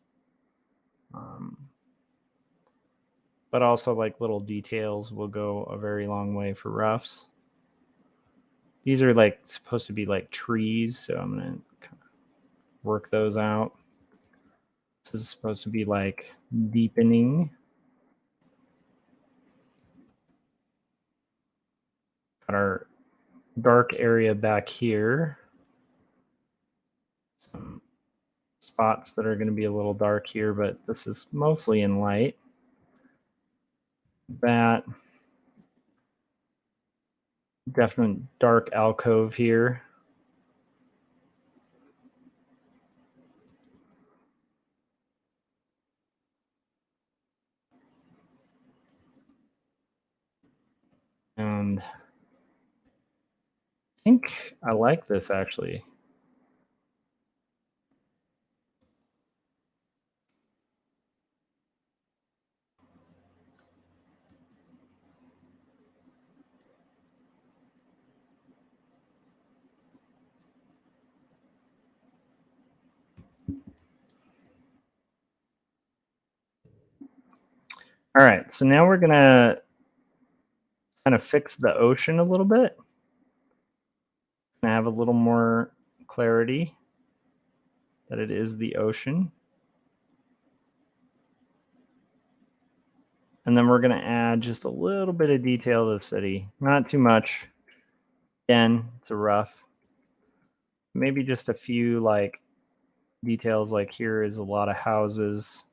But also like little details will go a very long way for roughs. These are like supposed to be like trees, so I'm going to work those out. This is supposed to be like deepening. Got our dark area back here. Some spots that are going to be a little dark here, but this is mostly in light. That definite dark alcove here. And I think I like this actually. All right, so now we're gonna kind of fix the ocean a little bit. And have a little more clarity that it is the ocean. And then we're going to add just a little bit of detail to the city. Not too much. Again, it's a rough. Maybe just a few like details, like here is a lot of houses.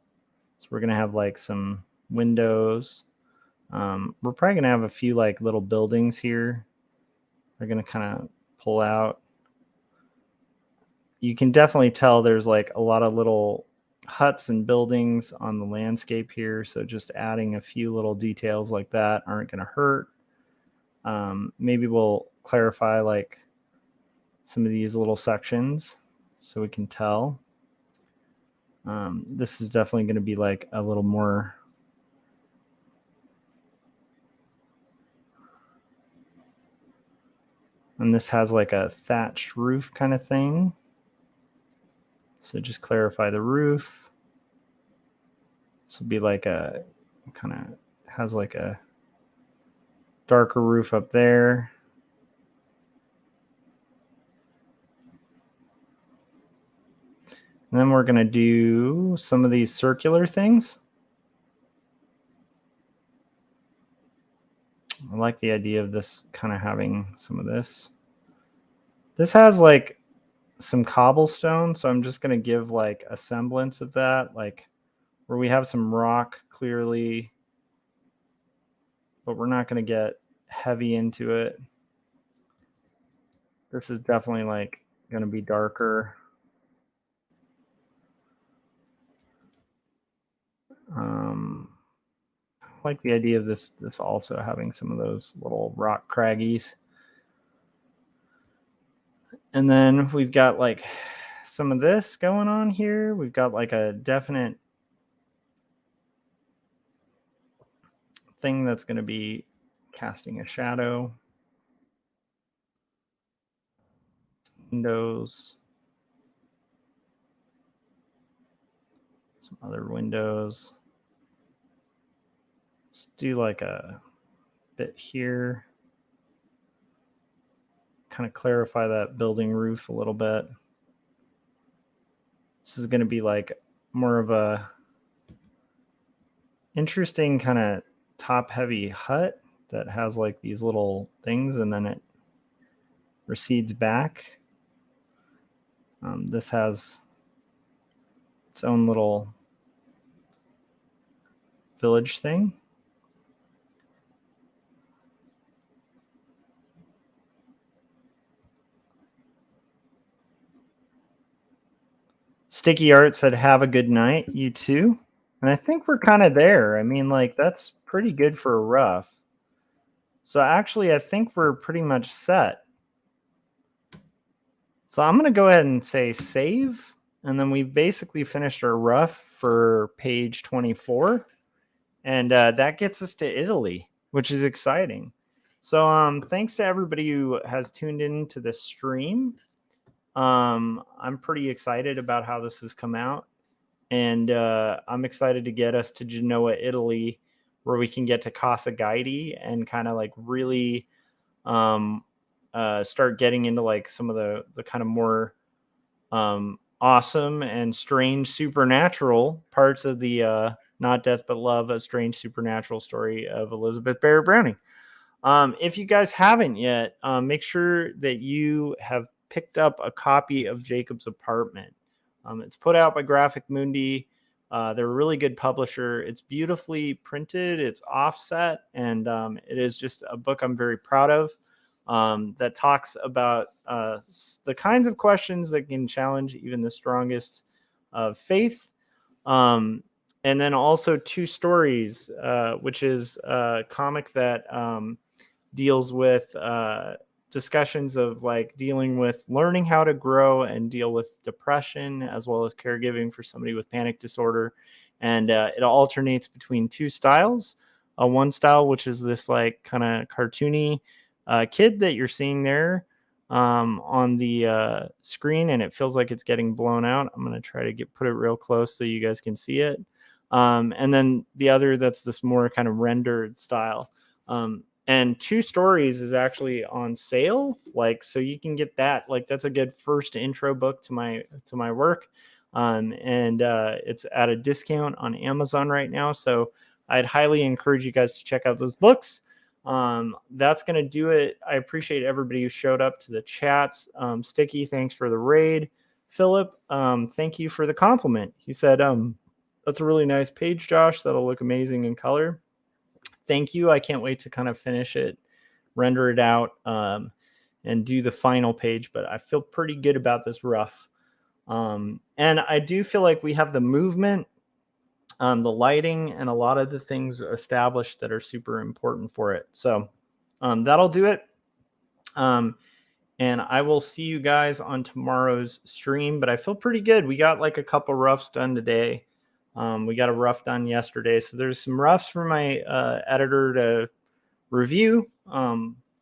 So we're going to have like some windows. We're probably going to have a few like little buildings here. They're going to kind of pull out. You can definitely tell there's like a lot of little huts and buildings on the landscape here. So just adding a few little details like that aren't going to hurt. Maybe we'll clarify like some of these little sections so we can tell. This is definitely going to be like a little more. And this has like a thatched roof kind of thing. So just clarify the roof. This will be like a kind of has like a darker roof up there. And then we're going to do some of these circular things. I like the idea of this kind of having some of this. This has like some cobblestone, so I'm just going to give like a semblance of that, like where we have some rock clearly, but we're not going to get heavy into it. This is definitely like going to be darker. I like the idea of this also having some of those little rock craggies. And then we've got like some of this going on here. We've got like a definite thing that's going to be casting a shadow. Windows. Some other windows. Let's do like a bit here. Kind of clarify that building roof a little bit. This is going to be like more of a interesting kind of top heavy hut that has like these little things and then it recedes back. This has its own little village thing. Sticky Art said, have a good night. You too. And I think we're kind of there. I mean, like, that's pretty good for a rough. So actually, I think we're pretty much set. So I'm going to go ahead and say save. And then we've basically finished our rough for page 24. And that gets us to Italy, which is exciting. So thanks to everybody who has tuned in to this stream. I'm pretty excited about how this has come out. And I'm excited to get us to Genoa, Italy, where we can get to Casa Guidi and kind of like really start getting into like some of the kind of more awesome and strange supernatural parts of the Not Death But Love, a Strange Supernatural Story of Elizabeth Barrett Browning. If you guys haven't yet, make sure that you have picked up a copy of Jacob's Apartment. It's put out by Graphic Mundi. They're a really good publisher. It's beautifully printed. It's offset, and it is just a book I'm very proud of that talks about the kinds of questions that can challenge even the strongest of faith. And then also Two Stories, which is a comic that deals with discussions of like dealing with learning how to grow and deal with depression, as well as caregiving for somebody with panic disorder. And it alternates between two styles. One style, which is this like kind of cartoony kid that you're seeing there on the screen, and it feels like it's getting blown out. I'm going to try to put it real close so you guys can see it. And then the other that's this more kind of rendered style. And Two Stories is actually on sale, like, so you can get that. Like, that's a good first intro book to my work, and it's at a discount on Amazon right now. So I'd highly encourage you guys to check out those books. That's gonna do it. I appreciate everybody who showed up to the chats. Sticky, thanks for the raid. Philip, thank you for the compliment. He said, that's a really nice page, Josh. That'll look amazing in color. Thank you. I can't wait to kind of finish it, render it out, and do the final page, but I feel pretty good about this rough. And I do feel like we have the movement, the lighting, and a lot of the things established that are super important for it. So that'll do it. And I will see you guys on tomorrow's stream. But I feel pretty good. We got like a couple roughs done today. We got a rough done yesterday. So there's some roughs for my editor to review.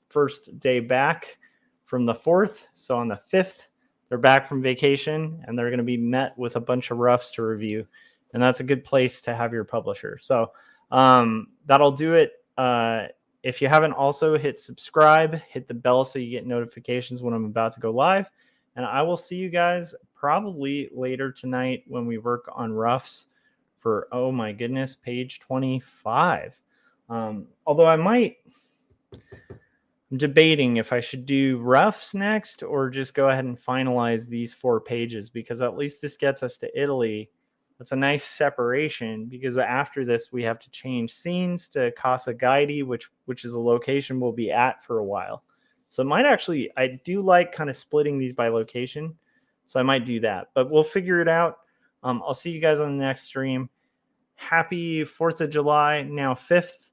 First day back from the 4th. So on the 5th, they're back from vacation and they're going to be met with a bunch of roughs to review. And that's a good place to have your publisher. So that'll do it. If you haven't also hit subscribe, hit the bell so you get notifications when I'm about to go live. And I will see you guys probably later tonight when we work on roughs for, oh my goodness, page 25. Although I'm debating if I should do roughs next or just go ahead and finalize these 4 pages, because at least this gets us to Italy. That's a nice separation, because after this we have to change scenes to Casa Guidi, which is a location we'll be at for a while. So it might actually, I do like kind of splitting these by location, so I might do that, but we'll figure it out. I'll see you guys on the next stream. Happy 4th of July, now 5th,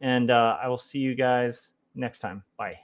and I will see you guys next time. Bye.